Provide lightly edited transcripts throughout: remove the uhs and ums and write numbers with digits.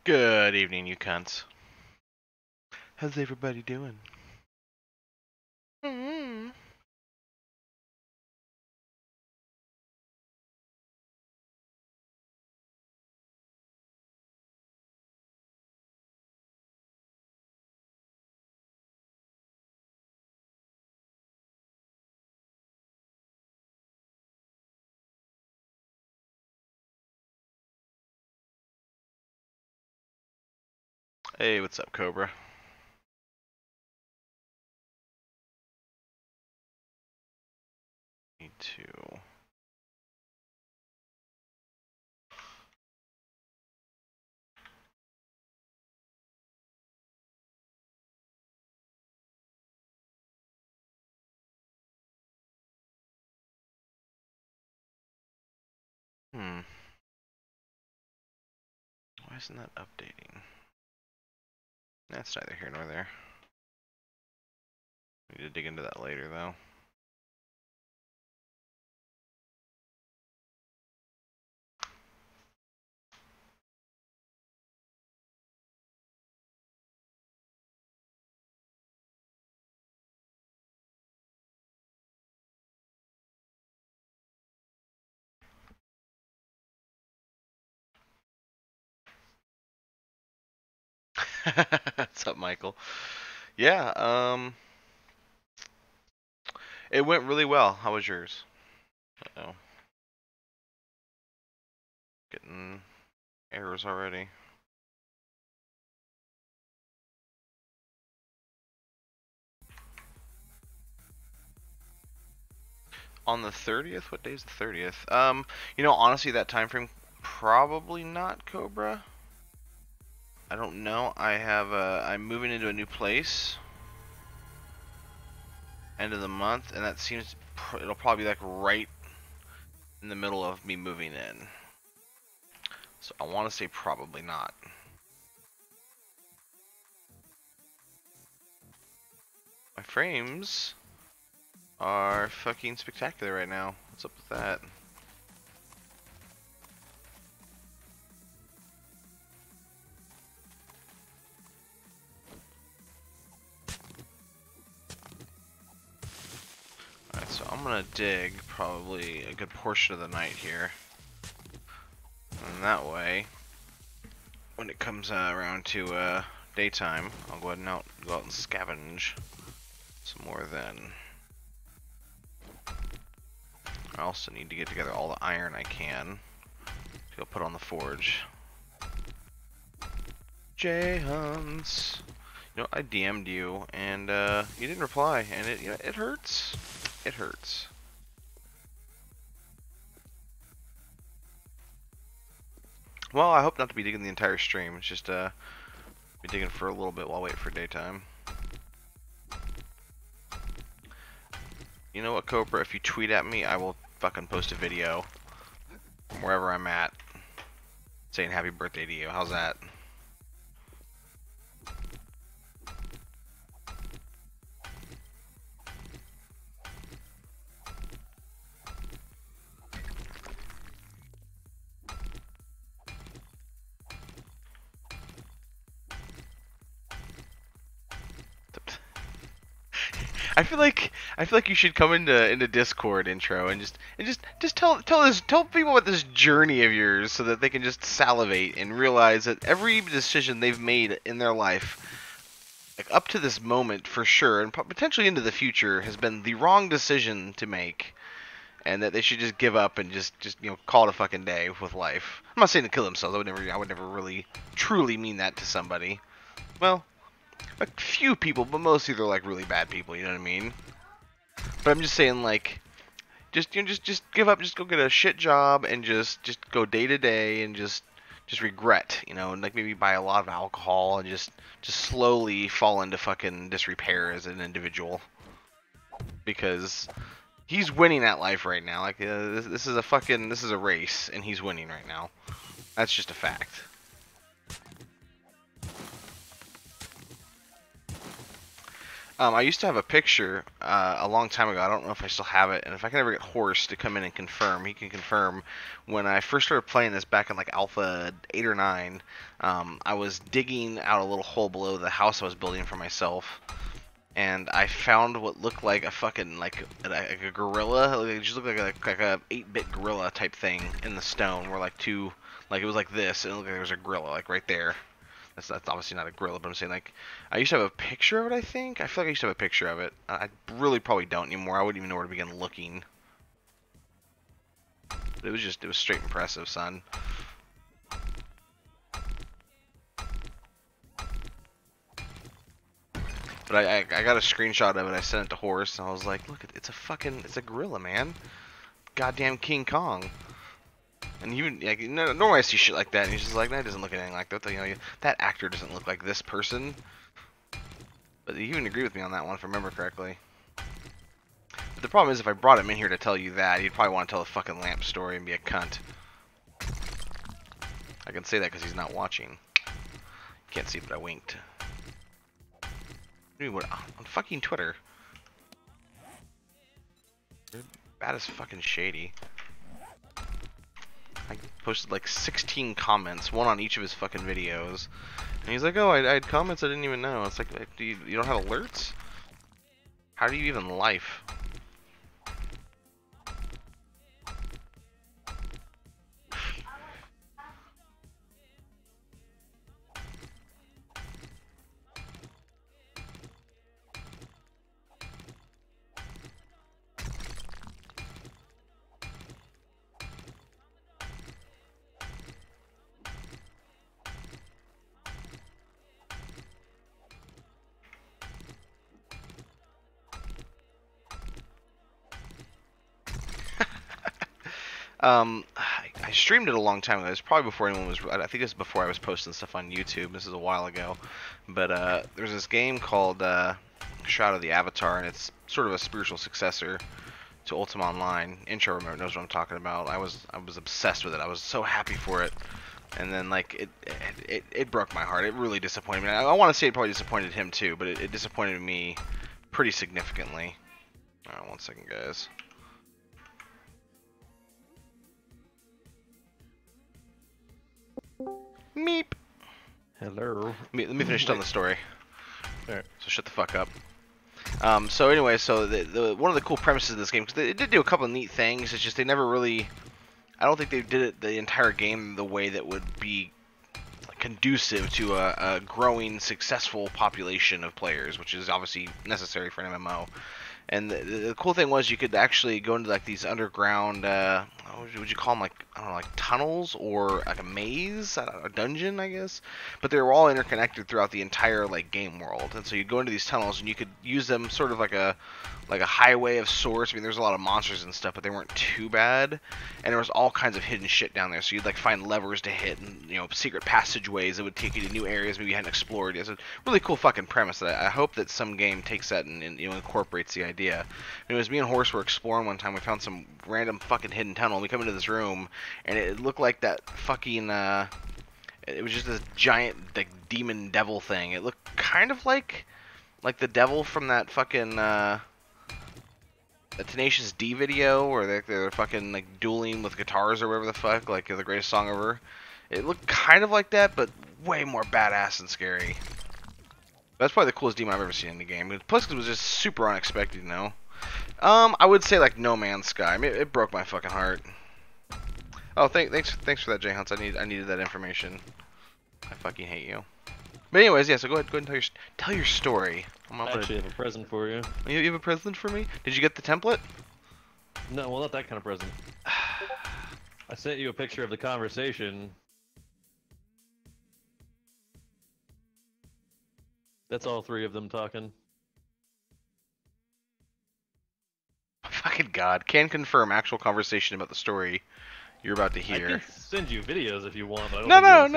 Good evening, you cunts. How's everybody doing? Mm-hmm. Hey, what's up, Cobra? Me too. Hmm. Why isn't that updating? That's neither here nor there. We need to dig into that later, though. What's up, Michael? Yeah, it went really well. How was yours? Uh-oh. Getting errors already. On the 30th? What day is the 30th? Honestly, that time frame, probably not, Cobra. I don't know. I'm moving into a new place. End of the month, and that seems it'll probably be like right in the middle of me moving in. So I want to say probably not. My frames are fucking spectacular right now. What's up with that? Alright, so I'm gonna dig probably a good portion of the night here. And that way, when it comes around to daytime, I'll go ahead and go out and scavenge some more then. I also need to get together all the iron I can to go put on the forge. J Hunts. I DM'd you and you didn't reply, and it hurts. It hurts. Well, I hope not to be digging the entire stream. It's just be digging for a little bit while I wait for daytime. You know what, Cobra? If you tweet at me, I will fucking post a video from wherever I'm at saying happy birthday to you. How's that? I feel like you should come into Discord intro and just tell people about this journey of yours so that they can just salivate and realize that every decision they've made in their life, like up to this moment for sure, and potentially into the future, has been the wrong decision to make, and that they should just give up and just call it a fucking day with life. I'm not saying to kill themselves. I would never really truly mean that to somebody. Well, a few people, but mostly they're like really bad people. You know what I mean? But I'm just saying, like, just give up, just go get a shit job, and just go day to day, and just regret, and like maybe buy a lot of alcohol, and just slowly fall into fucking disrepair as an individual, because he's winning at life right now. Like, this is a race, and he's winning right now. That's just a fact. I used to have a picture a long time ago. I don't know if I still have it. And if I can ever get Horse to come in and confirm, he can confirm. When I first started playing this back in like Alpha 8 or 9, I was digging out a little hole below the house I was building for myself. And I found what looked like a fucking like a gorilla. It just looked like a 8-bit gorilla type thing in the stone. Where like two, like it was like this, and it looked like there was a gorilla like right there. That's obviously not a gorilla, but I'm saying like I used to have a picture of it. I think I feel like I used to have a picture of it. I really probably don't anymore. I wouldn't even know where to begin looking. But it was straight impressive, son. But I got a screenshot of it. I sent it to Horse, and I was like, look, it's a gorilla, man. Goddamn King Kong. And even like normally I see shit like that, and he's just like, that doesn't look anything like that. You know, that actor doesn't look like this person. But you even agree with me on that one, if I remember correctly. But the problem is, if I brought him in here to tell you that, he'd probably want to tell the fucking lamp story and be a cunt. I can say that because he's not watching. Can't see, but I winked. Dude, what on fucking Twitter? They're bad as fucking shady. I posted like 16 comments, one on each of his fucking videos. And he's like, oh, I had comments I didn't even know. It's like, you don't have alerts? How do you even life? I streamed it a long time ago. It was probably before anyone was. I think it was before I was posting stuff on YouTube. This is a while ago, but there's this game called Shroud of the Avatar, and it's sort of a spiritual successor to Ultima Online. Intro knows what I'm talking about. I was obsessed with it. I was so happy for it, and then like it broke my heart. It really disappointed me. I want to say it probably disappointed him too, but it disappointed me pretty significantly. One second, guys. Meep. Hello. Let me finish telling the story. Alright. So shut the fuck up. So anyway, so one of the cool premises of this game, because they did do a couple of neat things, it's just they never really, I don't think they did it the entire game the way that would be conducive to a growing, successful population of players, which is obviously necessary for an MMO. And the cool thing was you could actually go into like these underground, what would you call them, like, I don't know, like tunnels or like a maze, a dungeon, I guess. But they were all interconnected throughout the entire like game world. And so you go into these tunnels and you could use them sort of like a highway of sorts. I mean, there's a lot of monsters and stuff, but they weren't too bad. And there was all kinds of hidden shit down there. So you'd like find levers to hit and, you know, secret passageways that would take you to new areas maybe you hadn't explored. It's a really cool fucking premise that I hope that some game takes that and you know, incorporates the idea. And it was me and Horse were exploring one time. We found some random fucking hidden tunnel. And we come into this room and it looked like that fucking it was just this giant like demon devil thing. It looked kind of like the devil from that fucking the Tenacious D video where they're fucking like dueling with guitars or whatever the fuck, like the greatest song ever. It looked kind of like that, but way more badass and scary. That's probably the coolest demon I've ever seen in the game. Plus, it was just super unexpected, you know. I would say like No Man's Sky. I mean, it broke my fucking heart. Oh, thanks for that, Jay Hunts. I needed that information. I fucking hate you. But anyways, yeah. So go ahead and tell your story. I actually have a present for you. You have a present for me? Did you get the template? No, well, not that kind of present. I sent you a picture of the conversation. That's all three of them talking. Fucking God. Can confirm actual conversation about the story you're about to hear. I can send you videos if you want. But No. I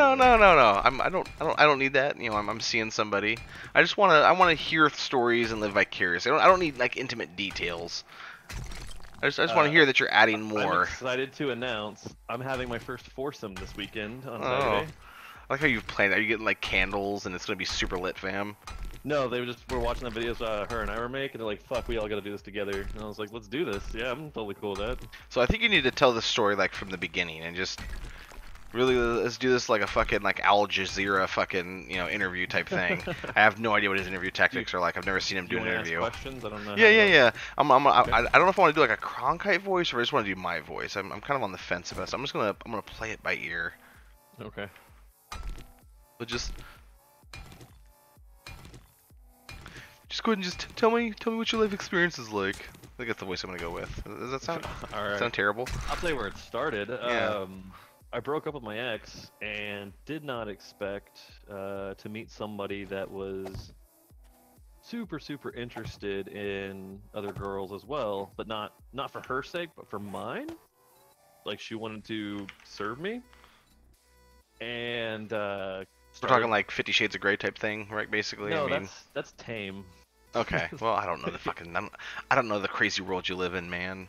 don't need that. You know, I'm seeing somebody. I want to hear stories and live vicariously. I don't need like intimate details. I just want to hear that you're adding more. I'm excited to announce I'm having my first foursome this weekend on Saturday. I like how you've planned. Are you getting like candles and it's gonna be super lit, fam? No, they were watching the videos her and I were making. They're like, "Fuck, we all got to do this together." And I was like, "Let's do this." Yeah, I'm totally cool with that. So I think you need to tell the story like from the beginning and just really let's do this like a fucking like Al Jazeera fucking interview type thing. I have no idea what his interview tactics are like. I've never seen him Do do you an want to ask interview. questions? I don't know. Yeah, How yeah, to... yeah. Okay. I don't know if I want to do like a Cronkite voice or I just want to do my voice. I'm kind of on the fence about it. So I'm gonna play it by ear. Okay. But just go ahead and just tell me what your life experience is like. I think that's the voice I'm gonna go with. Does that sound All right. sound terrible? I'll tell you where it started. Yeah. I broke up with my ex and did not expect to meet somebody that was super super interested in other girls as well, but not for her sake, but for mine. Like she wanted to serve me, and We're talking like 50 Shades of Grey type thing, right? Basically, no, I mean. that's tame. Okay. Well, I don't know the fucking. I don't know the crazy world you live in, man.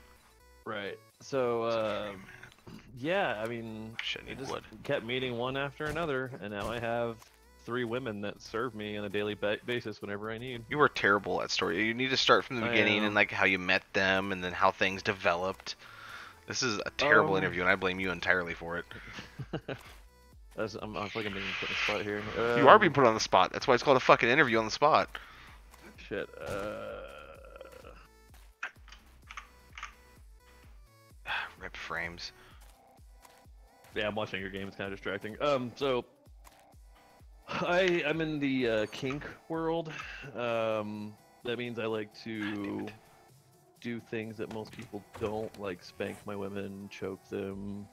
Right. So yeah, I mean, Shit, I I need just wood. kept meeting one after another, and now I have 3 women that serve me on a daily basis whenever I need. You were terrible at story. You need to start from the I beginning and am. like how you met them and then how things developed. This is a terrible Um, interview, and I blame you entirely for it. I feel like I'm being put in the spot here. You are being put on the spot. That's why it's called a fucking interview on the spot. Shit. Rip frames. Yeah, I'm watching your game. It's kind of distracting. So I'm in the kink world. That means I like to do things that most people don't, like spank my women, choke them,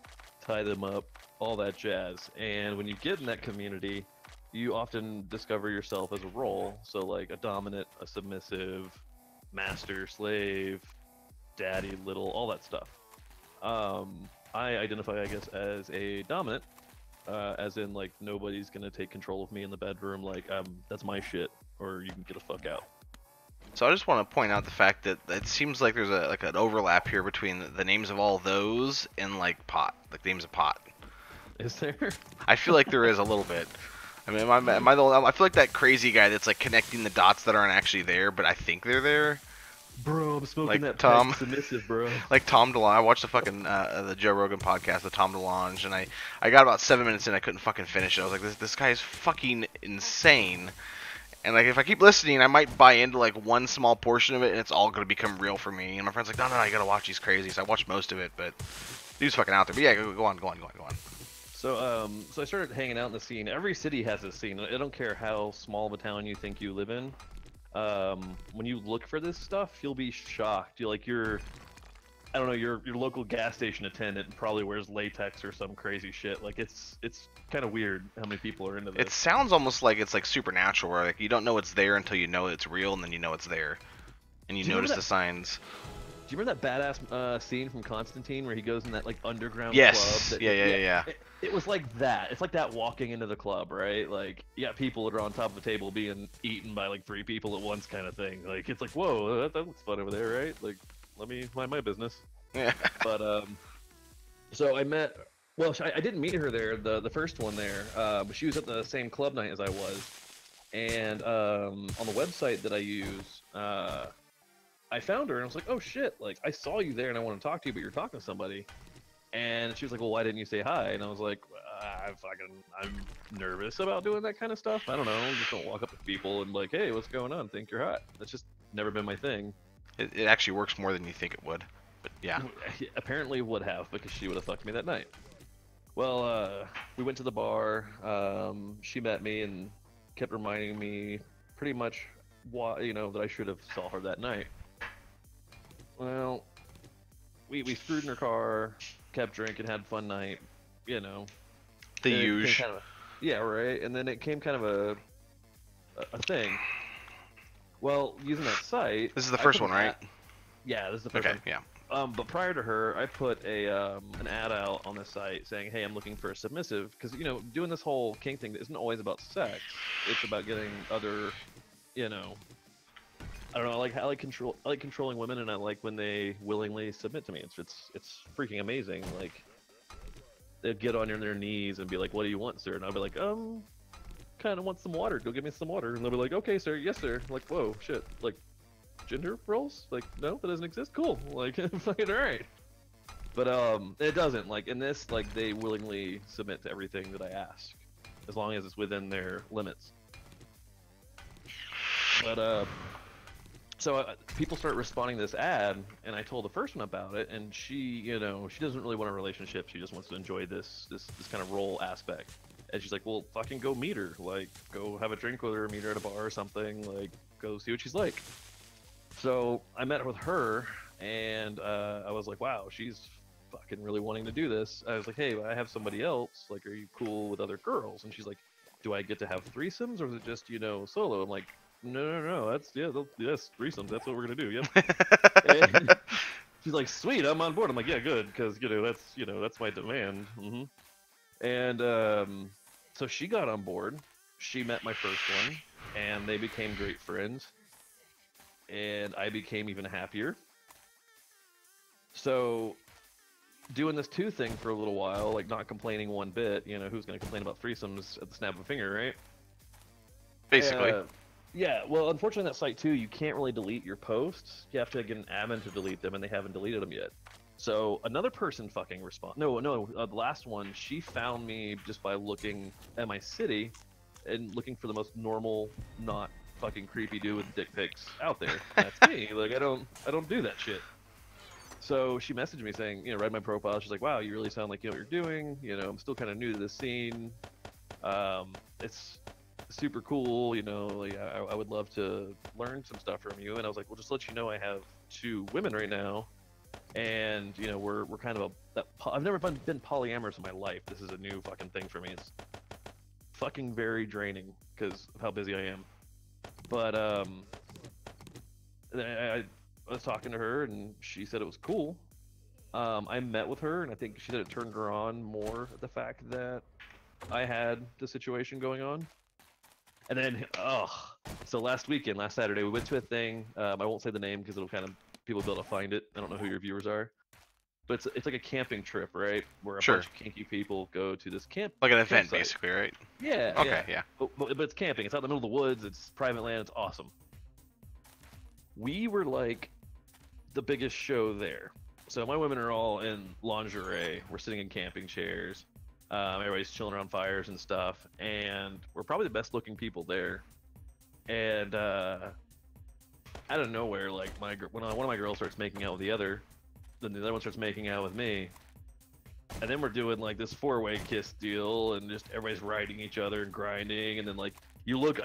tie them up, all that jazz. And when you get in that community, you often discover yourself as a role. So like a dominant, a submissive, master, slave, daddy, little, all that stuff. I identify, I guess, as a dominant, as in like nobody's gonna take control of me in the bedroom. Like that's my shit, or you can get the fuck out. So I just want to point out the fact that it seems like there's a like an overlap here between the names of all those and like pot, like names of pot. Is there? I feel like there is a little bit. I mean, am I the only, I feel like that crazy guy that's like connecting the dots that aren't actually there, but I think they're there. Bro, I'm smoking Like that Tom. peg submissive, bro. Like Tom DeLonge. I watched the fucking the Joe Rogan podcast, the Tom DeLonge, and I got about 7 minutes in, I couldn't fucking finish it. I was like, this guy is fucking insane. And like if I keep listening, I might buy into like one small portion of it, and it's all gonna become real for me. And my friend's like, no, you gotta watch. He's crazy. So I watched most of it, but dude's fucking out there. But yeah, go on. So I started hanging out in the scene. Every city has a scene. I don't care how small of a town you think you live in. When you look for this stuff, you'll be shocked. I don't know, your local gas station attendant probably wears latex or some crazy shit. Like it's kind of weird how many people are into It this. sounds almost like it's like supernatural, where like you don't know it's there until you know it's real, and then you know it's there, and you Do you remember notice the signs. Do you remember that badass scene from Constantine where he goes in that like underground Yes. club? Yeah. It was like that. It's like that walking into the club, right? Like you got people that are on top of the table being eaten by like 3 people at once, kind of thing. Like it's like, whoa, that looks fun over there, right? Like let me mind my business. Yeah. But so I met. Well, I didn't meet her there, the first one there, but she was at the same club night as I was, and on the website that I use, I found her and I was like, oh shit, like I saw you there and I want to talk to you, but you're talking to somebody. And she was like, well, why didn't you say hi? And I was like, I'm nervous about doing that kind of stuff. I don't know, just don't walk up to people and be like, hey, what's going on? Think you're hot. That's just never been my thing. It actually works more than you think it would. But yeah. Apparently would have, because she would have fucked me that night. Well, we went to the bar. She met me and kept reminding me pretty much why, that I should have saw her that night. Well, we screwed in her car, kept drinking, had a fun night, The And it huge. became kind of yeah, right. And then it came kind of a thing. Well, using that site. This is the I first put one, an right? Yeah, this is the first Okay, one. yeah. But prior to her, I put an ad out on the site saying, "Hey, I'm looking for a submissive," because doing this whole kink thing isn't always about sex. It's about getting other, I don't know. I like controlling women, and I like when they willingly submit to me. It's freaking amazing. Like they'd get on their knees and be like, "What do you want, sir?" And I'd be like, kind of want some water. Go get me some water. And they'll be like, okay, sir, yes, sir. I'm like, whoa, shit. Like, gender roles? Like, no, that doesn't exist? Cool. Like, fucking alright. But, it doesn't. Like, in this, like, they willingly submit to everything that I ask. As long as it's within their limits. But, so people start responding to this ad, and I told the first one about it, and she, you know, she doesn't really want a relationship. She just wants to enjoy this kind of role aspect. And she's like, well, fucking go meet her. Like, go have a drink with her, meet her at a bar or something. Like, go see what she's like. So I met with her, and I was like, wow, she's fucking really wanting to do this. I was like, hey, I have somebody else. Like, are you cool with other girls? And she's like, do I get to have threesomes, or is it just, you know, solo? I'm like, no, that's, yes, threesomes, that's what we're gonna do, yep. And she's like, sweet, I'm on board. I'm like, yeah, good, because, that's my demand. And so she got on board. She met my first one, and they became great friends. And I became even happier. So, doing this two thing for a little while, like not complaining one bit, who's gonna complain about threesomes at the snap of a finger, right? Basically. Yeah, well, unfortunately, that site too, you can't really delete your posts. You have to get an admin to delete them, and they haven't deleted them yet. So another person fucking the last one, she found me just by looking at my city and looking for the most normal, not fucking creepy dude with dick pics out there. That's me. Like, I don't do that shit. So she messaged me saying, read my profile. She's like, wow, you really sound like you know what you're doing. I'm still kind of new to this scene. It's super cool, like I would love to learn some stuff from you. And I was like, well, just to let you know, I have 2 women right now, and we're kind of I've never been polyamorous in my life. This is a new fucking thing for me. It's fucking very draining because of how busy I am. But I was talking to her, and she said it was cool. I met with her, and I think she said it turned her on more, the fact that I had the situation going on. And then, so last Saturday, we went to a thing. I won't say the name because it'll kind of, people will be able to find it. I don't know who your viewers are. But it's like a camping trip, right? Where a bunch of kinky people go to this camp. Like an event, campsite. basically, right? Yeah. Okay, yeah. But it's camping. It's out in the middle of the woods. It's private land. It's awesome. We were like the biggest show there. So my women are all in lingerie. We're sitting in camping chairs. Everybody's chilling around fires and stuff, and we're probably the best looking people there. And out of nowhere, like when one of my girls starts making out with the other, then the other one starts making out with me, and then we're doing like this 4-way kiss deal, and just everybody's riding each other and grinding, and then like you look,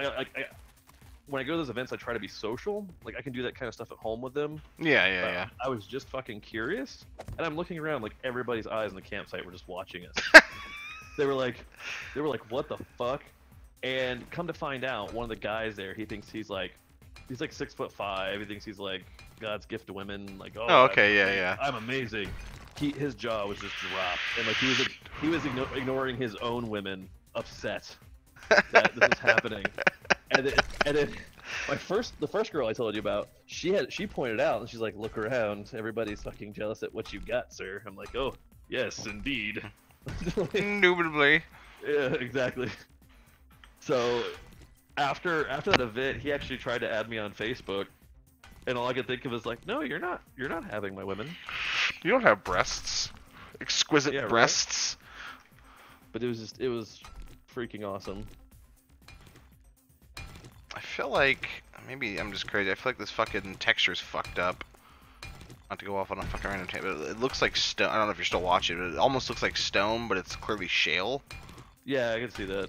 when I go to those events, I try to be social. Like, I can do that kind of stuff at home with them. Yeah. I was just fucking curious, and I'm looking around, like, everybody's eyes in the campsite were just watching us. They were like, what the fuck? And come to find out, one of the guys there, he thinks he's like 6'5". He thinks he's like God's gift to women. Like, oh okay, yeah. I'm amazing. His jaw was just dropped, and like he was ignoring his own women, upset that this was happening. And then the first girl I told you about, she pointed out, and she's like, look around, everybody's fucking jealous at what you got, sir. I'm like, oh yes, indeed. Indubitably. Yeah, exactly. So after that event, he actually tried to add me on Facebook, and all I could think of is like, no, you're not having my women. You don't have breasts, exquisite breasts. Right? But it was freaking awesome. I feel like maybe I'm just crazy. I feel like this fucking texture's fucked up. Not to go off on a fucking random tangent, but it looks like stone. I don't know if you're still watching, but it almost looks like stone, but it's clearly shale. Yeah, I can see that.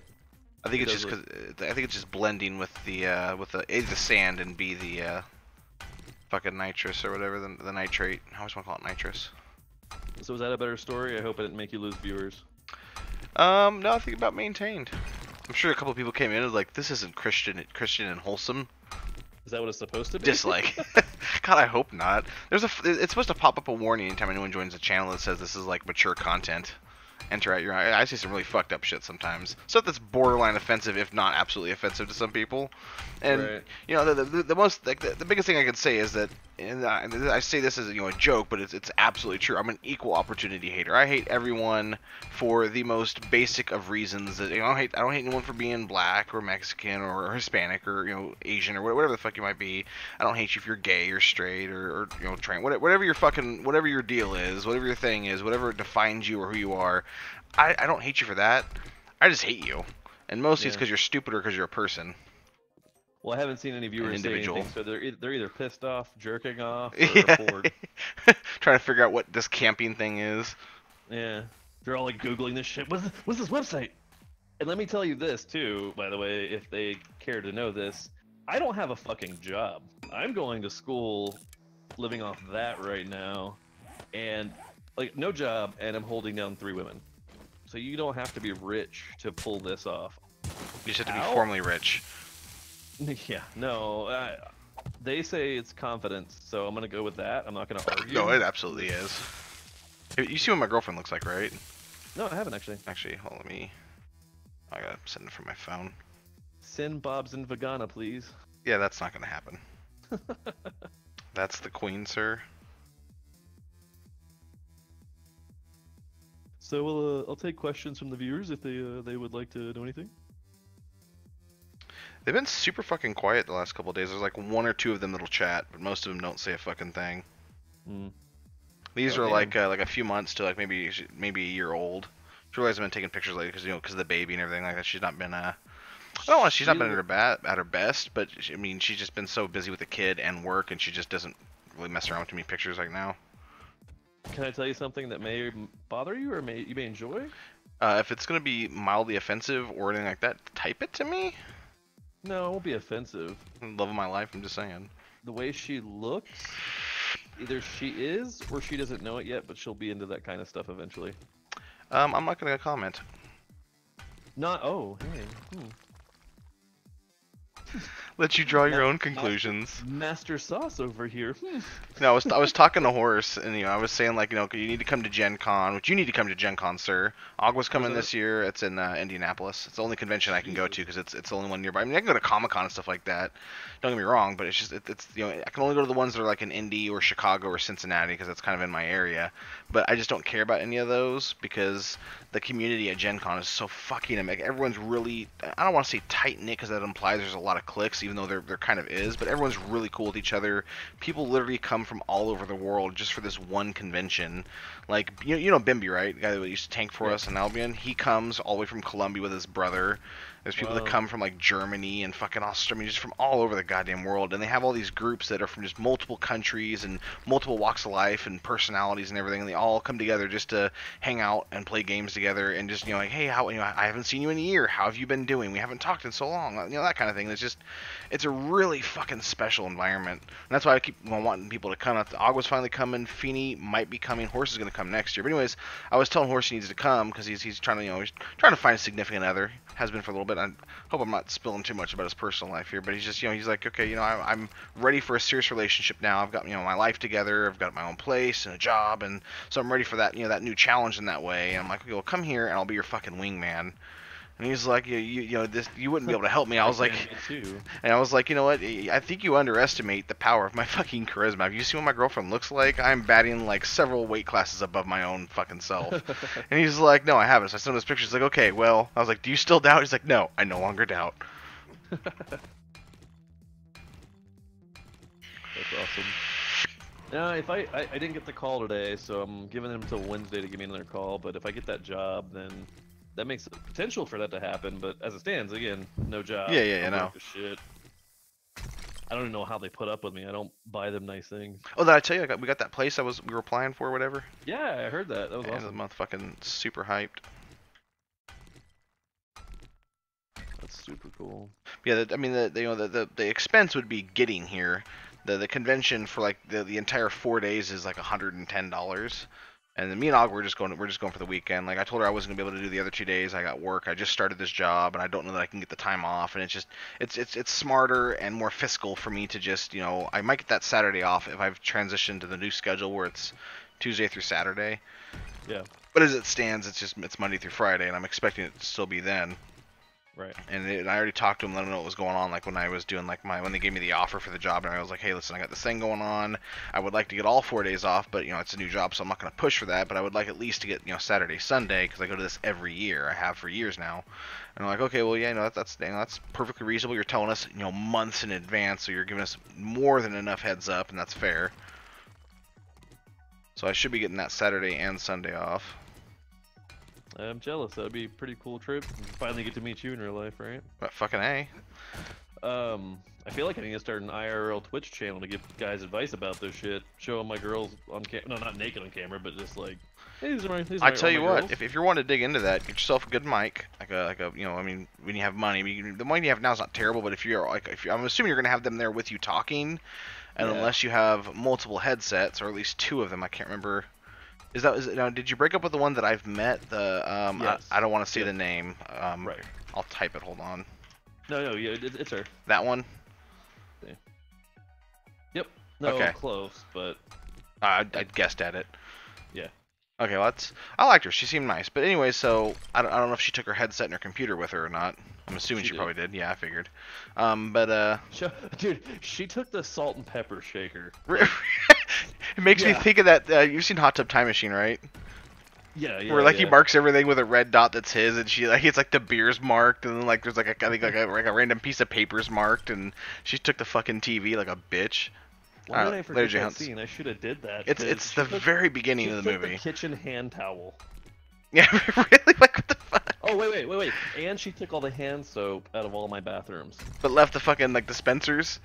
I think it's just because I think it's just blending with the A, the sand, and B, the fucking nitrous or whatever, the nitrate. I always want to call it nitrous. So is that a better story? I hope I didn't make you lose viewers. No, I think about maintained. I'm sure a couple people came in and was like, this isn't Christian and wholesome. Is that what it's supposed to be? Dislike. God, I hope not. It's supposed to pop up a warning anytime anyone joins the channel that says this is like mature content. Enter at your own. I see some really fucked up shit sometimes. Stuff that's borderline offensive, if not absolutely offensive to some people. And right. the most, like, the biggest thing I could say is that and I say this as a joke, but it's absolutely true. I'm an equal opportunity hater. I hate everyone for the most basic of reasons. That I don't hate anyone for being black or Mexican or Hispanic or Asian or whatever the fuck you might be. I don't hate you if you're gay or straight or trans, whatever whatever your deal is, whatever your thing is, whatever defines you or who you are. I don't hate you for that. I just hate you, and mostly it's Yeah. because you're stupid or because you're a person. Well, I haven't seen any viewers say Individual. anything, so they're either pissed off, jerking off, or Yeah. bored. Trying to figure out what this camping thing is. Yeah, they're all like googling this shit. What's this website? And let me tell you this too, by the way, if they care to know this, I don't have a fucking job. I'm going to school, living off that right now, and like no job, and I'm holding down 3 women. So you don't have to be rich to pull this off. You just have to How? be formally rich. Yeah, no. They say it's confidence, so I'm gonna go with that. I'm not gonna argue. No, it absolutely is. You see what my girlfriend looks like, right? No, I haven't actually. Actually, hold on, I gotta send it from my phone. Send Bob's and Vagana, please. Yeah, that's not gonna happen. That's the queen, sir. So I'll take questions from the viewers if they would like to know anything. They've been super fucking quiet the last couple of days. There's like 1 or 2 of them that'll chat, but most of them don't say a fucking thing. Hmm. These Oh, are damn. like a few months to like maybe a year old. She realized I've been taking pictures lately because of the baby and everything like that. She's not been I don't want she's not been at her best, but I mean she's just been so busy with the kid and work, and she just doesn't really mess around with too many pictures like now. Can I tell you something that may bother you or you may enjoy? If it's gonna be mildly offensive or anything like that, type it to me. No, it won't be offensive. Love of my life, I'm just saying. The way she looks, either she is or she doesn't know it yet, but she'll be into that kind of stuff eventually. I'm not gonna comment. Not. Oh, hey. Let you draw your own conclusions. Master Sauce over here. No, I was talking to Horace, and I was saying like you need to come to Gen Con, which you need to come to Gen Con, sir. Agua's coming Where's that? this year. It's in Indianapolis. It's the only convention I can go to because it's the only one nearby. I mean, I can go to Comic Con and stuff like that. Don't get me wrong, but it's just it's I can only go to the ones that are like in Indy or Chicago or Cincinnati because that's kind of in my area. But I just don't care about any of those because the community at Gen Con is so fucking like everyone's really, I don't want to say tight knit because that implies there's a lot of cliques, even though there kind of is, but everyone's really cool with each other. People literally come from all over the world just for this one convention. Like you know Bimby, right? The guy that used to tank for us in Albion. He comes all the way from Colombia with his brother. There's people that come from like Germany and fucking Australia, I mean, just from all over the goddamn world, and they have all these groups that are from just multiple countries and multiple walks of life and personalities and everything, and they all come together just to hang out and play games together and just like, hey, how I haven't seen you in a year, how have you been doing? We haven't talked in so long, that kind of thing. It's a really fucking special environment, and that's why I keep wanting people to come. Agua's finally coming, Feeny might be coming, Horse is gonna come next year. But anyways, I was telling Horse he needs to come because he's trying to he's trying to find a significant other. Has been for a little bit. I hope I'm not spilling too much about his personal life here, but he's just he's like, okay, I'm ready for a serious relationship now. I've got my life together. I've got my own place and a job, and so I'm ready for that that new challenge in that way. And I'm like, okay, well, come here and I'll be your fucking wingman. And he's like, you wouldn't be able to help me. I was like, and I was like, you know what? I think you underestimate the power of my fucking charisma. Have you seen what my girlfriend looks like? I'm batting like several weight classes above my own fucking self. And he's like, no, I haven't. So I sent him this picture. He's like, okay, well, I was like, do you still doubt? He's like, no, I no longer doubt. That's awesome. Now, if I didn't get the call today, so I'm giving them until Wednesday to give me another call. But if I get that job, then that makes potential for that to happen. But as it stands, again, no job. Yeah, no. Shit. I don't even know how they put up with me. I don't buy them nice things. Oh, did I tell you we got that place we were applying for, or whatever? Yeah, I heard that. That was End awesome. of the month, fucking super hyped. That's super cool. Yeah, I mean the expense would be getting here. The convention for like the entire 4 days is like $110. And then me and Og we're just going for the weekend. Like I told her I wasn't gonna be able to do the other 2 days. I got work. I just started this job and I don't know that I can get the time off. And it's smarter and more fiscal for me to just I might get that Saturday off if I've transitioned to the new schedule where it's Tuesday through Saturday. Yeah. But as it stands, it's Monday through Friday, and I'm expecting it to still be then. Right. And I already talked to him, let him know what was going on. Like when I was doing like when they gave me the offer for the job, and I was like, hey, listen, I got this thing going on. I would like to get all 4 days off, but it's a new job, so I'm not going to push for that. But I would like at least to get Saturday, Sunday, because I go to this every year. I have for years now. And I'm like, okay, well, yeah, that's perfectly reasonable. You're telling us months in advance, so you're giving us more than enough heads up, and that's fair. So I should be getting that Saturday and Sunday off. I'm jealous. That'd be a pretty cool trip. Finally get to meet you in real life, right? But fucking A. I feel like I need to start an IRL Twitch channel to give guys advice about this shit. Showing my girls on camera, no, not naked on camera, but just like, hey, these are I tell you what, girls. if you're wanting to dig into that, get yourself a good mic, like a I mean, when you have money, the money you have now is not terrible, but I'm assuming you're gonna have them there with you talking, and Yeah. unless you have multiple headsets or at least 2 of them, I can't remember. Now, did you break up with the one that I've met? Yes. I don't want to say Yep. the name. Right. I'll type it. Hold on. No, yeah, it's her. That one. Yep. No, Okay. close, but I guessed at it. yeah. Okay, well, I liked her. She seemed nice. But anyway, so I don't know if she took her headset and her computer with her or not. I'm assuming She she did. probably did. Yeah, I figured. But Dude, she took the salt and pepper shaker. it makes me Yeah. think of that. You've seen Hot Tub Time Machine, right? Yeah. Where like yeah. he marks everything with a red dot that's his, and she it's like the beer's marked, and then like there's like a random piece of paper's marked, and she took the fucking TV like a bitch. Why did I forget there's your that hunts. scene? I should have did that. It's the very beginning of the movie. The kitchen hand towel. Yeah, really? Like what the fuck? Oh wait! And she took all the hand soap out of all my bathrooms. But left the fucking like dispensers.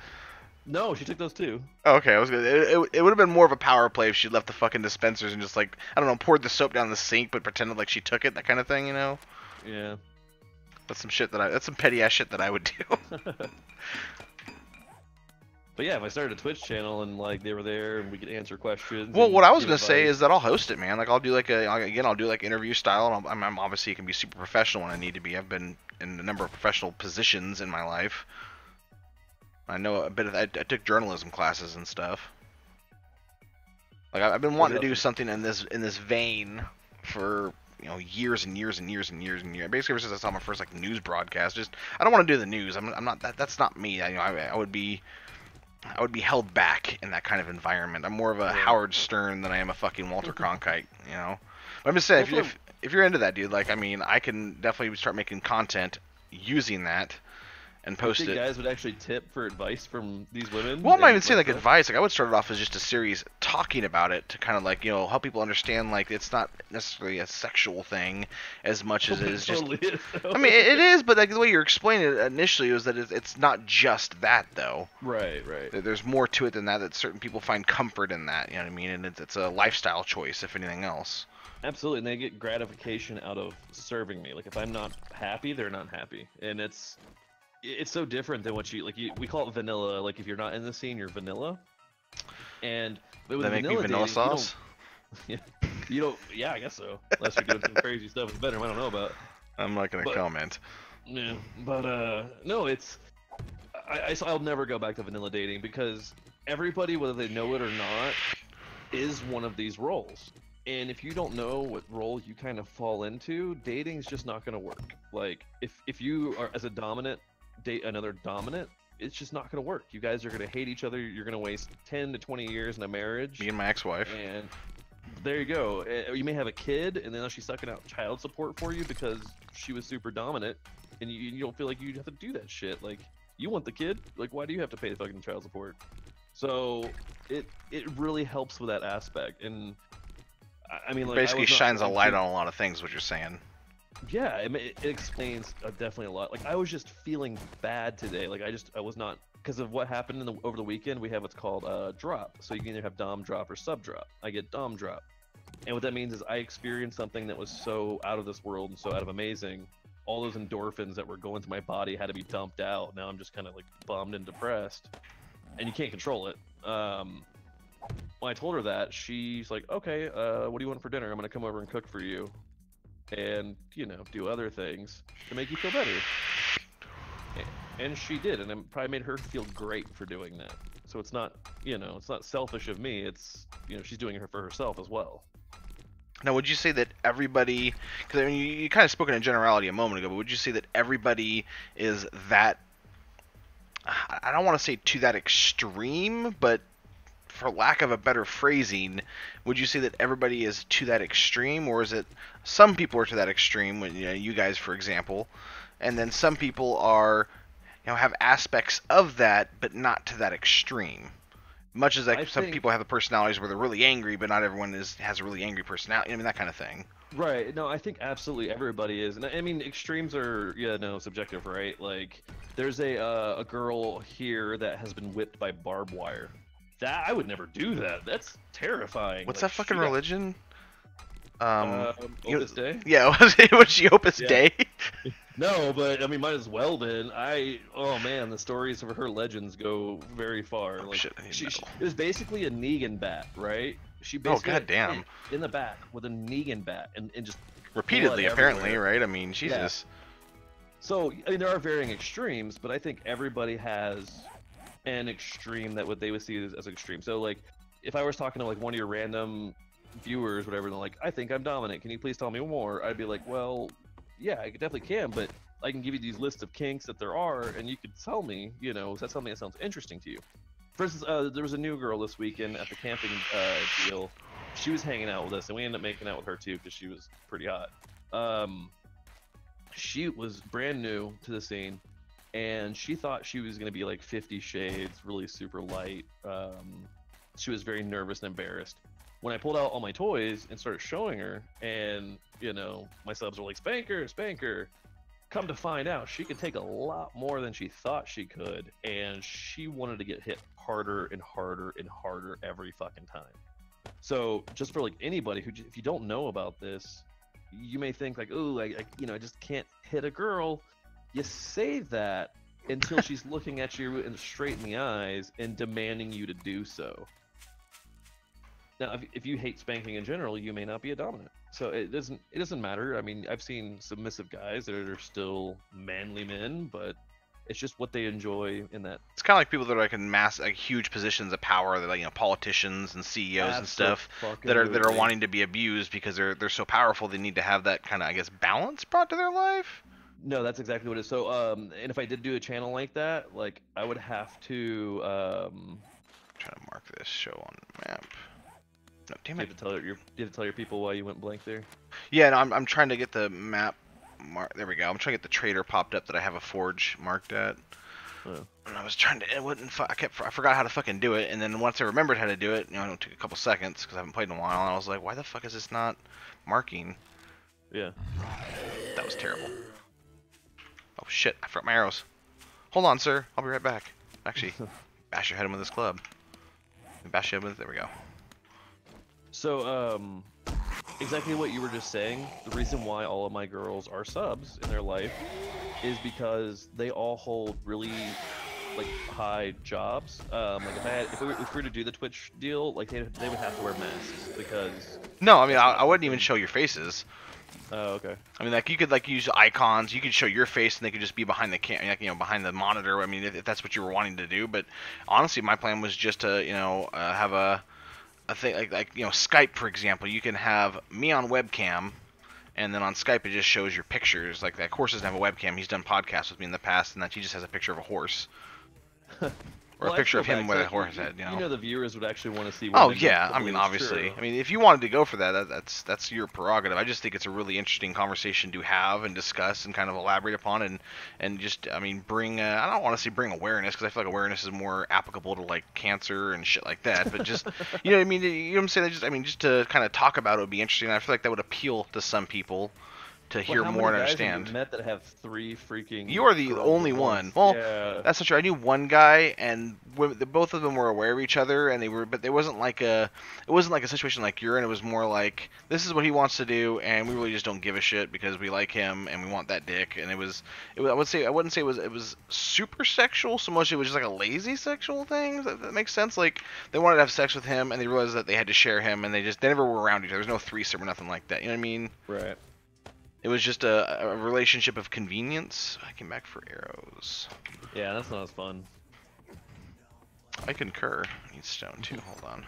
No, she took those too. Okay, I was gonna. It would have been more of a power play if she left the fucking dispensers and just like I don't know, poured the soap down the sink, but pretended like she took it, that kind of thing, Yeah. That's some petty ass shit that I would do. But yeah, if I started a Twitch channel and like they were there and we could answer questions. Well, and what I was give gonna say advice. is that I'll host it, man. Like I'll do I'll do like interview style, and I'm obviously can be super professional when I need to be. I've been in a number of professional positions in my life. I know a bit of. I took journalism classes and stuff. Like I've been wanting to do something in this vein for years and years and years and years and years. Basically, ever since I saw my first like news broadcast, I don't want to do the news. I'm not that's not me. I would be held back in that kind of environment. I'm more of a Howard Stern than I am a fucking Walter Cronkite, But I'm just saying, if you're into that, dude, like, I mean, I can definitely start making content using that and post it. Guys would actually tip for advice from these women. Well, I'm not even saying like advice. Like I would start it off as just a series talking about it to kind of like help people understand like it's not necessarily a sexual thing as much as it is just. Totally is, though. I mean, it is, but like the way you're explaining it initially was that it's not just that though. Right. There's more to it than that. That certain people find comfort in that. You know what I mean? And it's a lifestyle choice, if anything else. Absolutely, and they get gratification out of serving me. Like if I'm not happy, they're not happy, and it's so different than what we call it vanilla. Like if you're not in the scene, you're vanilla. And but with That make me vanilla vanilla dating, sauce? you don't. Yeah, I guess so. Unless you're doing some crazy stuff with venom, I don't know about. I'm not gonna comment. Yeah, but no, I'll never go back to vanilla dating because everybody, whether they know it or not, is one of these roles. And if you don't know what role you kind of fall into, dating's just not going to work. Like if you are as a dominant date another dominant, it's just not going to work. You guys are going to hate each other. You're going to waste 10 to 20 years in a marriage. Me and my ex-wife. And there you go. You may have a kid, and then she's sucking out child support for you because she was super dominant, and you don't feel like you have to do that shit. Like you want the kid. Like why do you have to pay the fucking child support? So it really helps with that aspect. And I mean, like, basically shines a light on a lot of things. What you're saying? Yeah, it explains definitely a lot. Like I was just feeling bad today. Like I was not because of what happened over the weekend. We have what's called drop. So you can either have dom drop or sub drop. I get dom drop, and what that means is I experienced something that was so out of this world and so out of amazing. All those endorphins that were going through my body had to be dumped out. Now I'm just kind of like bummed and depressed, and you can't control it. When I told her that, she's like, okay, what do you want for dinner? I'm gonna come over and cook for you, and do other things to make you feel better. And she did, and it probably made her feel great for doing that. So it's not, it's not selfish of me. It's, she's doing it for herself as well. Now, would you say that everybody? Because I mean, you kind of spoke in a generality a moment ago, but would you say that everybody is that? I don't want to say to that extreme, but for lack of a better phrasing, would you say that everybody is to that extreme, or is it some people are to that extreme? When you guys, for example, and then some people are, have aspects of that, but not to that extreme. Much as I like some think people have the personalities where they're really angry, but not everyone has a really angry personality. I mean that kind of thing. right. No, I think absolutely everybody is, and I mean extremes are subjective, right? Like there's a girl here that has been whipped by barbed wire. That I would never do that. That's terrifying. What's Like that fucking she got religion? Um, Opus Day. yeah, was she Opus Yeah. Day? No, but I mean, might as well been. Oh man, the stories of her legends go very far. Oh Like shit, I need she metal. it was basically a Negan bat, right? She Oh basically got goddamn. hit in the back with a Negan bat and just blood Repeatedly, apparently, everywhere. right? I mean, Yeah. Jesus. So I mean, there are varying extremes, but I think everybody has an extreme that what they would see as extreme. So like, if I was talking to like one of your random viewers, whatever, and they're like, "I think I'm dominant. Can you please tell me more?" I'd be like, "Well, yeah, I definitely can, but I can give you these lists of kinks that there are, and you could tell me, is that something that sounds interesting to you?" For instance, there was a new girl this weekend at the camping deal. She was hanging out with us, and we ended up making out with her too because she was pretty hot. Um, she was brand new to the scene, and she thought she was going to be like 50 Shades, really super light. She was very nervous and embarrassed. When I pulled out all my toys and started showing her, and my subs were like, "Spanker, spanker." Come to find out, she could take a lot more than she thought she could, and she wanted to get hit harder and harder and harder every fucking time. So, just for like anybody who, if you don't know about this, you may think like, "Oh, I just can't hit a girl." You say that until she's looking at you straight in the eyes and demanding you to do so. Now, if you hate spanking in general, you may not be a dominant. So it doesn't matter. I mean, I've seen submissive guys that are still manly men, but it's just what they enjoy in that. It's kind of like people that are like in like huge positions of power, that like politicians and CEOs and stuff that are Absolutely. wanting to be abused because they're so powerful. They need to have that kind of, I guess, balance brought to their life. No, that's exactly what it is. So, and if I did do a channel like that, like I would have to, Trying to mark this show on the map. No, damn you it. have to tell you have to tell your people why you went blank there. Yeah, no, I'm trying to get the map. There we go. I'm trying to get the trader popped up that I have a forge marked at. Oh. And I was trying to, it wouldn't. I forgot how to fucking do it. And then once I remembered how to do it, it took a couple seconds because I haven't played in a while. And I was like, why the fuck is this not marking? Yeah. That was terrible. Oh shit! I forgot my arrows. Hold on, sir. I'll be right back. Actually, bash your head in with this club. Bash your head with. There we go. So, exactly what you were just saying. The reason why all of my girls are subs in their life is because they all hold really like high jobs. Like if we were to do the Twitch deal, like they would have to wear masks because. No, I mean that's I not wouldn't even something- show your faces. Oh, okay. I mean, like you could like use icons. You could show your face, and they could just be behind the behind the monitor. I mean, if that's what you were wanting to do. But honestly, my plan was just to have a thing like Skype, for example. You can have me on webcam, and then on Skype it just shows your pictures. Like that horse doesn't have a webcam. He's done podcasts with me in the past, and that he just has a picture of a horse or Well, a I picture feel of him bad, with 'cause, a horse head. the viewers would actually want to see. Oh women yeah, that I mean believe it's obviously. true. I mean if you wanted to go for that, that's your prerogative. I just think it's a really interesting conversation to have and discuss and kind of elaborate upon and just I mean bring I don't want to say bring awareness because I feel like awareness is more applicable to like cancer and shit like that. But just you know what I mean. You know what I'm saying? Just to kind of talk about it would be interesting. I feel like that would appeal to some people to Well, hear how more many and guys have you understand. met that have 3 freaking You are the girls only at one. once? Well, Yeah. that's not true. I knew one guy, and both of them were aware of each other, and but there wasn't like it wasn't like a situation like you're in. It was more like this is what he wants to do, and we really just don't give a shit because we like him and we want that dick. And it was I wouldn't say it was super sexual so much. It was just like a lazy sexual thing. That makes sense. Like they wanted to have sex with him, and they realized that they had to share him, and they never were around each other. There's no threesome or nothing like that. You know what I mean? Right. It was just a relationship of convenience. I came back for arrows. Yeah, that's not as fun. I concur. I need stone too. Hold on.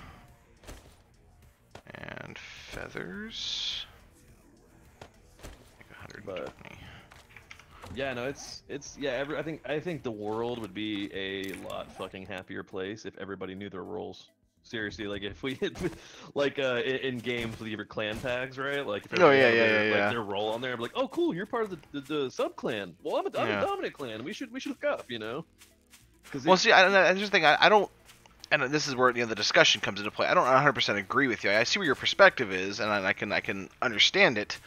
And feathers. Like But 120. yeah, no, it's yeah. I think the world would be a lot fucking happier place if everybody knew their roles. Seriously, like if we hit, like in games with your clan tags, right? Like if Oh everybody yeah, had yeah, their yeah, like yeah. their role on there, I'm like, oh cool, you're part of the sub clan. Well, I'm a Yeah. dominant clan. We should hook up, you know? Because Well, see, I just think I don't, and this is where the discussion comes into play. I don't 100% agree with you. I see where your perspective is, and I can understand it.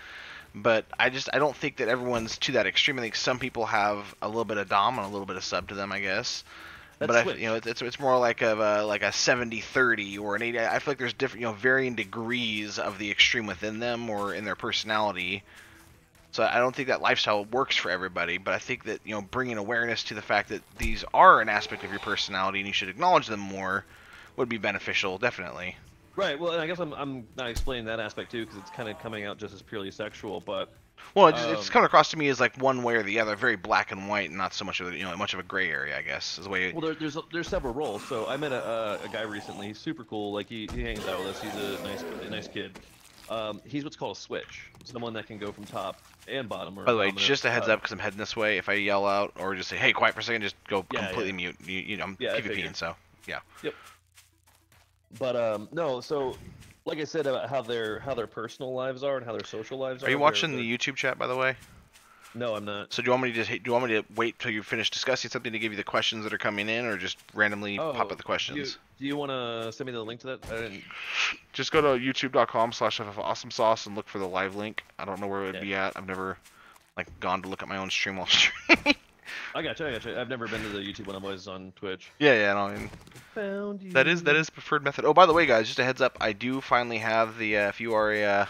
But I don't think that everyone's to that extreme. I think some people have a little bit of dom and a little bit of sub to them, I guess. that's But Switch. it's more like a 70-30 or an 80. I feel like there's different, varying degrees of the extreme within them or in their personality. So I don't think that lifestyle works for everybody. But I think that bringing awareness to the fact that these are an aspect of your personality and you should acknowledge them more would be beneficial, definitely. Right. Well, and I guess I'm not explaining that aspect too, because it's kind of coming out just as purely sexual. But Well, it's um, coming across to me as like one way or the other, very black and white, and not so much of much of a gray area, I guess, is the way. well, there's several roles. So I met a guy recently. He's super cool. Like he hangs out with us. He's a nice kid. He's what's called a switch. It's the one that can go from top and bottom. Or By the way, dominant. just a heads up, because I'm heading this way. If I yell out or just say, "Hey, quiet for a second," just go Yeah, completely yeah. mute. I'm Yeah, I PvPing, figured. so yeah. Yep. But no, so like I said about how their personal lives are and how their social lives are. Are you watching they're... the YouTube chat, by the way? No, I'm not. So do you want me to wait till you finish discussing something to give you the questions that are coming in, or just randomly pop up the questions? Do you want to send me the link to that? I didn't... Just go to youtube.com/FFAwesomeSauce and look for the live link. I don't know where it would be at. I've never gone to look at my own stream while streaming. I got you. I've never been to the YouTube one. I'm always on Twitch. Yeah, no, I mean, Found you. that is the preferred method. Oh, by the way, guys, just a heads up, I do finally have the if you are a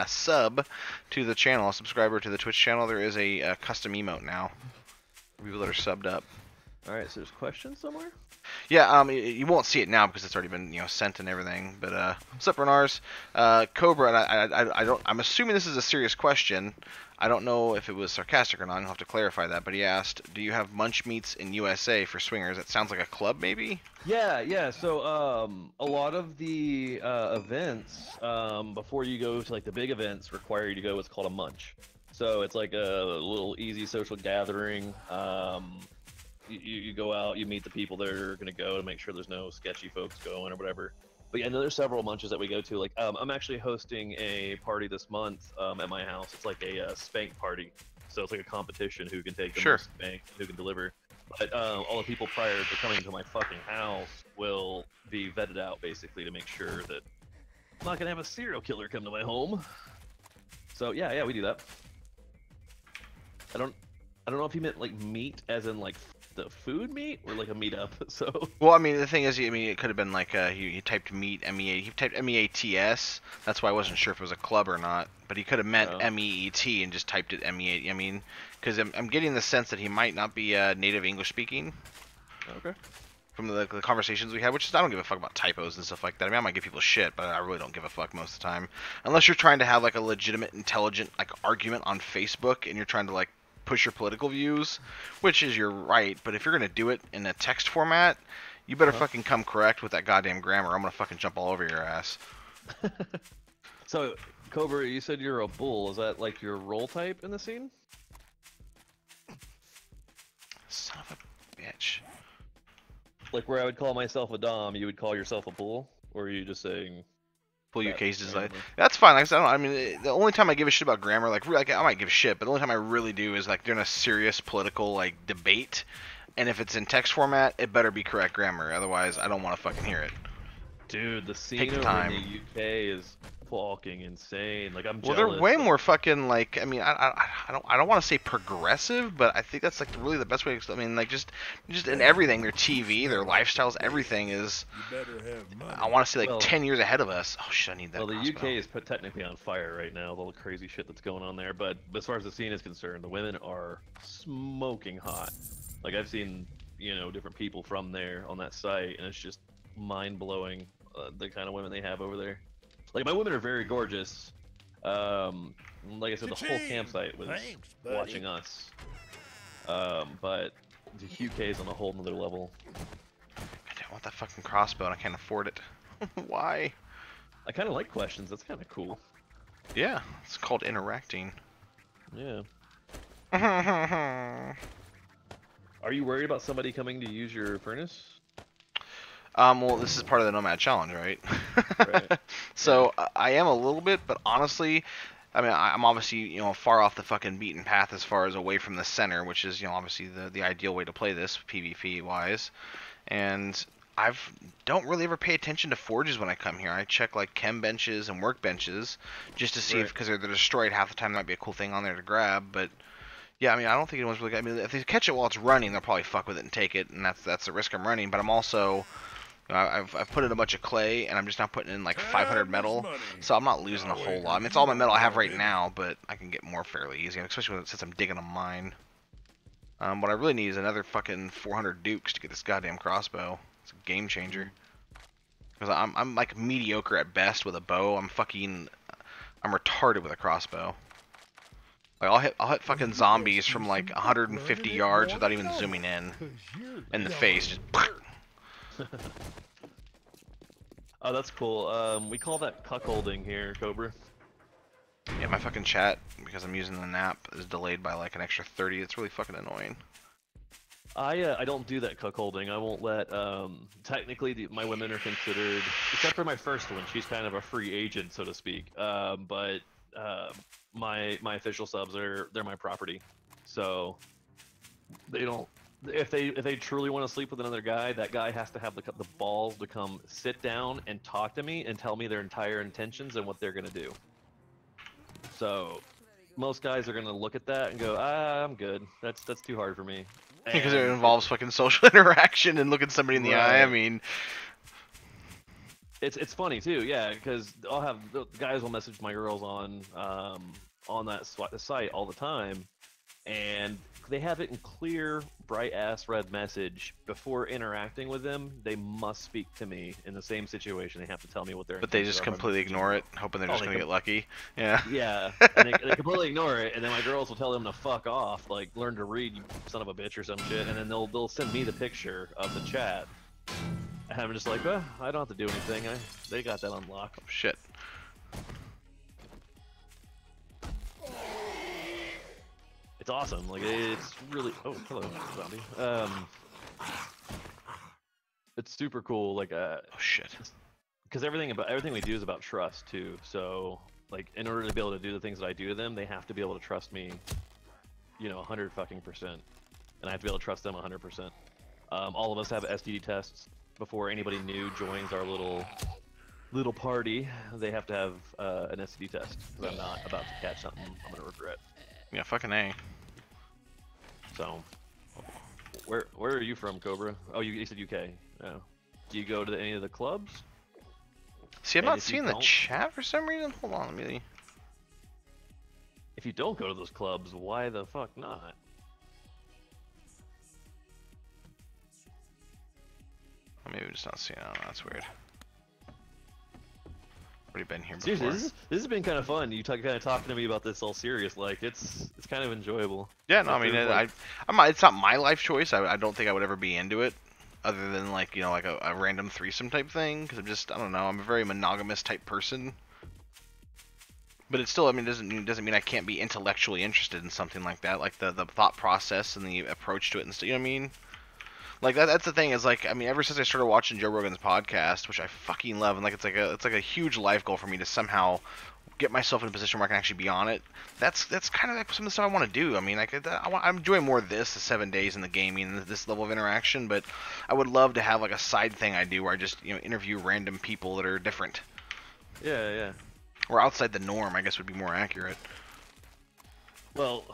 sub to the channel, a subscriber to the Twitch channel, there is a custom emote now for people that are subbed up. All right, so there's questions somewhere. Yeah, you won't see it now because it's already been sent and everything. But what's up, Renars? Cobra, and I don't. I'm assuming this is a serious question. I don't know if it was sarcastic or not. I'll have to clarify that. But he asked, "Do you have munch meets in USA for swingers?" That sounds like a club, maybe. Yeah. So a lot of the events before you go to like the big events require you to go what's called a munch. So it's like a little easy social gathering. You go out, you meet the people that are going to go to make sure there's no sketchy folks going or whatever. But yeah, I know there's several munches that we go to. Like, I'm actually hosting a party this month at my house. It's like a spank party. So it's like a competition who can take the most spank, who can deliver. But all the people prior to coming to my fucking house will be vetted out basically to make sure that I'm not going to have a serial killer come to my home. So yeah, we do that. I don't know if you meant like meat as in like the food meat or like a meetup. So Well, I mean, the thing is, it could have been like he typed meet he typed MEATS. That's why I wasn't sure if it was a club or not. But he could have meant MEET and just typed it MEA. I mean, because I'm getting the sense that he might not be native English speaking. Okay. From the conversations we had, which is I don't give a fuck about typos and stuff like that. I mean, I might give people shit, but I really don't give a fuck most of the time. Unless you're trying to have like a legitimate, intelligent argument on Facebook and you're trying to push your political views, which is your right, but if you're gonna do it in a text format, you better fucking come correct with that goddamn grammar. I'm gonna fucking jump all over your ass. So, Cobra, you said you're a bull. Is that like your role type in the scene? Son of a bitch. Like where I would call myself a dom, you would call yourself a bull? Or are you just saying... Pull your cases. randomly? That's fine. Like I said, I mean, the only time I give a shit about grammar, I might give a shit, but the only time I really do is during a serious political debate, and if it's in text format, it better be correct grammar. Otherwise, I don't want to fucking hear it. Dude, the scene Take the over time. in the UK is fucking insane. Like I'm Well, jealous. they're way more fucking I mean, I don't want to say progressive, but I think that's really the best way. I mean, just in everything, their TV, their lifestyles, everything is. You better have money. I want to say Well, 10 years ahead of us. Oh shit, I need that. Well, the crossbow. UK is technically on fire right now with all the crazy shit that's going on there. But as far as the scene is concerned, the women are smoking hot. Like I've seen, different people from there on that site, and it's just mind blowing the kind of women they have over there. Like my women are very gorgeous. Like I said, the whole campsite was watching us. But the UK is on a whole nother level. I don't want that fucking crossbow, and I can't afford it. Why? I kind of like questions. That's kind of cool. Yeah, it's called interacting. Yeah. Are you worried about somebody coming to use your furnace? Well, this is part of the Nomad challenge, right? Right. Yeah. So I am a little bit, but honestly, I mean, I'm obviously, far off the fucking beaten path as far as away from the center, which is, obviously the ideal way to play this PvP wise. And I've don't really ever pay attention to forges when I come here. I check like chem benches and workbenches just to see if, Right. because they're destroyed half the time, there might be a cool thing on there to grab. But yeah, I mean, I don't think anyone's really. I mean, if they catch it while it's running, they'll probably fuck with it and take it, and that's the risk I'm running. But I'm also, I've put in a bunch of clay, and I'm just now putting in like 500 metal, so I'm not losing a whole lot. I mean, it's all my metal I have right now, but I can get more fairly easy, especially since I'm digging a mine. What I really need is another fucking 400 dukes to get this goddamn crossbow. It's a game changer. Because I'm like mediocre at best with a bow. I'm retarded with a crossbow. Like I'll hit fucking zombies from like 150 yards without even zooming in the face. Just Oh, that's cool. We call that cuckolding here, Cobra. yeah, my fucking chat, because I'm using the nap, is delayed by like an extra 30. It's really fucking annoying. I don't do that cuckolding. I won't let. Technically, my women are considered, except for my first one. She's kind of a free agent, so to speak. But my official subs they're my property, so they don't. If they truly want to sleep with another guy, that guy has to have the balls to come sit down and talk to me and tell me their entire intentions and what they're gonna do. So most guys are gonna look at that and go, I'm good. That's too hard for me. Because it involves fucking social interaction and looking somebody in the eye. I mean, it's funny too, yeah. Because I'll have the guys will message my girls on that site all the time, and they have it in clear, bright ass red message. Before interacting with them, they must speak to me in the same situation. They have to tell me what they're. But they just completely ignore it, hoping they're just gonna get lucky. Yeah. Yeah, and they completely ignore it, and then my girls will tell them to fuck off, like learn to read, you son of a bitch, or some shit, and then they'll send me the picture of the chat, and I'm just like, well, I don't have to do anything. They got that unlocked. Oh, shit. It's awesome. Like it's really. Oh, hello, zombie. It's super cool. Like oh shit. Because everything we do is about trust too. So like in order to be able to do the things that I do to them, they have to be able to trust me. 100 fucking percent, and I have to be able to trust them 100%. All of us have STD tests before anybody new joins our little party. They have to have an STD test because I'm not about to catch something I'm gonna regret. Yeah, fucking A. So, where are you from, Cobra? Oh, you said UK. Yeah. Do you go to any of the clubs? See, I'm not seeing the chat for some reason. Hold on, let me. If you don't go to those clubs, why the fuck not? Maybe I'm just not seeing it. I don't know, that's weird. Already been here before. Seriously, this has been kind of fun. You kind of talking to me about this all serious, like it's kind of enjoyable. Yeah, no, I mean, it's not my life choice. I don't think I would ever be into it, other than like like a random threesome type thing. Because I don't know, I'm a very monogamous type person. But it's still, I mean, doesn't mean I can't be intellectually interested in something like that, like the thought process and the approach to it and stuff. You know what I mean? Like that's the thing is like I mean ever since I started watching Joe Rogan's podcast, which I fucking love, and like it's like a huge life goal for me to somehow get myself in a position where I can actually be on it. That's kind of like some of the stuff I want to do. I mean like I'm enjoying more of this, the 7 days in the gaming, this level of interaction, but I would love to have like a side thing I do where I just interview random people that are different. Yeah. Or outside the norm, I guess would be more accurate. Well.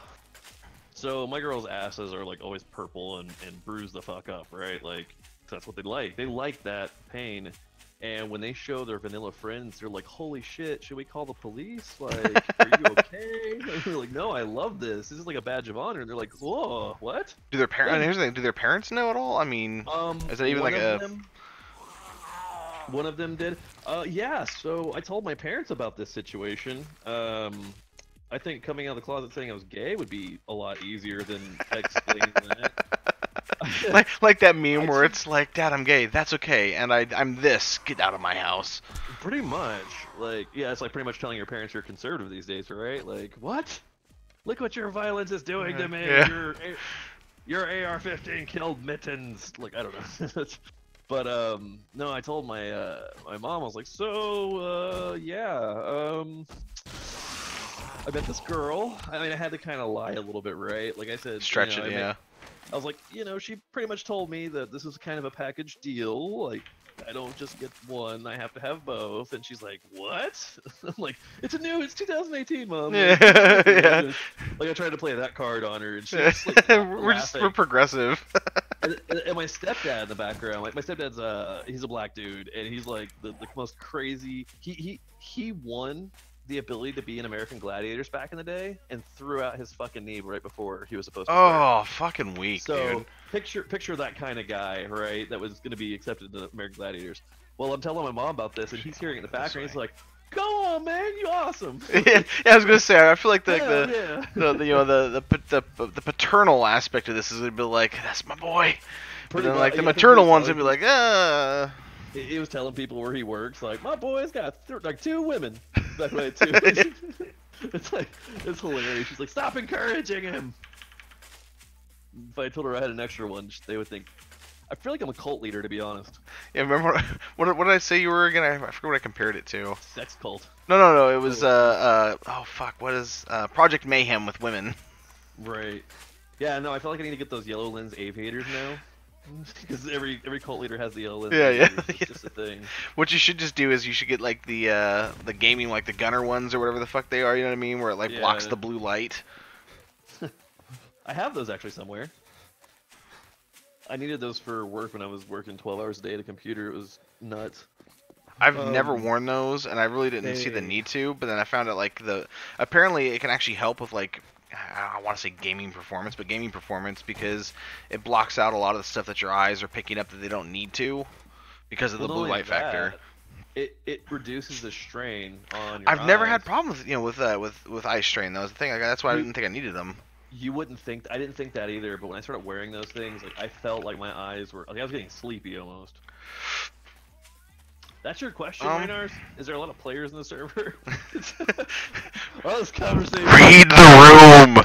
So my girls' asses are like always purple and bruised the fuck up, right? Like that's what they like. They like that pain. And when they show their vanilla friends, they're like, "Holy shit, should we call the police? Like, are you okay?" And we're like, "No, I love this. This is like a badge of honor." And they're like, "Whoa, what?" Do their parents? Here's the thing. Do their parents know at all? I mean, is that even like a? One of them did. Yeah. So I told my parents about this situation. I think coming out of the closet saying I was gay would be a lot easier than explaining that. like that meme where it's like, "Dad, I'm gay. That's okay, and I'm this. Get out of my house." Pretty much. Like, yeah, it's like pretty much telling your parents you're conservative these days, right? Like, what? Look what your violence is doing to me. Yeah. Your AR-15 killed Mittens. Like, I don't know. But no, I told my mom. I was like, so yeah, I met this girl. I mean, I had to kind of lie a little bit, right? Like I said, Stretch it, yeah. I was like, she pretty much told me that this is kind of a package deal. Like, I don't just get one; I have to have both. And she's like, "What?" I'm like, "It's 2018, Mom." Yeah, Like, yeah. like I tried to play that card on her, and she was like, we're progressive. and my stepdad in the background, like my stepdad's he's a black dude, and he's like the most crazy. He won the ability to be in American Gladiators back in the day, and threw out his fucking knee right before he was supposed to. Oh, fucking weak, so, dude. picture that kind of guy, right? That was going to be accepted in the American Gladiators. Well, I'm telling my mom about this, and he's hearing it in the background. He's like, "Go on, man, you awesome." Yeah, I was gonna say. I feel like Yeah. the paternal aspect of this is gonna be like, "That's my boy," but then like the yeah, maternal one's gonna be like, He was telling people where he works, like, my boy's got like 2 women. That way too. It's like, it's hilarious. She's like, stop encouraging him. If I told her I had an extra one, they would think. I feel like I'm a cult leader, to be honest. Yeah, remember what did I say you were again? I forget what I compared it to. Sex cult. No. It was oh fuck, what is Project Mayhem with women? Right. Yeah, no, I feel like I need to get those yellow lens aviators now. Because every cult leader has the yellow lens. Yeah. It's just a thing. What you should just do is you should get like the gaming, like the gunner ones or whatever the fuck they are. You know what I mean? Where it like blocks the blue light. I have those actually somewhere. I needed those for work when I was working 12 hours a day at a computer. It was nuts. I've never worn those, and I really didn't see the need to. But then I found out like apparently it can actually help with like, I want to say gaming performance, but gaming performance because it blocks out a lot of the stuff that your eyes are picking up that they don't need to because of the blue light factor. It reduces the strain on your I've never eyes. had problems, with eye strain. That was the thing. That's why I didn't think I needed them. You wouldn't think. I didn't think that either. But when I started wearing those things, like I felt like my eyes were. Like I was getting sleepy almost. That's your question, Raynars? Is there a lot of players in the server? Well, this conversation. Read the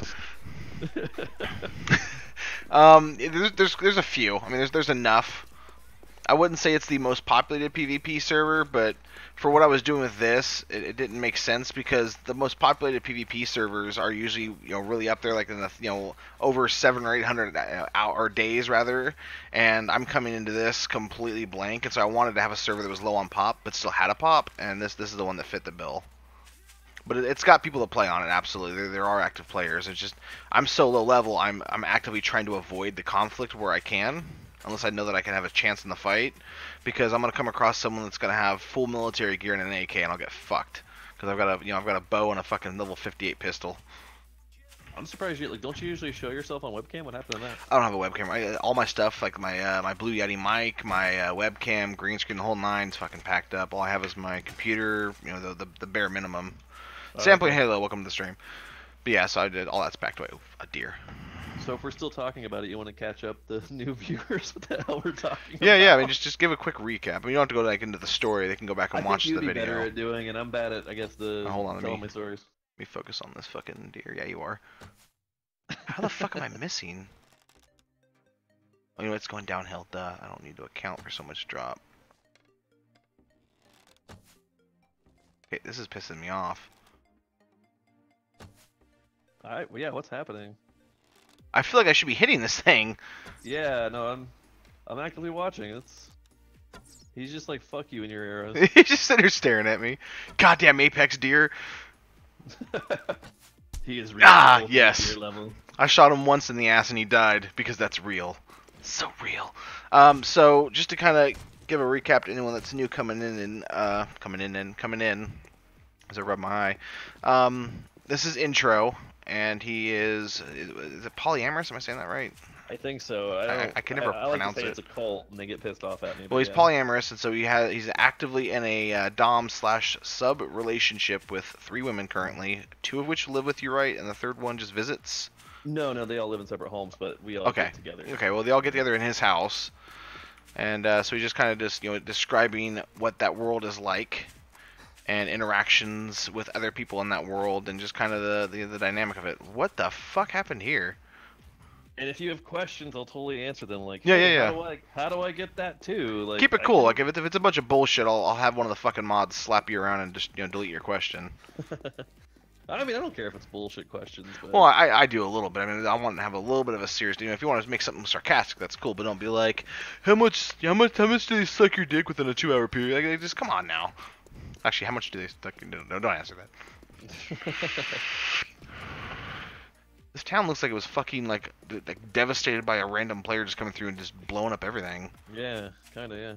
room. There's a few. I mean, there's enough. I wouldn't say it's the most populated PvP server, but for what I was doing with this, it didn't make sense because the most populated PvP servers are usually really up there, like in the over 700 or 800 or days rather. And I'm coming into this completely blank, and so I wanted to have a server that was low on pop but still had a pop, and this is the one that fit the bill. But it's got people to play on it, absolutely. There are active players. It's just I'm so low level. I'm actively trying to avoid the conflict where I can, unless I know that I can have a chance in the fight, because I'm gonna come across someone that's gonna have full military gear and an AK, and I'll get fucked because I've got a bow and a fucking level 58 pistol. I'm surprised you don't you usually show yourself on webcam? What happened to that? I don't have a webcam. All my stuff, like my Blue Yeti mic, my webcam, green screen, the whole nine's fucking packed up. All I have is my computer, the bare minimum. Sampling Halo, welcome to the stream. But yeah, so I did all that's packed away. Oof, a deer. So if we're still talking about it, you want to catch up the new viewers? What the hell we're talking about? Yeah. I mean, just give a quick recap. I mean, you don't have to go into the story. They can go back and watch the video. I think you'd be better at doing, and I'm bad at, I guess, hold on, telling my stories. Let me focus on this fucking deer. Yeah, you are. How the fuck am I missing? Oh, it's going downhill. Duh. I don't need to account for so much drop. Okay, this is pissing me off. Alright, well, yeah, what's happening? I feel like I should be hitting this thing. Yeah, no, I'm actively watching. He's just like, fuck you in your arrows. He's just sitting here staring at me. Goddamn Apex deer. He is real. Yes. Deer level. I shot him once in the ass and he died because that's real. So real. So just to kind of give a recap to anyone that's new coming in, as I rub my eye. This is Intro. And he is it polyamorous? Am I saying that right? I think so. I can never pronounce like to say it. It's a cult, and they get pissed off at me. Well, he's polyamorous, and so he's actively in a dom/sub relationship with 3 women currently, 2 of which live with you, right? And the third one just visits? No, they all live in separate homes, but we all get together. Okay, well, they all get together in his house. And so he's just kind of describing what that world is like. and interactions with other people in that world, and just kind of the dynamic of it. What the fuck happened here? And if you have questions, I'll totally answer them. Like, Yeah, hey, yeah, yeah. how do I get that too? Like, Keep it I cool. can. Like if it's a bunch of bullshit, I'll have one of the fucking mods slap you around and just delete your question. I mean, I don't care if it's bullshit questions, Well, but I do a little bit. I mean, I want to have a little bit of a serious. If you want to make something sarcastic, that's cool. But don't be like, how much do they suck your dick within a 2 hour period? Like, just come on now. Actually, how much do they suck? No, don't answer that. This town looks like it was fucking like devastated by a random player just coming through and just blowing up everything. yeah, kind of, yeah.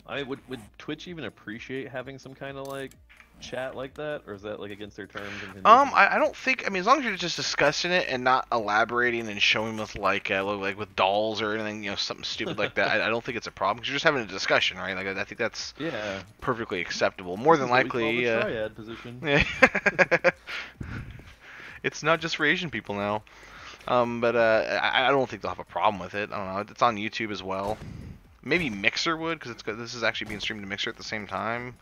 Would Twitch even appreciate having some kind of like chat like that, or is that like against their terms and conditions? I don't think. I mean, as long as you're just discussing it and not elaborating and showing with like with dolls or anything, something stupid like that, I don't think it's a problem because you're just having a discussion, right? Like I think that's Yeah, perfectly acceptable. More this than is what we call likely, the triad position. yeah. It's not just for Asian people now. But I don't think they'll have a problem with it. I don't know. It's on YouTube as well. Maybe Mixer would, because this is actually being streamed to Mixer at the same time.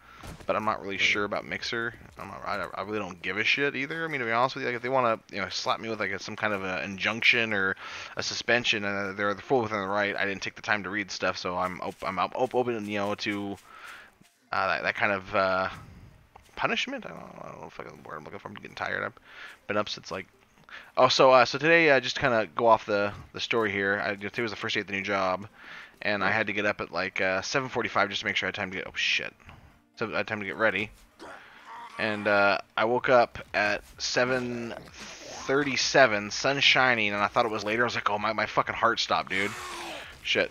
But I'm not really sure about Mixer. I really don't give a shit either. I mean, to be honest with you, like if they want to, slap me with like some kind of an injunction or a suspension, they're full within the right. I didn't take the time to read stuff, so I'm open, to that kind of punishment. I don't know if I can word I'm looking for. I'm getting tired. I've been up since like. Oh, so today, just kind of go off the story here. Today was the first day at the new job, and I had to get up at like 7:45 just to make sure I had time to get. Oh shit! So I had time to get ready, and I woke up at 7:37, sun shining, and I thought it was later. I was like, oh my fucking heart stopped, dude. Shit.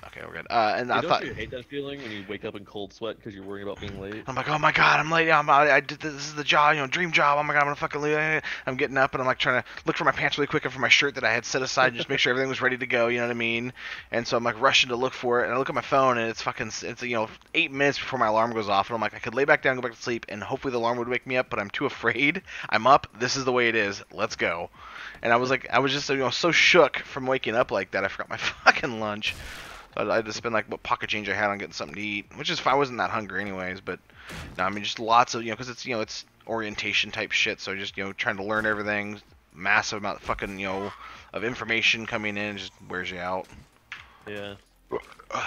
Okay, we're good. And Hey, I don't thought. you hate that feeling when you wake up in cold sweat because you're worrying about being late? I'm like, oh my god, I'm late. I did this is the job, dream job. Oh my god, I'm gonna fucking leave. I'm getting up and I'm like trying to look for my pants really quick and for my shirt that I had set aside and just make sure everything was ready to go. You know what I mean? And so I'm like rushing to look for it, and I look at my phone and it's 8 minutes before my alarm goes off, and I'm like, I could lay back down, go back to sleep, and hopefully the alarm would wake me up, but I'm too afraid. I'm up. This is the way it is. Let's go. And I was just so shook from waking up like that. I forgot my fucking lunch. I had to spend like what pocket change I had on getting something to eat, which is fine. I wasn't that hungry anyways, but no, I mean just lots of because it's orientation type shit. So just trying to learn everything, massive amount of fucking of information coming in just wears you out. Yeah.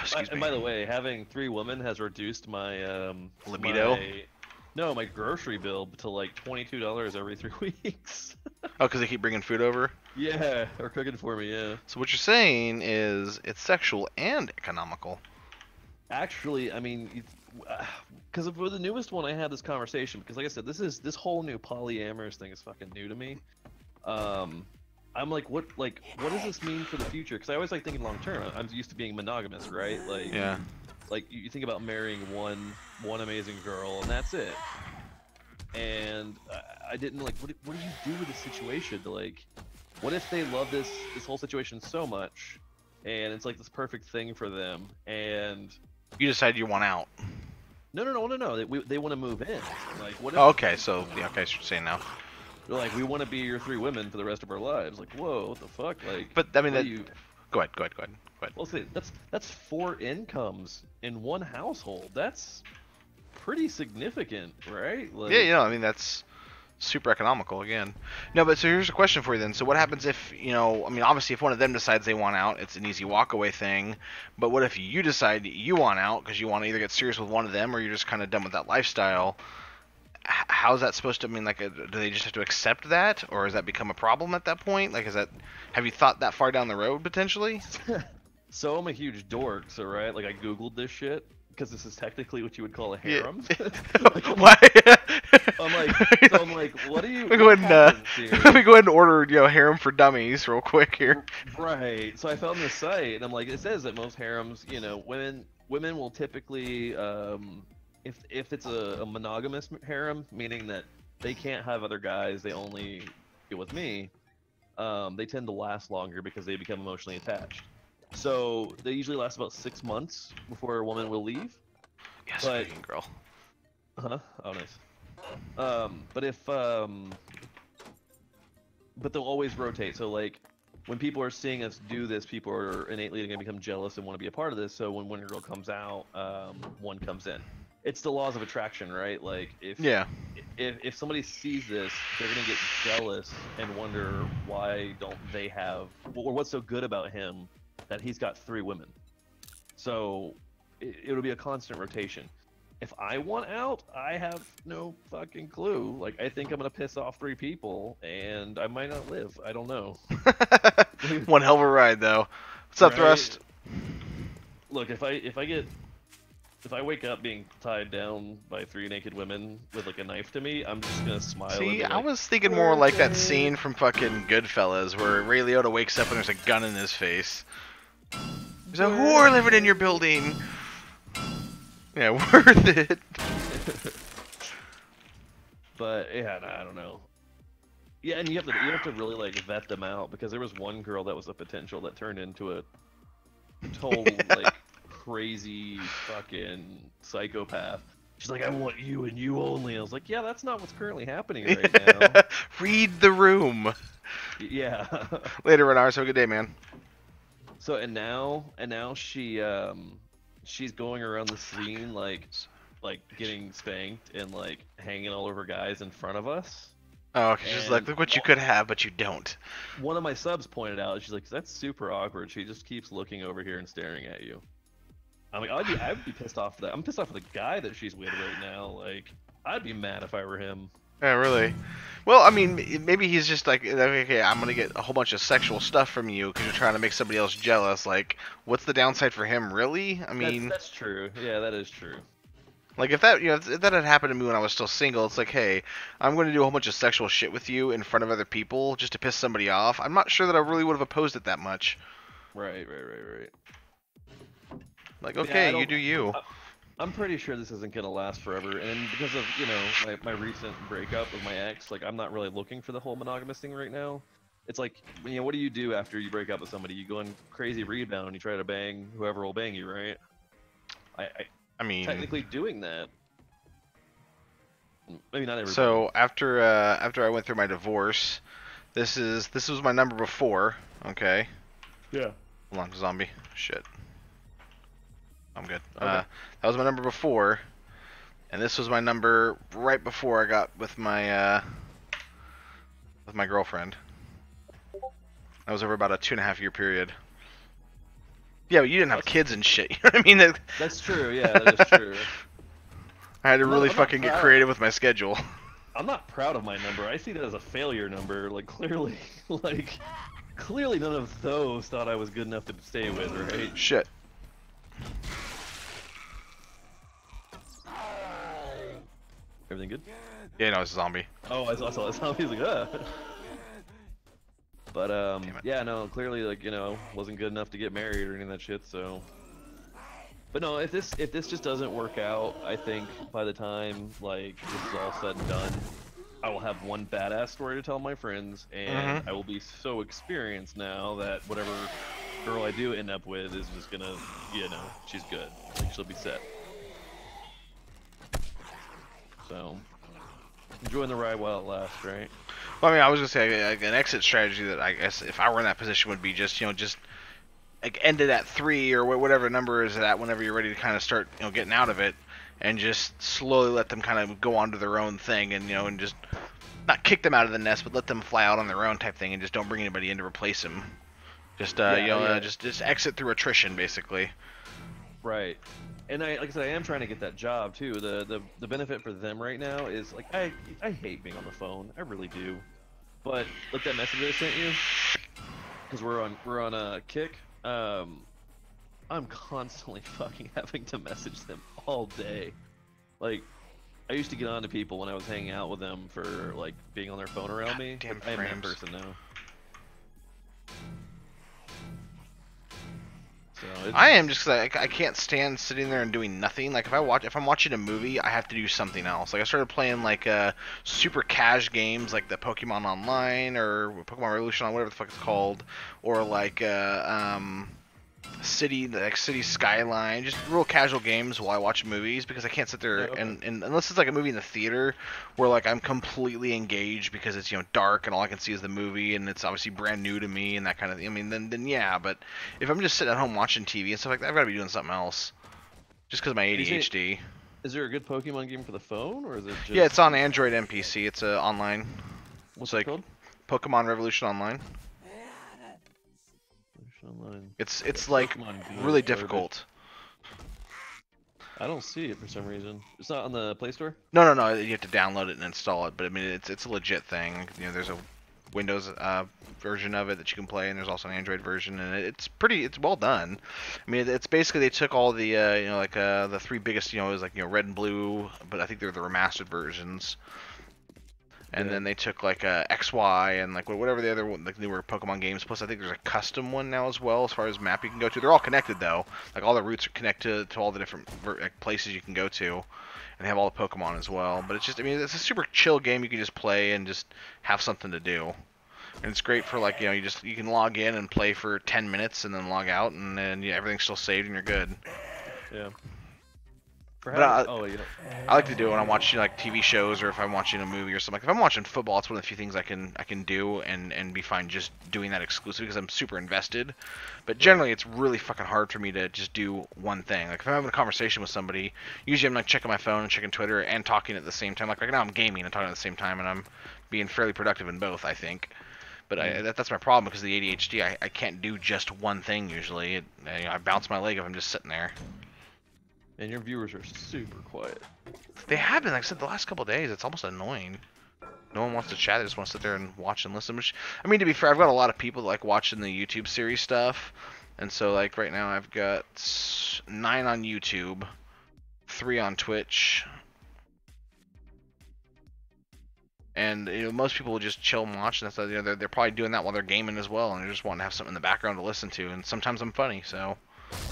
Excuse me. And by the way, having 3 women has reduced my Libido? my grocery bill to like $22 every 3 weeks. Oh, because they keep bringing food over. Yeah, or cooking for me. Yeah. So what you're saying is it's sexual and economical. Actually, I mean, because for the newest one, I had this conversation because, like I said, this whole new polyamorous thing is fucking new to me. I'm like, what does this mean for the future? Because I always like thinking long term. I'm used to being monogamous, right? Like, Yeah. Like you think about marrying one amazing girl and that's it. And I didn't like, what do you do with the situation? Like, what if they love this whole situation so much, and it's like this perfect thing for them, and You decide you want out. no, they want to move in. Like, what if? Oh, okay, so yeah, okay, so you're saying now. They're like, we want to be your 3 women for the rest of our lives. Like, whoa, what the fuck? Like, But I mean, what that, do you? go ahead. Well, see, that's 4 incomes in one household. That's pretty significant, right? Like, Yeah, I mean that's super economical again. No, but so here's a question for you then. So what happens if I mean, obviously if one of them decides they want out, it's an easy walkaway thing. But what if you decide you want out because you want to either get serious with one of them or you're just kind of done with that lifestyle? How's that supposed to? I mean, like, do they just have to accept that, or does that become a problem at that point? Like, have you thought that far down the road potentially? So I'm a huge dork, so right? Like I googled this shit because this is technically what you would call a Yeah. harem. Why? I'm like, what do you? Let me go ahead happens and here? let me go ahead and order harem for dummies real quick here. Right. So I found this site, and I'm like, it says that most harems, women will typically, if it's a monogamous harem, meaning that they can't have other guys, they only get with me. They tend to last longer because they become emotionally attached. So they usually last about 6 months before a woman will leave. Yes, But- vegan girl. Oh, nice. But they'll always rotate. So like, when people are seeing us do this, people are innately going to become jealous and want to be a part of this. So when Wonder Girl comes out, one comes in. It's the laws of attraction, right? Like Yeah. if somebody sees this, they're going to get jealous and wonder why don't they have, or what's so good about him that he's got 3 women. So it'll be a constant rotation. If I want out, I have no fucking clue. Like, I think I'm gonna piss off 3 people, and I might not live. I don't know. One hell of a ride, though. What's up, Right? Thrust? Look, if I wake up being tied down by 3 naked women with like a knife to me, I'm just gonna smile. See, and be I like, was thinking more like that "Perfect." scene from fucking Goodfellas where Ray Liotta wakes up and there's a gun in his face. There's a whore living in your building. Yeah, worth it. But yeah, I don't know. Yeah, and you have to really like vet them out, because there was one girl that was a potential that turned into a total like crazy fucking psychopath. She's like, I want you and you only. I was like, yeah, that's not what's currently happening right now. Read the room. Yeah. Later, Renars. Have a good day, man. So and now she's going around the scene like getting spanked and like hanging all over guys in front of us. Oh, okay. She's like, look what you could have, but you don't. One of my subs pointed out, she's like, that's super awkward. She just keeps looking over here and staring at you. I'm like, I'd be pissed off for that. I'm pissed off for the guy that she's with right now. Like, I'd be mad if I were him. Yeah, really. Well, I mean, maybe he's just like, okay, I'm gonna get a whole bunch of sexual stuff from you because you're trying to make somebody else jealous. Like, what's the downside for him, really? I mean, that's true. Yeah, that is true. like if that, if that had happened to me when I was still single, it's like, hey, I'm going to do a whole bunch of sexual shit with you in front of other people just to piss somebody off. I'm not sure that I really would have opposed it that much. Right. Like, okay, Yeah, you do you. I'm pretty sure this isn't gonna last forever, and because of my recent breakup with my ex, like I'm not really looking for the whole monogamous thing right now. It's like, what do you do after you break up with somebody? You go on crazy rebound and you try to bang whoever will bang you, right? I mean, technically doing that. Maybe not everybody. So after I went through my divorce, this was my number before. Okay. Yeah. Hold on, zombie. Shit. I'm good. Okay. That was my number before, and this was my number right before I got with my girlfriend. That was over about a 2.5 year period. Yeah, but you didn't have kids and shit. You know what I mean? That's true. Yeah, that is true. I had to really fucking get creative with my schedule. I'm not proud of my number. I see that as a failure number. Like clearly, clearly none of those thought I was good enough to stay with, right? Shit. Everything good? Yeah, no, it's a zombie. Oh, I saw that zombie. He's like, ah. But yeah, no, clearly wasn't good enough to get married or any of that shit. So, but no, if this just doesn't work out, I think by the time like this is all said and done, I will have one badass story to tell my friends, and I will be so experienced now that whatever girl I do end up with is just gonna, she's good. Like, she'll be set. So, enjoying the ride while it lasts, right? Well, I mean, I was gonna say like, an exit strategy that I guess if I were in that position would be just like end it at 3 or whatever the number is at whenever you're ready to kind of start getting out of it, and just slowly let them kind of go on to their own thing, and and just not kick them out of the nest, but let them fly out on their own type thing, and just don't bring anybody in to replace them. Just just exit through attrition basically. Right. And like I said, I am trying to get that job too. The benefit for them right now is like I hate being on the phone. I really do. But like that message I sent you, because we're on a kick. I'm constantly fucking having to message them all day. Like I used to get on to people when I was hanging out with them for like being on their phone around me. Damn I am that frames. person now. So I am just like I can't stand sitting there and doing nothing. Like if I'm watching a movie, I have to do something else. Like I started playing like super cash games like the Pokemon Online or Pokemon Revolution, whatever the fuck it's called, or like city skyline, just real casual games while I watch movies because I can't sit there Okay. and unless it's like a movie in the theater where like I'm completely engaged because it's dark and all I can see is the movie and it's obviously brand new to me and that kind of thing. I mean then yeah, but if I'm just sitting at home watching TV and stuff like that, I've got to be doing something else just because of my ADHD. Is there a good Pokemon game for the phone, or is it Yeah, it's just on Android and PC. It's online. It's what's it like called? Pokemon Revolution Online. Online. It's Yeah, like Pokemon Go really is garbage. difficult. I don't see it for some reason. It's not on the Play Store? No. You have to download it and install it. But I mean, it's a legit thing. There's a Windows version of it that you can play, and there's also an Android version, and it's well done. I mean, it's basically they took all the the three biggest it was like red and blue, but I think they're the remastered versions. And Yeah. then they took like XY and like whatever the other one, like newer Pokemon games. Plus, I think there's a custom one now as well, as far as map you can go to. They're all connected though. Like all the routes are connected to all the different places you can go to, and they have all the Pokemon as well. But it's just, I mean, it's a super chill game. You can just play and just have something to do. And it's great for like you can log in and play for 10 minutes and then log out, and then everything's still saved and you're good. Yeah. But Yeah. I like to do it when I'm watching like TV shows or if I'm watching a movie or something. Like if I'm watching football, it's one of the few things I can do and be fine just doing that exclusively because I'm super invested. But generally, it's really fucking hard for me to just do one thing. Like if I'm having a conversation with somebody, usually I'm like checking my phone and checking Twitter and talking at the same time. Like right now I'm gaming and talking at the same time, and I'm being fairly productive in both, I think. But that's my problem because of the ADHD. I can't do just one thing usually. I bounce my leg if I'm just sitting there. And your viewers are super quiet. They have been, like I said, the last couple of days. It's almost annoying. No one wants to chat. They just want to sit there and watch and listen. Which, I mean, to be fair, I've got a lot of people that like watching the YouTube series stuff. And so, like, right now I've got 9 on YouTube, 3 on Twitch. And, most people will just chill and watch. And that's, they're probably doing that while they're gaming as well. And they're just wanting to have something in the background to listen to. And sometimes I'm funny, so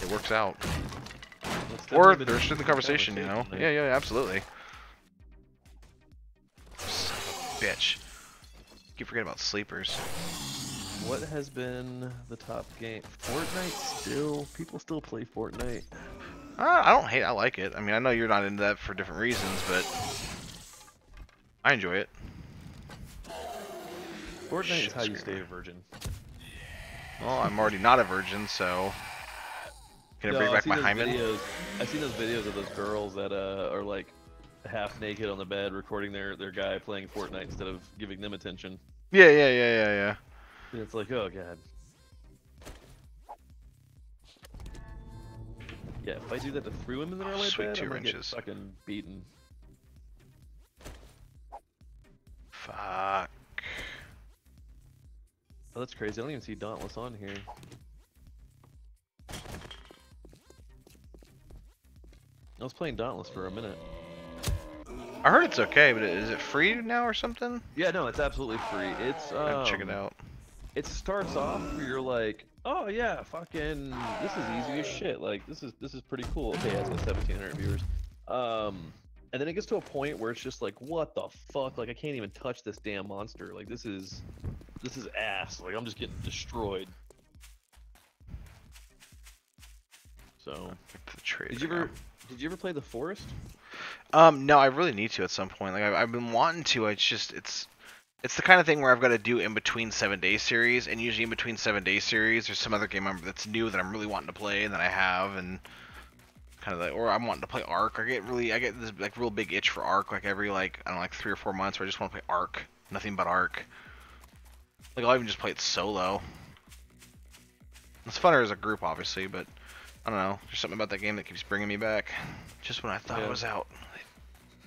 it works out. Or they're just in the conversation, Yeah, absolutely. Son of a bitch. Keep forgetting about sleepers. What has been the top game? Fortnite still? People still play Fortnite? I don't hate it. I like it. I mean, I know you're not into that for different reasons, but I enjoy it. Fortnite is how you stay a virgin. Well, I'm already not a virgin, so can I bring back my hymen? I've seen those videos of those girls that are like half naked on the bed recording their guy playing Fortnite instead of giving them attention. Yeah. And it's like, oh god. Yeah, if I do that to 3 women that are on my Sweet bed, 2 I'm gonna get inches. fucking beaten. Fuck. Oh, that's crazy. I don't even see Dauntless on here. I was playing Dauntless for a minute. I heard it's okay, but is it free now or something? Yeah, no, it's absolutely free. It's Check it out. It starts off where you're like, oh yeah, fucking, this is easy as shit. Like this is pretty cool. Okay, it's got 1,700 viewers. And then it gets to a point where it's just like, what the fuck? Like I can't even touch this damn monster. Like this is ass. Like I'm just getting destroyed. So, did you ever play The Forest? No, I really need to at some point. Like I've been wanting to. It's the kind of thing where I've got to do in between 7-day series, and usually in between 7-day series, there's some other game that's new that I'm really wanting to play and that I have, and kind of like, or I'm wanting to play Ark. I get this like real big itch for Ark, like every like I don't know, like 3 or 4 months, where I just want to play Ark, nothing but Ark. Like I'll even just play it solo. It's funner as a group, obviously, but I don't know. There's something about that game that keeps bringing me back. Just when I thought it was out,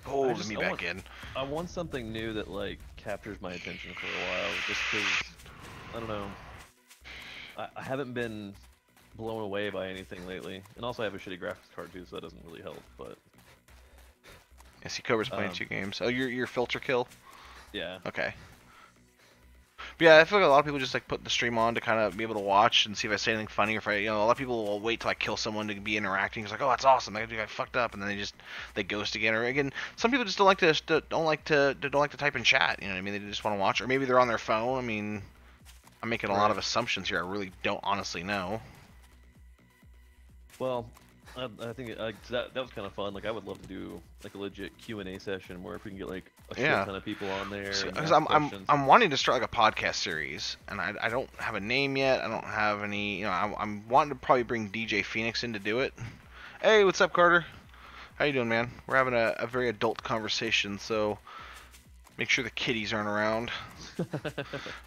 holding me back in. I want something new that like captures my attention for a while, just because I don't know. I haven't been blown away by anything lately, and also I have a shitty graphics card too, so that doesn't really help. But yeah, see, Cobra's playing 2 games. Oh, your filter kill. Yeah. Okay. But yeah, I feel like a lot of people just like put the stream on to kind of be able to watch and see if I say anything funny, or if a lot of people will wait till I kill someone to be interacting. It's like, oh, that's awesome. That guy fucked up, and then they ghost again. Or again, some people just don't like to type in chat. You know what I mean? They just want to watch, or maybe they're on their phone. I mean, I'm making a lot of assumptions here. I really don't honestly know. Well, I think that was kind of fun. Like, I would love to do like a legit Q&A session where if we can get like a shit Yeah. ton of people on there and Because ask questions. I'm wanting to start like a podcast series, and I don't have a name yet. I don't have any. You know, I'm wanting to probably bring DJ Phoenix in to do it. Hey, what's up, Carter? How you doing, man? We're having a very adult conversation, so make sure the kiddies aren't around.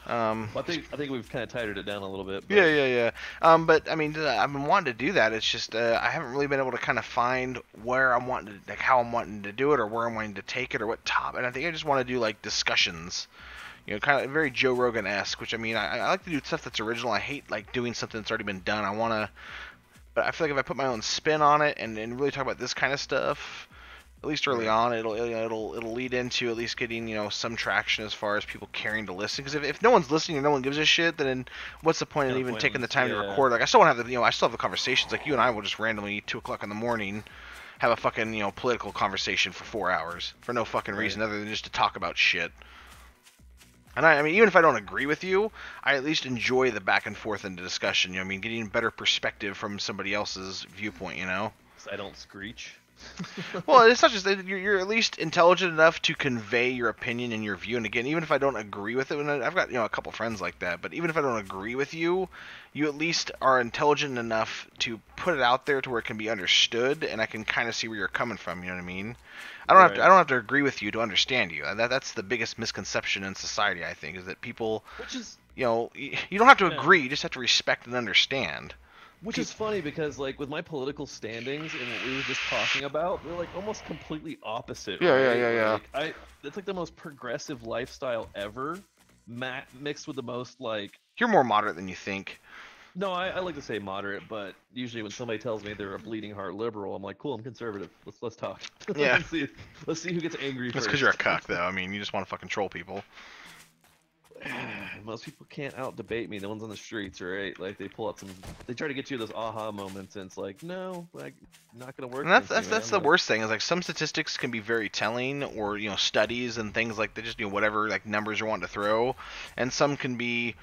Well, I think we've kind of tightened it down a little bit. But... Yeah. But I mean, I've been wanting to do that. It's just I haven't really been able to kind of find where I'm wanting to, like, how I'm wanting to do it, or where I'm wanting to take it, or what top. And I think I just want to do like discussions, you know, kind of very Joe Rogan-esque. Which I mean, I like to do stuff that's original. I hate like doing something that's already been done. I want to, but I feel like if I put my own spin on it and really talk about this kind of stuff, at least early on, it'll lead into at least getting, you know, some traction as far as people caring to listen. Because if no one's listening or no one gives a shit, then what's the point of even taking the time to record? Like, I still want to have the, you know, I still have the conversations. Like, you and I will just randomly 2 o'clock in the morning have a fucking, you know, political conversation for 4 hours for no fucking reason other than just to talk about shit. And I mean, even if I don't agree with you, I at least enjoy the back and forth and the discussion. You know, I mean, getting better perspective from somebody else's viewpoint. You know. I don't screech. Well, it's not just that you're at least intelligent enough to convey your opinion and your view. And again, even if I don't agree with it, and I've got, you know, a couple friends like that, but even if I don't agree with you, you at least are intelligent enough to put it out there to where it can be understood, and I can kind of see where you're coming from. You know what I mean? I don't have to agree with you to understand you. That's the biggest misconception in society, I think, is that people, which is, you know, you don't have to agree, you just have to respect and understand. Which is funny because, like, with my political standings and what we were just talking about, they're like almost completely opposite. Yeah. Like, it's like the most progressive lifestyle ever, mixed with the most like. You're more moderate than you think. No, I like to say moderate, but usually when somebody tells me they're a bleeding heart liberal, I'm like, cool, I'm conservative. Let's talk. Yeah. let's see who gets angry first. That's because you're a cuck, though. I mean, you just want to fucking troll people. Most people can't out debate me. The ones on the streets, right? Like they pull up they try to get you those aha moments, and it's like, no, like not gonna work. And that's the worst thing is like some statistics can be very telling, or you know, studies and things like that, just, you know, whatever like numbers you're wanting to throw, and some can be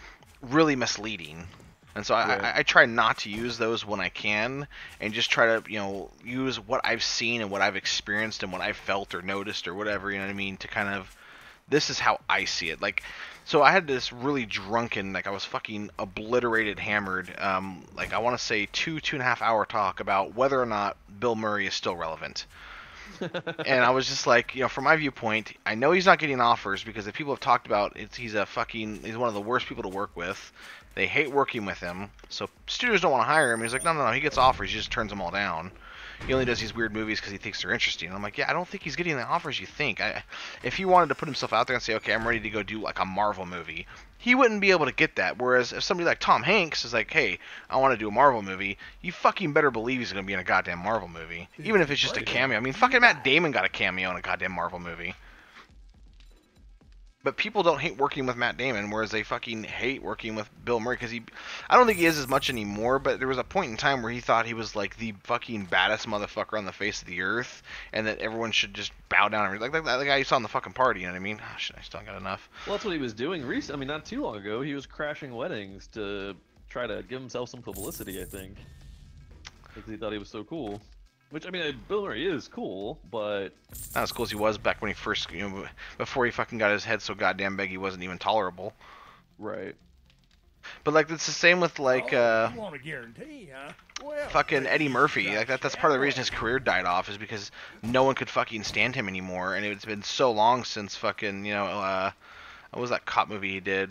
really misleading. And so I try not to use those when I can, and just try to, you know, use what I've seen and what I've experienced and what I've felt or noticed or whatever, you know what I mean, to kind of, this is how I see it. Like, so I had this really drunken, like I was fucking obliterated, hammered, like I want to say 2.5 hour talk about whether or not Bill Murray is still relevant. And I was just like, you know, from my viewpoint, I know he's not getting offers because the people have talked about he's one of the worst people to work with. They hate working with him, so studios don't want to hire him. He's like, no, he gets offers, he just turns them all down. He only does these weird movies because he thinks they're interesting. And I'm like, yeah, I don't think he's getting the offers you think. If he wanted to put himself out there and say, okay, I'm ready to go do like a Marvel movie, he wouldn't be able to get that. Whereas if somebody like Tom Hanks is like, hey, I want to do a Marvel movie, you fucking better believe he's going to be in a goddamn Marvel movie. Even if it's just a cameo. I mean, fucking Matt Damon got a cameo in a goddamn Marvel movie. But people don't hate working with Matt Damon, whereas they fucking hate working with Bill Murray, because I don't think he is as much anymore, but there was a point in time where he thought he was like the fucking baddest motherfucker on the face of the earth, and that everyone should just bow down and like the guy you saw in the fucking party, you know what I mean? Oh, shit, I still got enough. Well, that's what he was doing recently. I mean, not too long ago, he was crashing weddings to try to give himself some publicity, I think, because he thought he was so cool. Which, I mean, Bill Murray is cool, but not as cool as he was back when he first, you know, before he fucking got his head so goddamn big he wasn't even tolerable. Right. But like it's the same with like you want a guarantee, huh? Well, fucking Eddie Murphy. Like that's part of the reason his career died off, is because no one could fucking stand him anymore, and it's been so long since fucking, you know, what was that cop movie he did?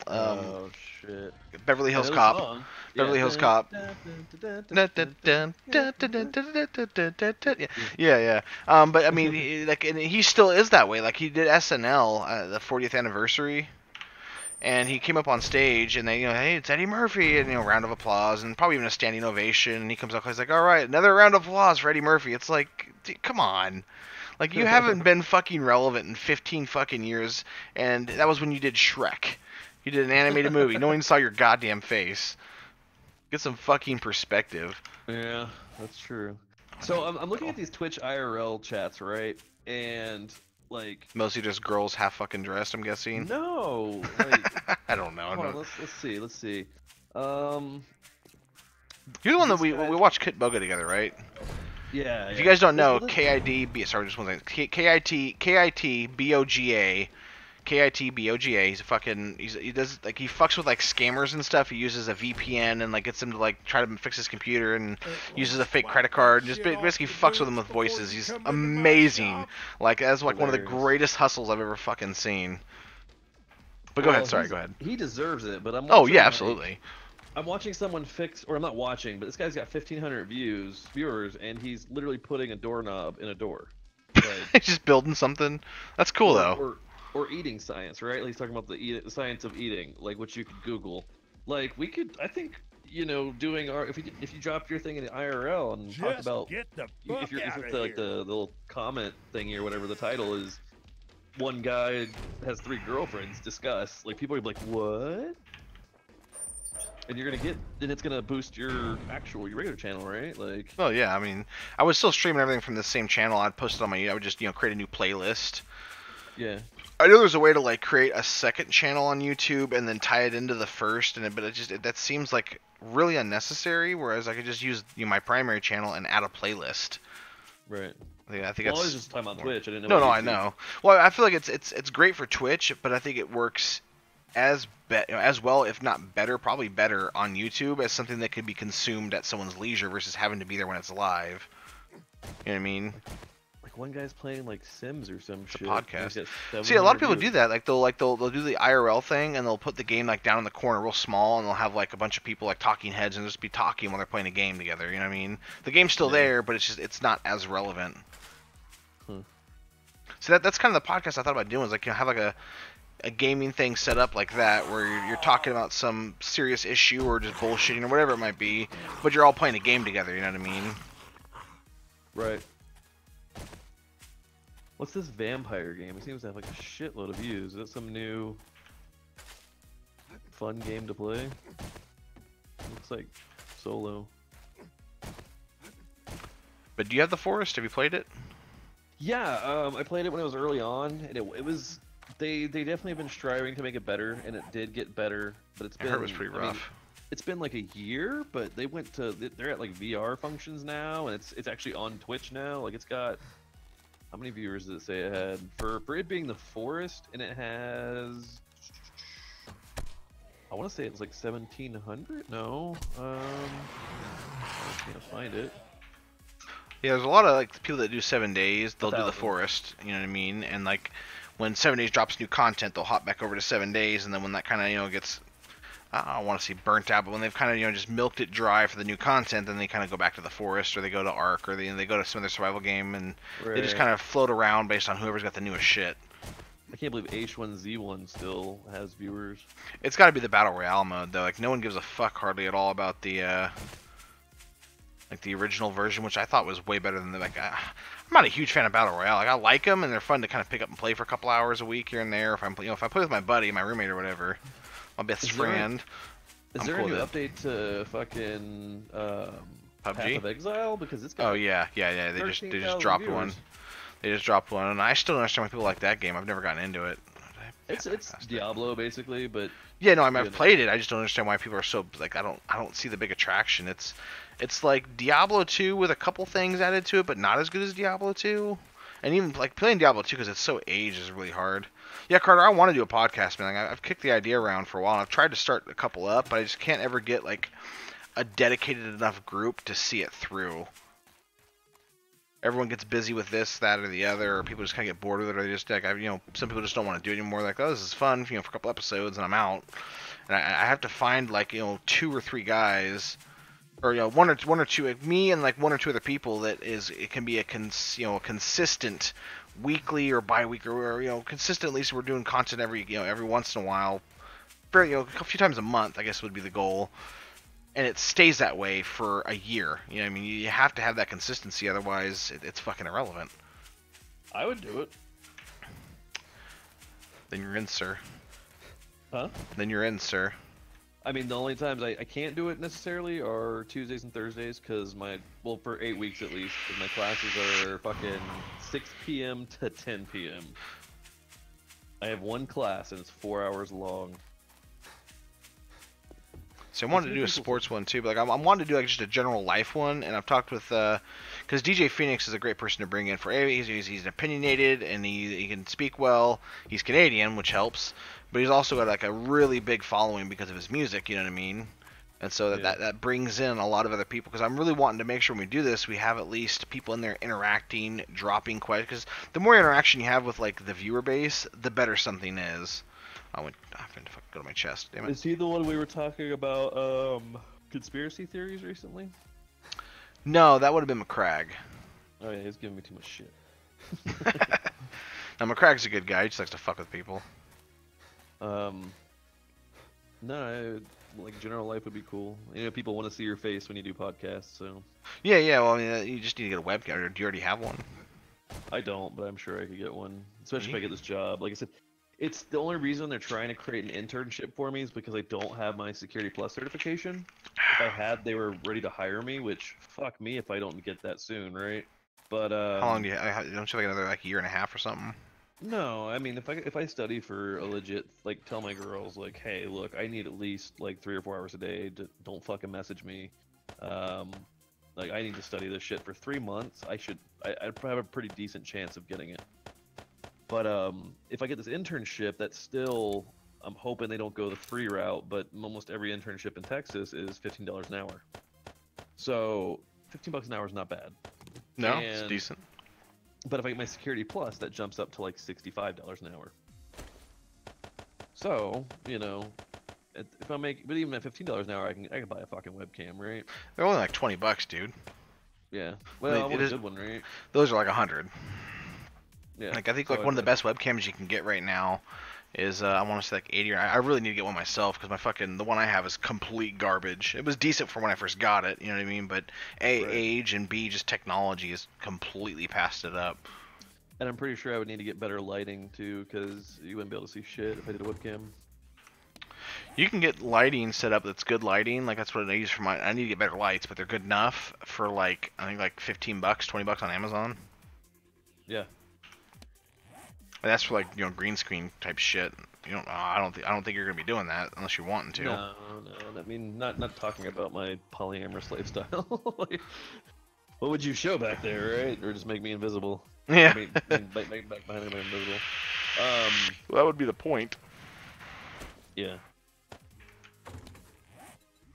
Oh shit. Beverly Hills Cop. Beverly Hills Cop. Yeah. But I mean, he still is that way. Like he did SNL, the 40th anniversary, and he came up on stage, and they, you know, hey, it's Eddie Murphy, and you know, round of applause, and probably even a standing ovation. And he comes up, he's like, all right, another round of applause for Eddie Murphy. It's like, dude, come on. Like, you haven't been fucking relevant in 15 fucking years, and that was when you did Shrek. You did an animated movie. No one saw your goddamn face. Get some fucking perspective. Yeah, that's true. So I'm looking at these Twitch IRL chats, right? And like mostly just girls half fucking dressed, I'm guessing. No, like I don't know. Hold on, let's see. You're the one that This we guy- watched Kit Boga together, right? Yeah. If you guys don't know, This- KID, sorry, just one second. KITBOGA. KITBOGA. He's a fucking. He does like he fucks with like scammers and stuff. He uses a VPN and like gets them to like try to fix his computer and uses a fake credit card. And just basically fucks with them with voices. He's amazing. Like that's like one of the Hilarious. greatest hustles I've ever fucking seen. But go Well, ahead. Sorry, go ahead. He deserves it, but I'm. Oh watching, yeah, like, absolutely. I'm watching someone fix, or I'm not watching, but this guy's got 1,500 viewers, and he's literally putting a doorknob in a door. Like, Just building something. That's cool though. or eating science, right? Like he's talking about the science of eating, like which you could Google. Like we could, I think, doing our if you dropped your thing in the IRL and talk Just about get the fuck if out it's of like here. the little comment thingy or whatever the title is, one guy has 3 girlfriends, discuss. Like people are like, what? And you're gonna get, and it's gonna boost your regular channel, right? Like, Oh yeah, I mean, I was still streaming everything from the same channel. I'd post it on I would just create a new playlist. yeah. I know there's a way to like create a second channel on YouTube and then tie it into the first, but that seems like really unnecessary. Whereas I could just use my primary channel and add a playlist. Right. I think Well, I that's was just talking about Twitch. I didn't know. no, about I YouTube. know. Well, I feel like it's great for Twitch, but I think it works as well, if not better, probably better on YouTube as something that could be consumed at someone's leisure versus having to be there when it's live. You know what I mean? Like one guy's playing like Sims or some shit. podcast. He's got See, a lot of 700 people do views. that. They'll do the IRL thing and they'll put the game like down in the corner real small and they'll have like a bunch of people like talking heads and just be talking while they're playing a game together. You know what I mean? The game's still Yeah. there, but it's not as relevant. Hmm. So that's kind of the podcast I thought about doing. Is like have like a gaming thing set up like that where you're talking about some serious issue or just bullshitting or whatever it might be, but you're all playing a game together. You know what I mean? Right. What's this vampire game? It seems to have like a shitload of views. Is that some new fun game to play? Looks like solo. But do you have the Forest? Have you played it? Yeah, I played it when it was early on, and it was they definitely have been striving to make it better, and it did get better. But it's I been heard it was pretty I mean, rough. it's been like a year, but they're at like VR functions now, and it's actually on Twitch now. Like it's got how many viewers does it say it had for it being the Forest, and it has I want to say it's like 1,700. No, I can't find it. Yeah, there's a lot of like people that do 7 days. They'll do the 1,000. Forest. You know what I mean? And like when 7 days drops new content, they'll hop back over to 7 days. And then when that kind of gets, I don't want to say burnt out, but when they've kind of just milked it dry for the new content, then they kind of go back to the Forest or they go to Ark or they go to some other survival game and they just Right. kind of float around based on whoever's got the newest shit. I can't believe H1Z1 still has viewers. It's got to be the battle royale mode though. Like no one gives a fuck hardly at all about the like the original version, which I thought was way better than I'm not a huge fan of battle royale. Like I like them and they're fun to kind of pick up and play for a couple hours a week here and there. If if I play with my buddy, my roommate or whatever, my best Is there a- friend. Is I'm there cool a new with update to fucking Path PUBG? of Exile? Because it's got Oh yeah. They just 13,000 dropped viewers. one. They just dropped one, and I still don't understand why people like that game. I've never gotten into it. It's Diablo basically, but Yeah, no, I mean, you I've know. played it. I just don't understand why people are so like. I don't see the big attraction. It's like Diablo 2 with a couple things added to it, but not as good as Diablo 2. And even like playing Diablo 2 because it's so aged is really hard. Yeah, Carter, I want to do a podcast, man. Like, I've kicked the idea around for a while. And I've tried to start a couple up, but I just can't ever get like a dedicated enough group to see it through. Everyone gets busy with this, that, or the other, or people just kind of get bored with it, or they just like, some people just don't want to do it anymore. Like, oh, this is fun, for a couple episodes, and I'm out. And I have to find like 2 or 3 guys, or one or two, like me and like 1 or 2 other people that it can be a consistent weekly or bi-weekly, or consistent. At least we're doing content every every once in a while, a few times a month, I guess would be the goal. And it stays that way for a year. You know what I mean? You have to have that consistency, otherwise it's fucking irrelevant. I would do it. Then you're in, sir. Huh? Then you're in, sir. I mean, the only times I can't do it necessarily are Tuesdays and Thursdays, because for 8 weeks at least, 'cause my classes are fucking 6 p.m. to 10 p.m. I have one class and it's 4 hours long. So I wanted to do a sports one too, but like I'm wanting to do like just a general life one, and I've talked with because DJ Phoenix is a great person to bring in for he's opinionated and he can speak well. He's Canadian, which helps, but he's also got like a really big following because of his music. You know what I mean? And so that brings in a lot of other people because I'm really wanting to make sure when we do this we have at least people in there interacting, dropping questions. Because the more interaction you have with like the viewer base, the better something is. I have to go to my chest. Damn it. Is he the one we were talking about conspiracy theories recently? No, that would have been McCrag. Oh yeah, he's giving me too much shit. Now McCrag's a good guy. He just likes to fuck with people. No, like general life would be cool. You know, people want to see your face when you do podcasts, so. Yeah. Well, I mean, you just need to get a webcam. Or do you already have one? I don't, but I'm sure I could get one, especially if I get this job. Like I said, it's the only reason they're trying to create an internship for me is because I don't have my Security Plus certification. If I had, they were ready to hire me, which fuck me if I don't get that soon, right? But how long do you? Don't you have like another like year and a half or something? No, I mean if I study for a legit, like, tell my girls like, hey, look, I need at least like 3 or 4 hours a day. Don't fucking message me. Like I need to study this shit for 3 months. I'd have a pretty decent chance of getting it. But if I get this internship, that's still, I'm hoping they don't go the free route. But almost every internship in Texas is $15 an hour. So $15 an hour is not bad. No, it's decent. But if I get my Security Plus, that jumps up to like $65 an hour. So, you know, if I make, but even at $15 an hour, I can buy a fucking webcam, right? They're only like $20, dude. Yeah. Well, I want a good one, right? Those are like 100. Yeah. Like I think like one of the best webcams you can get right now is I want to say like 80. Or I really need to get one myself because the one I have is complete garbage. It was decent for when I first got it, you know what I mean? But A, Right. age, and B, just technology has completely passed it up. And I'm pretty sure I would need to get better lighting too, because you wouldn't be able to see shit if I did a webcam. You can get lighting set up that's good lighting. Like that's what I use for my. I need to get better lights, but they're good enough for like I think like $15, $20 on Amazon. Yeah. And that's for like green screen type shit. You don't. I don't think you're gonna be doing that unless you're wanting to. No. I mean, not talking about my polyamorous lifestyle. Like, what would you show back there, right? Or just make me invisible? Yeah. Make back behind me invisible. Well, that would be the point. Yeah.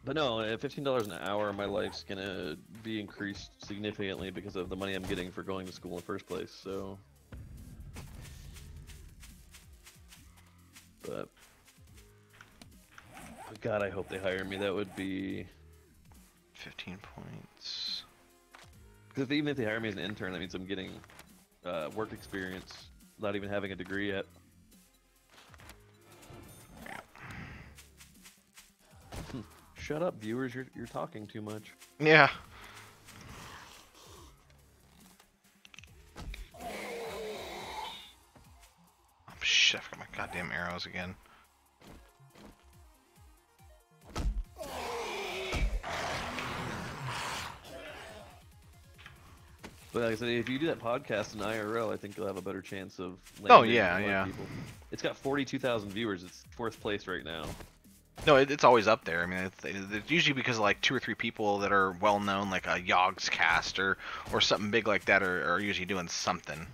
But no, at $15 an hour, my life's gonna be increased significantly because of the money I'm getting for going to school in the first place. So. But God, I hope they hire me. That would be 15 points. because even if they hire me as an intern, that means I'm getting work experience, not even having a degree yet. Shut up, viewers! You're talking too much. Yeah. Oh shit! I forgot my goddamn arrows again. But like I said, if you do that podcast in IRL, I think you'll have a better chance of landing. Oh yeah, yeah. People. It's got 42,000 viewers. It's 4th place right now. No, it's always up there. I mean, it's usually because of like 2 or 3 people that are well known, like a Yogg's cast or something big like that, are usually doing something.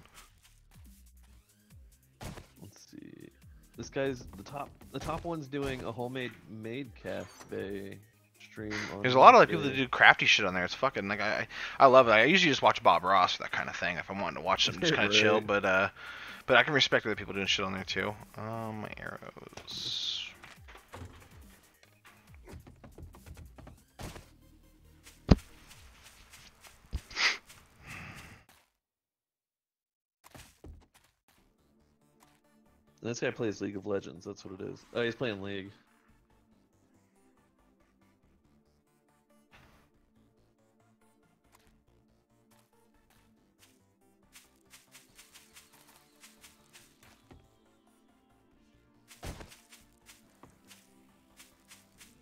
Let's see. This guy's the top one's doing a homemade maid cafe stream. There's a lot of like people that do crafty shit on there. It's fucking like I love it. I usually just watch Bob Ross for that kind of thing if I'm wanting to watch something just kind of Right. chill. But I can respect other people doing shit on there too. My arrows. This guy plays League of Legends, that's what it is. Oh, he's playing League.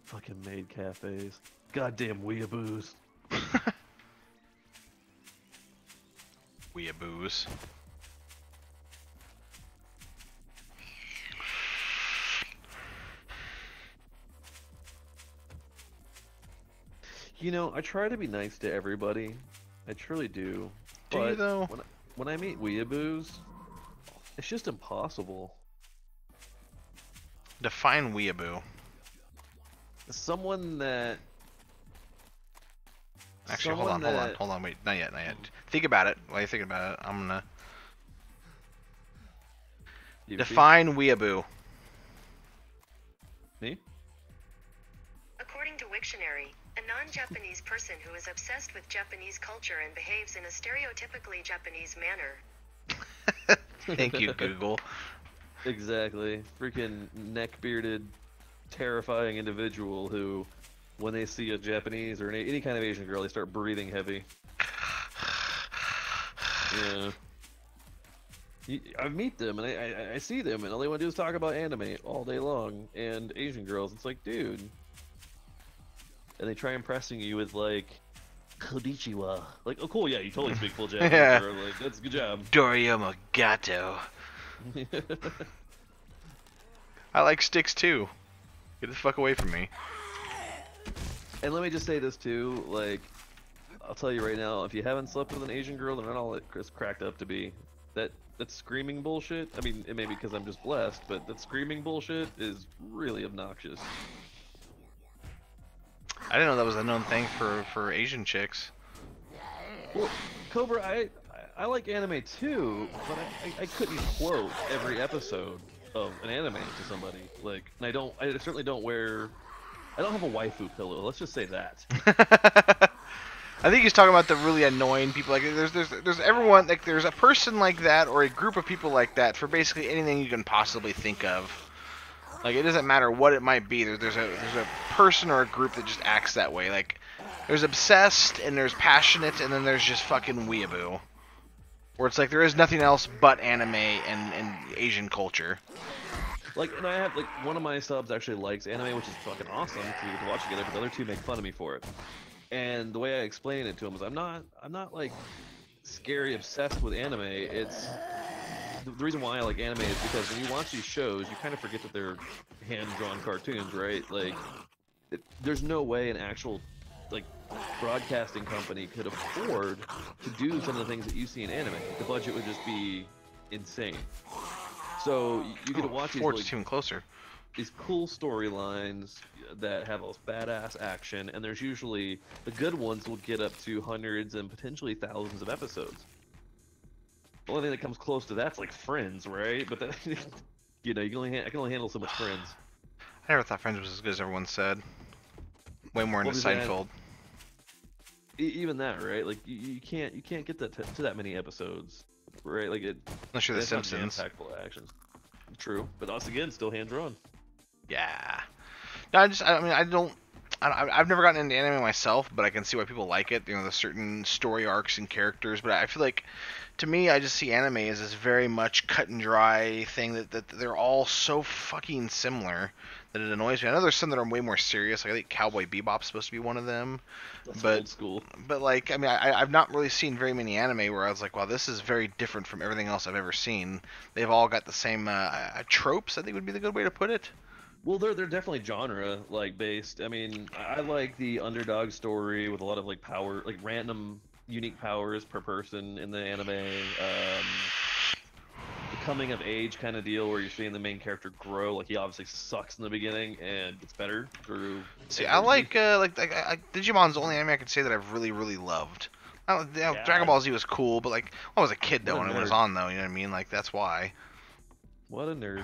Fucking maid cafes. Goddamn weeaboos. Weeaboos. You know, I try to be nice to everybody. I truly do. Do you But though? when I meet weeaboos, it's just impossible. Define weeaboo. Someone that Actually, someone that hold on, wait, not yet, not yet. Think about it. While you're thinking about it, I'm gonna PvP? define weeaboo. Me? According to Wiktionary, a non-Japanese person who is obsessed with Japanese culture and behaves in a stereotypically Japanese manner. Thank you, Google. Exactly. Freaking neck-bearded, terrifying individual who, when they see a Japanese or any kind of Asian girl, they start breathing heavy. Yeah. I meet them and I see them and all they want to do is talk about anime all day long and Asian girls. It's like, dude. And they try impressing you with like, konnichiwa. Like, oh cool, yeah, you totally speak full Japanese. Yeah. Or, like, that's a good job. Doriyama Gato. I like sticks too. Get the fuck away from me. And let me just say this too, like, I'll tell you right now, if you haven't slept with an Asian girl, they're not all it's cracked up to be. That screaming bullshit, I mean, it may be because I'm just blessed, but that screaming bullshit is really obnoxious. I didn't know that was a known thing for Asian chicks. Well, Cobra, I like anime too, but I couldn't quote every episode of an anime to somebody. Like, and I certainly don't I don't have a waifu pillow, let's just say that. I think he's talking about the really annoying people. Like, there's everyone. Like, there's a person like that or a group of people like that for basically anything you can possibly think of. Like, it doesn't matter what it might be. There's a person or a group that just acts that way. Like, there's obsessed and there's passionate and then there's just fucking weeaboo. Where it's like there is nothing else but anime and Asian culture. Like, and I have, like, one of my subs actually likes anime, which is fucking awesome to watch together, but the other two make fun of me for it. And the way I explain it to him is I'm not like scary obsessed with anime. It's the reason why I like anime is because when you watch these shows, you kind of forget that they're hand-drawn cartoons, right? Like, there's no way an actual like broadcasting company could afford to do some of the things that you see in anime. The budget would just be insane. So you get to watch these Forge is even closer. these cool storylines that have a badass action, and there's usually the good ones will get up to hundreds and potentially thousands of episodes. The only thing that comes close to that's like Friends, right? But that, you know, I can only handle so much Friends. I never thought Friends was as good as everyone said. Way more into Seinfeld. Even that, right? Like you can't get that to that many episodes, right? Like it. Unless you're The Simpsons. Impactful actions. True, but us again, still hand drawn. Yeah. No, I've never gotten into anime myself, but I can see why people like it. You know, there's certain story arcs and characters, but I feel like, to me, I just see anime as this very much cut and dry thing that they're all so fucking similar that it annoys me. I know there's some that are way more serious. Like, I think Cowboy Bebop's supposed to be one of them. That's but, old school. But like, I mean, I've not really seen very many anime where I was like, wow, this is very different from everything else I've ever seen. They've all got the same tropes, I think would be the good way to put it. Well, they're definitely genre like based. I mean, I like the underdog story with a lot of like power, like random unique powers per person in the anime. The coming of age kind of deal where you're seeing the main character grow. Like, he obviously sucks in the beginning and gets better through. See, I like Digimon's the only anime I can say that I've really loved. Dragon Ball Z was cool, but like, I was a kid though when it was on though. You know what I mean? Like, that's why. What a nerd.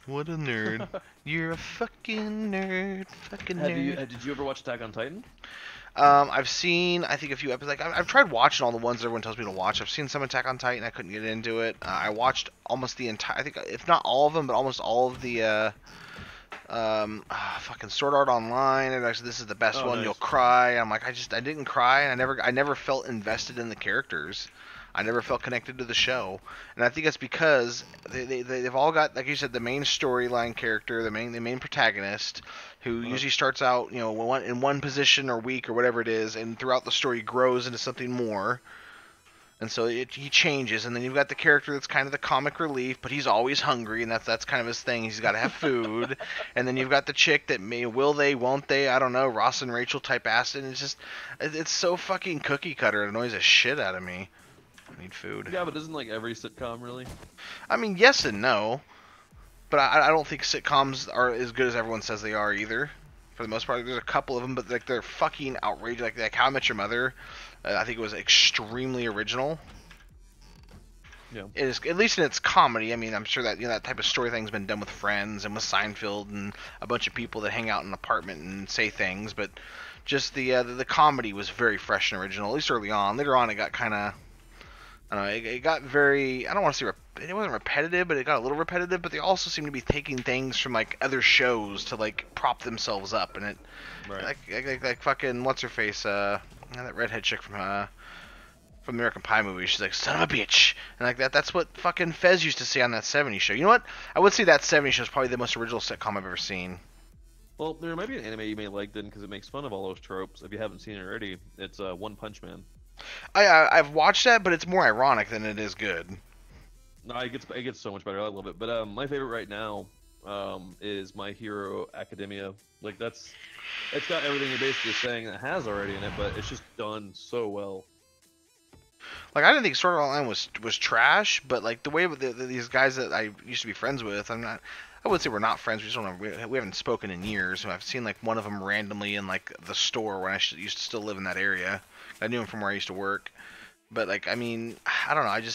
What a nerd. You're a fucking nerd. Fucking nerd. Did you ever watch Attack on Titan? I've seen, I think, a few episodes. Like, I've tried watching all the ones that everyone tells me to watch. I've seen some Attack on Titan. I couldn't get into it. I watched almost the entire, I think, if not all of them, but almost all of the, fucking Sword Art Online. And actually, this is the best one. Nice. You'll cry. I'm like, I didn't cry, and I never felt invested in the characters. I never felt connected to the show, and I think it's because they've all got, like you said, the main storyline character, the main protagonist, who usually starts out, you know, in one position or week or whatever it is, and throughout the story grows into something more. And so he changes, and then you've got the character that's kind of the comic relief, but he's always hungry, and that's kind of his thing. He's got to have food. And then you've got the chick that will they, won't they, I don't know, Ross and Rachel type acid. And it's so fucking cookie cutter. It annoys the shit out of me. I need food. Yeah, but isn't like every sitcom really? I mean, yes and no, but I don't think sitcoms are as good as everyone says they are either. For the most part, there's a couple of them, but like they're fucking outrageous. Like How I Met Your Mother. I think it was extremely original. Yeah. It is, at least in its comedy. I mean, I'm sure that that type of story thing's been done with Friends and with Seinfeld and a bunch of people that hang out in an apartment and say things. But just the comedy was very fresh and original, at least early on. Later on, it got kind of, I don't know, it got very, I don't want to say it wasn't repetitive, but it got a little repetitive. But they also seem to be taking things from like other shows to like prop themselves up, and it Right. like fucking what's her face, that redhead chick from the American Pie movie. She's like, son of a bitch. And like that's what fucking Fez used to say on that 70s show. You know what? I would say that 70s show is probably the most original sitcom I've ever seen. Well, there might be an anime you may like then, because it makes fun of all those tropes. If you haven't seen it already, it's One Punch Man. I've watched that, but it's more ironic than it is good. No, it gets so much better. I love it. But my favorite right now is My Hero Academia. Like it's got everything you're basically saying that has already in it, but it's just done so well. Like I didn't think Sword Art Online was trash, but like the way these guys that I used to be friends with, I would say we're not friends. We just don't know. We haven't spoken in years. I've seen like one of them randomly in like the store when I used to still live in that area. I knew him from where I used to work. But like, I mean, I don't know.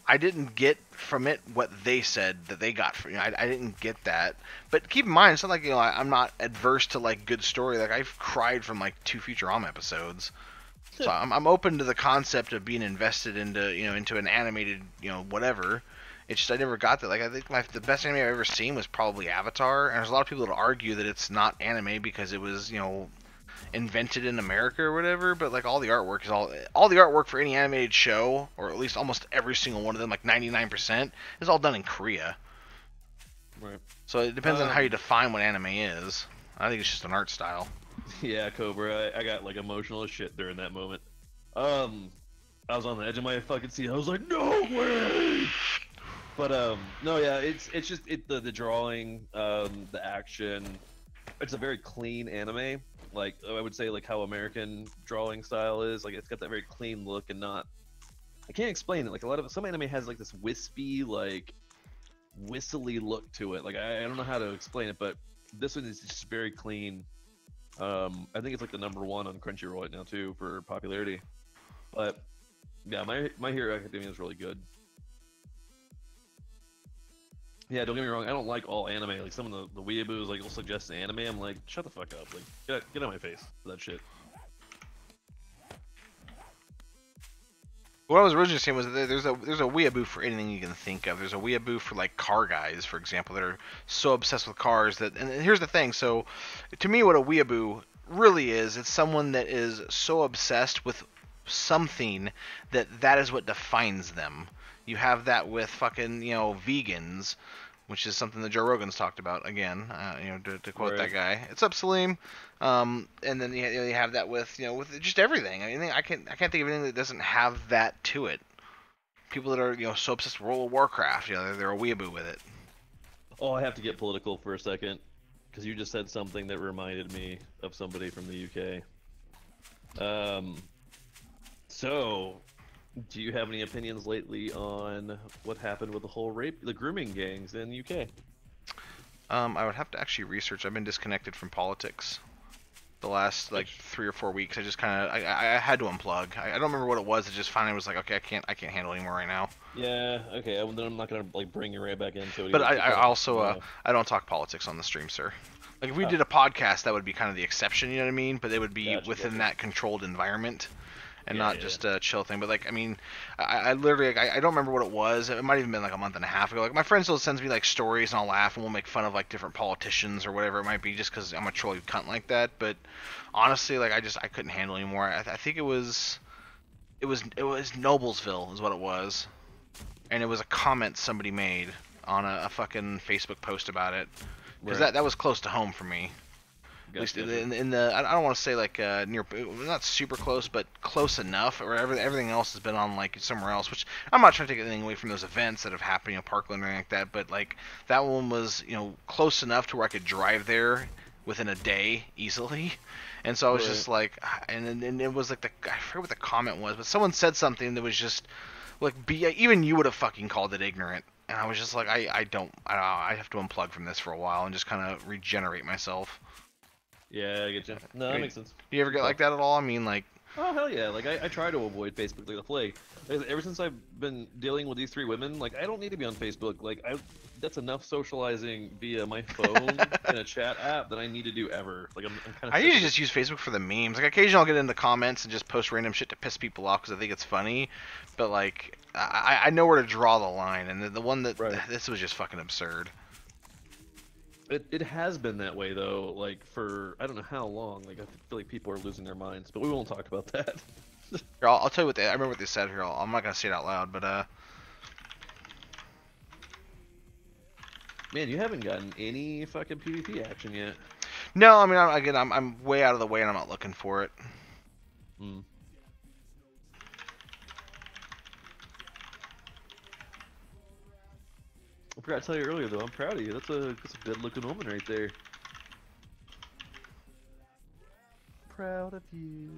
I didn't get from it what they said that they got from. I didn't get that. But keep in mind, it's not like I'm not adverse to like good story. Like I've cried from like 2 Futurama episodes. So I'm open to the concept of being invested into an animated whatever. It's just I never got that. Like I think the best anime I've ever seen was probably Avatar, and there's a lot of people that argue that it's not anime because it was invented in America or whatever. But like all the artwork is all the artwork for any animated show, or at least almost every single one of them, like 99%, is all done in Korea. Right. So it depends on how you define what anime is. I think it's just an art style. Yeah, Cobra. I got like emotional as shit during that moment. I was on the edge of my fucking seat. I was like, no way. But no, yeah, it's just the drawing, the action. It's a very clean anime. Like I would say, like how American drawing style is. Like it's got that very clean look and not. I can't explain it. Like some anime has like this wispy, like whistly look to it. Like I don't know how to explain it, but this one is just very clean. I think it's like the #1 on Crunchyroll right now too for popularity. But yeah, My Hero Academia is really good. Yeah, don't get me wrong. I don't like all anime. Like some of the weeaboos, like will suggest anime. I'm like, shut the fuck up. Like, get out of my face for that shit. What I was originally saying was that there's a weeaboo for anything you can think of. There's a weeaboo for like car guys, for example, that are so obsessed with cars that. And here's the thing. So, to me, what a weeaboo really is, it's someone that is so obsessed with something that is what defines them. You have that with fucking vegans, which is something that Joe Rogan's talked about again. To quote that guy. It's up, Salim. And then you have that with with just everything. I mean, I can't think of anything that doesn't have that to it. People that are so obsessed with World of Warcraft, they're a weeaboo with it. Oh, I have to get political for a second, because you just said something that reminded me of somebody from the UK. So, do you have any opinions lately on what happened with the whole the grooming gangs in the UK? I would have to actually research. I've been disconnected from politics the last 3 or 4 weeks. I just kind of I had to unplug. I don't remember what it was. It just finally was like, okay, I can't handle it anymore right now. Yeah. Okay. Well, then I'm not gonna bring you right back into it. But I also I don't talk politics on the stream, sir. Like if we did a podcast, that would be kind of the exception. You know what I mean? But it would be within that controlled environment. And not just a chill thing. But like, I mean, I literally, I don't remember what it was. It might have even been like a month and a half ago. Like my friend still sends me like stories, and I'll laugh, and we'll make fun of like different politicians or whatever it might be, just because I'm a trolly cunt like that. But honestly, like I couldn't handle it anymore. I think it was Noblesville is what it was, and it was a comment somebody made on a fucking Facebook post about it, because that was close to home for me. At least Gotcha. in the I don't want to say like near, not super close, but close enough. Or everything else has been on like somewhere else. Which I'm not trying to take anything away from those events that have happened, Parkland or anything like that. But like that one was close enough to where I could drive there within a day easily. And so I was just like, and it was like I forget what the comment was, but someone said something that was just like, even you would have fucking called it ignorant. And I was just like, I have to unplug from this for a while and just kind of regenerate myself. Yeah, I get you. No, that makes sense. Do you ever get like that at all? I mean, like... Oh, hell yeah. Like, I try to avoid Facebook like the plague. Ever since I've been dealing with these 3 women, like, I don't need to be on Facebook. Like, that's enough socializing via my phone and a chat app that I need to do ever. Like, I'm kind of... I usually just use Facebook for the memes. Like, occasionally I'll get into comments and just post random shit to piss people off because I think it's funny. But, like, I know where to draw the line. And the one that... This was just fucking absurd. It has been that way though, like for I don't know how long. Like I feel like people are losing their minds, but we won't talk about that. Here, I'll tell you what I remember what they said here. I'm not gonna say it out loud, but man, you haven't gotten any fucking PvP action yet. No, I mean, I'm way out of the way and I'm not looking for it. Hmm. I forgot to tell you earlier though, I'm proud of you. That's a good looking woman right there. Proud of you.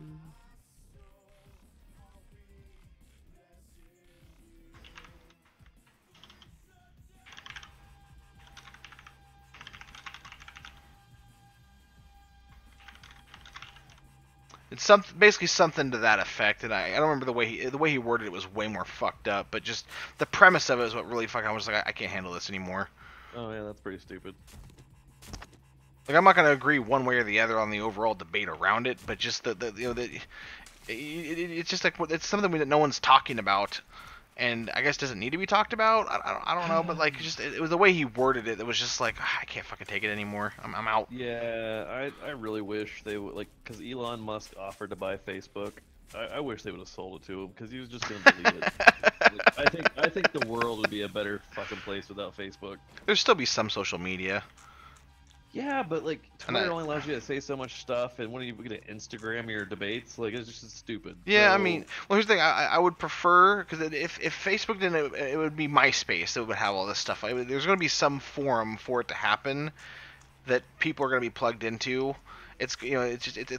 It's basically something to that effect, and I don't remember the way he worded it was way more fucked up, but just the premise of it is what really fucking I was like, I can't handle this anymore. Oh yeah, that's pretty stupid. Like, I'm not gonna agree one way or the other on the overall debate around it, but just it's just like it's something that no one's talking about, and I guess doesn't need to be talked about. I don't know, but like it was the way he worded it that was just like, I can't fucking take it anymore. I'm out. Yeah, I really wish they would, like, because Elon Musk offered to buy Facebook. I wish they would have sold it to him because he was just gonna delete it. Like, I think the world would be a better fucking place without Facebook. There'd still be some social media. Yeah, but like Twitter only allows you to say so much stuff, and when are you gonna Instagram your debates? Like, it's just stupid. Yeah, so... I mean, well, here's the thing. I would prefer, because if Facebook didn't, it would be MySpace that would have all this stuff. There's going to be some forum for it to happen that people are going to be plugged into. It's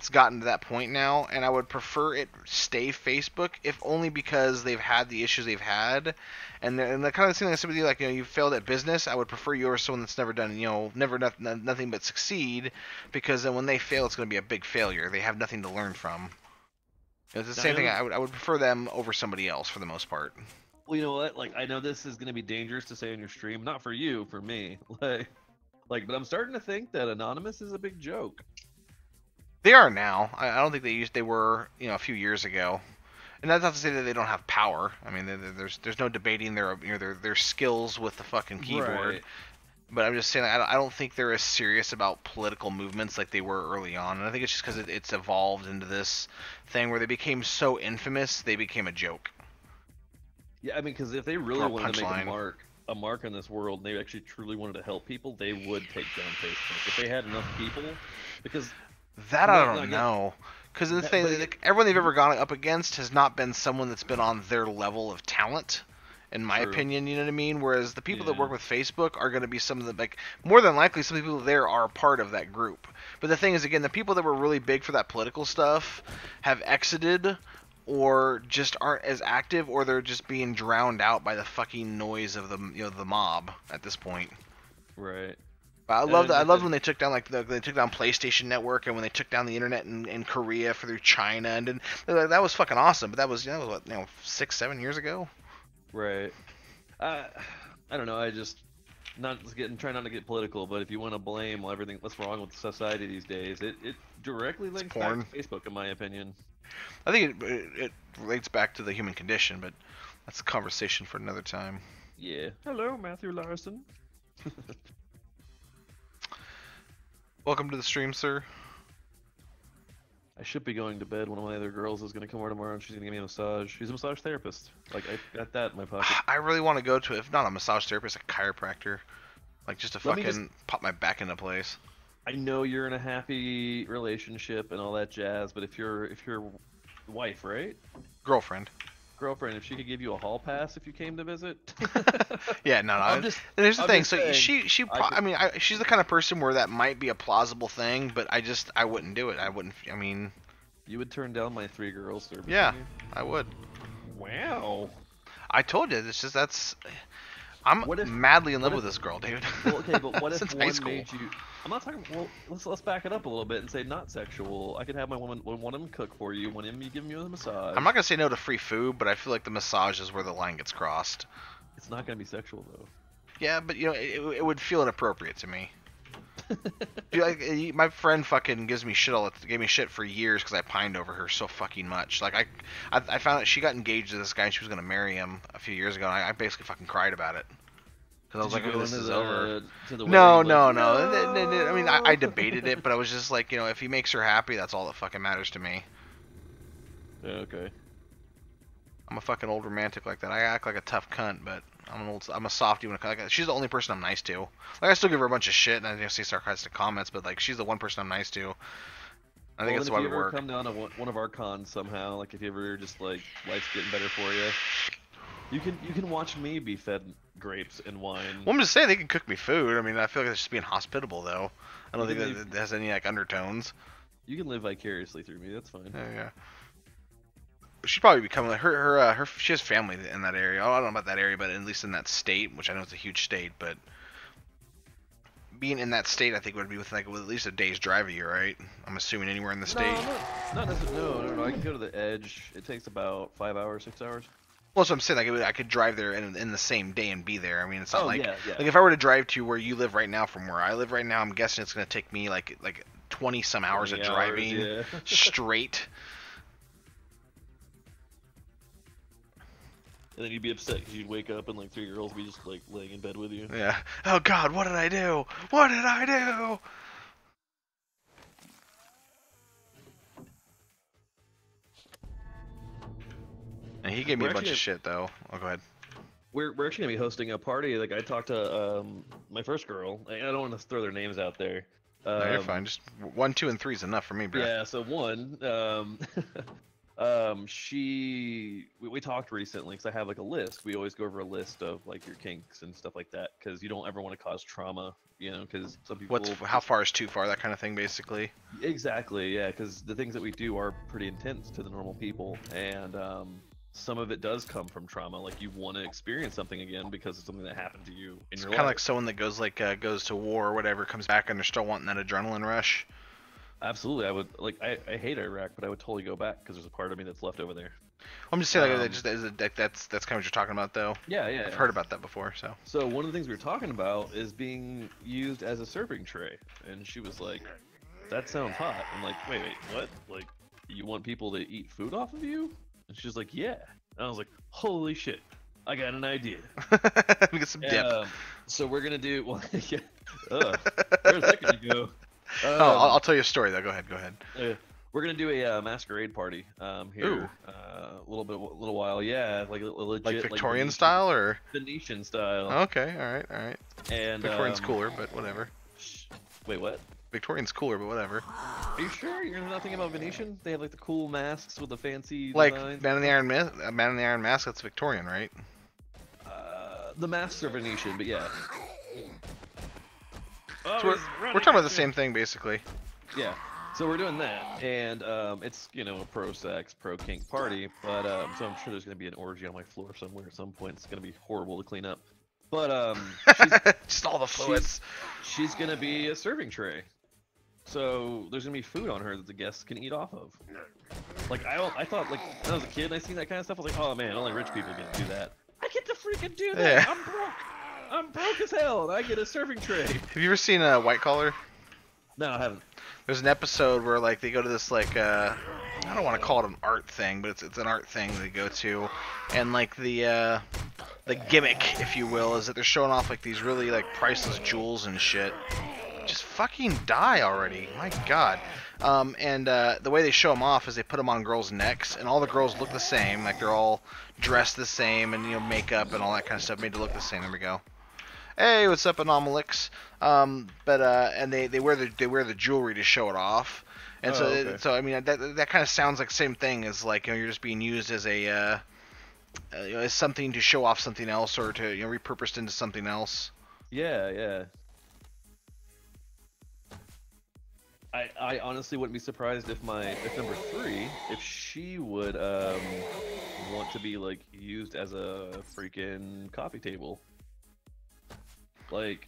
gotten to that point now, and I would prefer it stay Facebook, if only because they've had the issues they've had, and the kind of thing I said with you, like, you failed at business. I would prefer you over someone that's never done, nothing but succeed, because then when they fail, it's going to be a big failure. They have nothing to learn from. It's the same thing. I would prefer them over somebody else for the most part. Well, you know what? Like, I know this is going to be dangerous to say on your stream, not for you, for me. Like, but I'm starting to think that Anonymous is a big joke. They are now. I don't think they were, a few years ago. And that's not to say that they don't have power. I mean, there's no debating their skills with the fucking keyboard. Right. But I'm just saying, I don't think they're as serious about political movements like they were early on. And I think it's just because it's evolved into this thing where they became so infamous, they became a joke. Yeah, I mean, because if they really wanted to make a mark in this world, and they actually truly wanted to help people, they would take down Facebook if they had enough people. Because that I don't know. Because the thing, like, everyone they've ever gone up against has not been someone that's been on their level of talent, in my opinion, you know what I mean? Whereas the people that work with Facebook are going to be some of the, like, more than likely some people there are part of that group. But the thing is, again, the people that were really big for that political stuff have exited, or just aren't as active, or they're just being drowned out by the fucking noise of the mob at this point. Right. I loved when they took down they took down PlayStation Network, and when they took down the internet in Korea through China, and that was fucking awesome. But that was 6-7 years ago. Right. I don't know. I just try not to get political, but if you want to blame everything that's wrong with society these days, it directly links back to Facebook, in my opinion. I think it relates back to the human condition, but that's a conversation for another time. Yeah. Hello, Matthew Larson. Welcome to the stream, sir. I should be going to bed. One of my other girls is going to come over tomorrow, and she's going to give me a massage. She's a massage therapist. Like, I got that in my pocket. I really want to go to, if not a massage therapist, a chiropractor. Like, just to fucking pop my back into place. I know you're in a happy relationship and all that jazz, but if your wife, right? Girlfriend. Girlfriend, if she could give you a hall pass if you came to visit. Yeah, no. I'm just There's the I'm thing. just So saying, I mean, she's the kind of person where that might be a plausible thing, but I wouldn't do it. I wouldn't. I mean, you would turn down my 3 girls servicing yeah, you? I would. Wow. I told you. It's just I'm What if- madly in love what with if- this girl, dude. Well, okay, but what if Since high one school. made you? I'm not talking. Well, let's back it up a little bit and say not sexual. I could have my one of them cook for you, one of them you give me a massage. I'm not gonna say no to free food, but I feel like the massage is where the line gets crossed. It's not gonna be sexual though. Yeah, but you know, it would feel inappropriate to me. Dude, my friend fucking gave me shit for years because I pined over her so fucking much. Like I found out she got engaged to this guy and she was gonna marry him a few years ago. And I basically fucking cried about it because I was like, oh, this is over. No, no, no. I mean, I debated it, but I was just like, you know, if he makes her happy, that's all that fucking matters to me. Yeah, okay. I'm a fucking old romantic like that. I act like a tough cunt, but I'm a softie when it comes. Like, she's the only person I'm nice to. Like, I still give her a bunch of shit and I see sarcastic comments, but like, she's the one person I'm nice to. I think that's why we work. If you ever come down to one of our cons somehow, like if you ever just like life's getting better for you, you can watch me be fed grapes and wine. Well, I'm just saying they can cook me food. I mean, I feel like it's just being hospitable though. I don't think that it has any like undertones. You can live vicariously through me. That's fine. Yeah. She'd probably become like her. She has family in that area. I don't know about that area, but at least in that state, which I know it's a huge state, but being in that state, I think would be with at least a day's drive of you, right? I'm assuming anywhere in the state. Not necessarily. No. I can go to the edge. It takes about 5 hours, 6 hours. Well, that's what I'm saying. Like I could drive there in the same day and be there. I mean, it's not yeah. like if I were to drive to where you live right now from where I live right now, I'm guessing it's gonna take me like 20 some hours of driving straight. And then you'd be upset because you'd wake up and like 3 girls would be just like laying in bed with you. Yeah. Oh God, what did I do? What did I do? And he gave me a bunch of shit though. Oh, go ahead. We're actually gonna be hosting a party. Like I talked to my first girl. I don't want to throw their names out there. No, you're fine. Just 1, 2, and 3 is enough for me, bro. Yeah. So one, we talked recently because I have like a list. We always go over a list of like your kinks and stuff like that because you don't ever want to cause trauma, you know, because some people. How far is too far? That kind of thing, basically. Exactly. Yeah, because the things that we do are pretty intense to the normal people, and some of it does come from trauma. Like you want to experience something again because of something that happened to you in your life. Kind of like someone that goes to war or whatever, comes back and they're still wanting that adrenaline rush. Absolutely, I would like. I hate Iraq, but I would totally go back because there's a part of me that's left over there. I'm just saying that's kind of what you're talking about, though. Yeah. I've heard about that before, so. So one of the things we were talking about is being used as a serving tray, and she was like, "That sounds hot." I'm like, "Wait, what? Like, you want people to eat food off of you?" And she's like, "Yeah." And I was like, "Holy shit, I got an idea." We get some dip. So we're gonna do. Well, yeah. Where's that gonna go? I'll tell you a story though. Go ahead. We're gonna do a masquerade party here. A little while. Yeah, like legit. Like Victorian style or Venetian style. Okay, all right. And Victorian's cooler, but whatever. Wait, what? Victorian's cooler, but whatever. Are you sure you're not thinking about Venetian? They have like the cool masks with the fancy like designs. Man in the Iron Mask. That's Victorian, right? The masks are Venetian, but yeah. So we're talking about the same thing, basically. Yeah. So we're doing that, and it's a pro-sex, pro-kink party, but so I'm sure there's gonna be an orgy on my floor somewhere at some point. It's gonna be horrible to clean up, but just all the fluids. She's gonna be a serving tray, so there's gonna be food on her that the guests can eat off of. Like I thought, like when I was a kid and I seen that kind of stuff, I was like, oh man, only rich people get to do that. I get to freaking do that. Yeah. I'm broke as hell, and I get a serving tray. Have you ever seen White Collar? No, I haven't. There's an episode where like they go to this like I don't want to call it an art thing, but it's an art thing they go to, and like the gimmick, if you will, is that they're showing off like these really like priceless jewels and shit. Just fucking die already, my god. And the way they show them off is they put them on girls' necks, and all the girls look the same, like they're all dressed the same, and makeup and all that kind of stuff made to look the same. There we go. hey, what's up, Anomalix? And they wear the jewelry to show it off. And Oh, okay. so I mean that kind of sounds like the same thing as like you're just being used as a as something to show off something else or to repurposed into something else. Yeah, yeah. I honestly wouldn't be surprised if number 3, if she would want to be like used as a freaking coffee table. Like,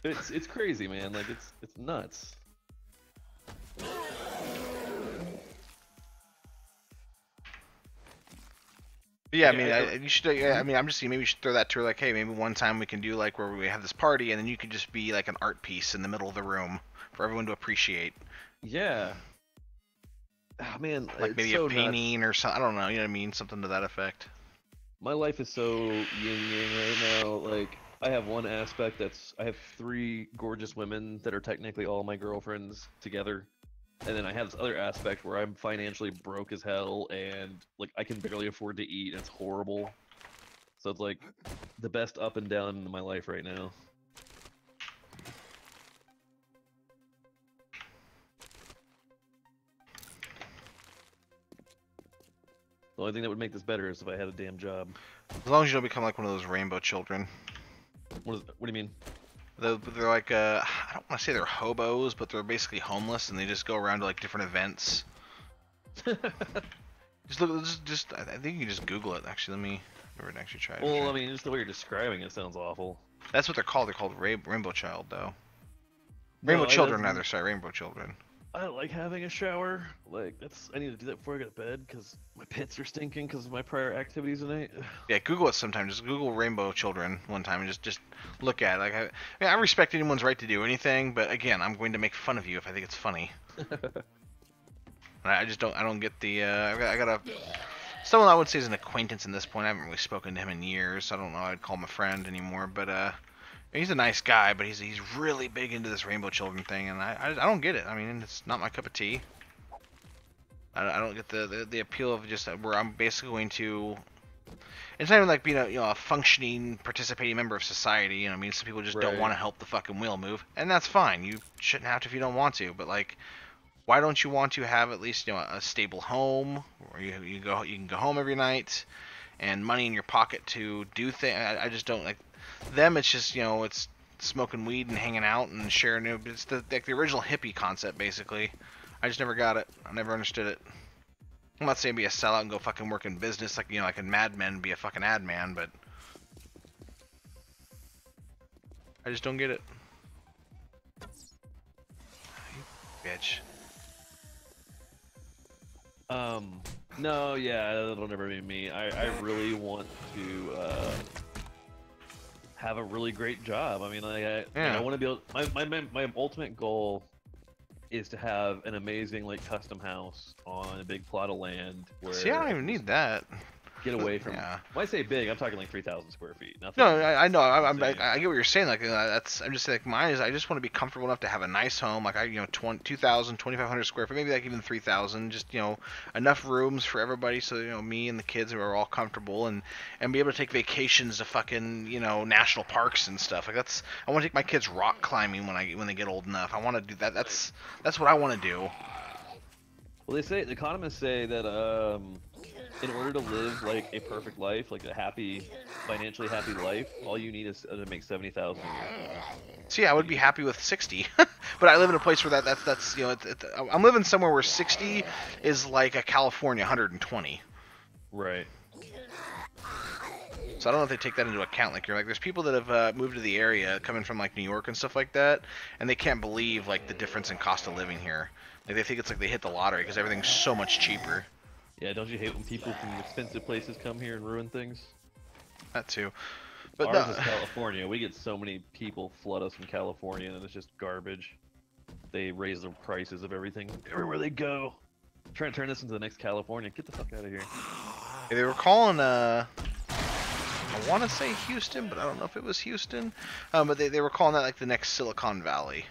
it's crazy, man. Like it's nuts. Yeah, I Yeah, mean, you should. I mean, I'm just saying maybe you should throw that to her. Like, hey, maybe one time we can do like where we have this party, and then you could just be like an art piece in the middle of the room for everyone to appreciate. yeah. Ah, man, Like it's maybe so a painting nuts. or something. I don't know. You know what I mean? Something to that effect. My life is so yin-yang right now. Like, I have one aspect I have 3 gorgeous women that are technically all my girlfriends together. And then I have this other aspect where I'm financially broke as hell and like I can barely afford to eat and it's horrible. So it's like the best up and down in my life right now. The only thing that would make this better is if I had a damn job. As long as you don't become like one of those rainbow children. What do you mean? They're like I don't want to say they're hobos, but they're basically homeless, and they just go around to like different events. Just look, I think you can just Google it. Actually, let me actually try it. Well, I mean, just the way you're describing it sounds awful. That's what they're called. They're called Rainbow Child, though. No, Rainbow Children, rather. Sorry, Rainbow Children. I like having a shower. Like I need to do that before I go to bed because my pits are stinking because of my prior activities tonight. Yeah, Google it sometime. Just Google Rainbow Children one time and just look at it. Like I respect anyone's right to do anything, but again, I'm going to make fun of you if I think it's funny. I just don't. I don't get the. I got a. Someone I would say is an acquaintance at this point. I haven't really spoken to him in years. So I don't know. I'd call him a friend anymore. But he's a nice guy. But he's really big into this Rainbow Children thing, and I don't get it. I mean, it's not my cup of tea. I don't get the appeal of just where I'm basically going to. It's not even like being a functioning, participating member of society. You know, I mean, some people just don't Right. want to help the fucking wheel move, and that's fine. You shouldn't have to if you don't want to. But like, why don't you want to have at least a stable home where you can go home every night and money in your pocket to do things? I just don't like them. It's just it's smoking weed and hanging out and sharing it. It's like the original hippie concept basically. I just never got it. I never understood it. I'm not saying be a sellout and go fucking work in business like like in Mad Men be a fucking ad man, but I just don't get it. You bitch. No, yeah, that'll never be me. I really want to have a really great job. I mean, I want to be able. My ultimate goal is to have an amazing custom house on a big plot of land where. See, I don't even need that. Get away from. Yeah. When I say big, I'm talking like 3,000 square feet. Nothing. No, I know. I insane. get what you're saying. Like that's. I'm just saying. Like mine is. I just want to be comfortable enough to have a nice home. Like 2,000, 2,500 square feet, maybe like even 3,000. Just enough rooms for everybody, so me and the kids are all comfortable, and be able to take vacations to fucking national parks and stuff. Like that's. I want to take my kids rock climbing when they get old enough. I want to do that. That's what I want to do. Well, the economists say that in order to live like a perfect life, like a happy, financially happy life, all you need is to make 70,000 a year. So yeah, I would be happy with 60, but I live in a place where that's I'm living somewhere where 60 is like a California 120. Right. So I don't know if they take that into account. Like there's people that have moved to the area coming from like New York and stuff like that, and they can't believe like the difference in cost of living here. Like they think it's like they hit the lottery because everything's so much cheaper. Yeah, don't you hate when people from expensive places come here and ruin things? That too. But Ours no, is California. We get so many people flood us from California, and it's just garbage. They raise the prices of everything everywhere they go. Trying to turn this into the next California. Get the fuck out of here. they were calling I want to say Houston, but I don't know if it was Houston. But they were calling that like the next Silicon Valley.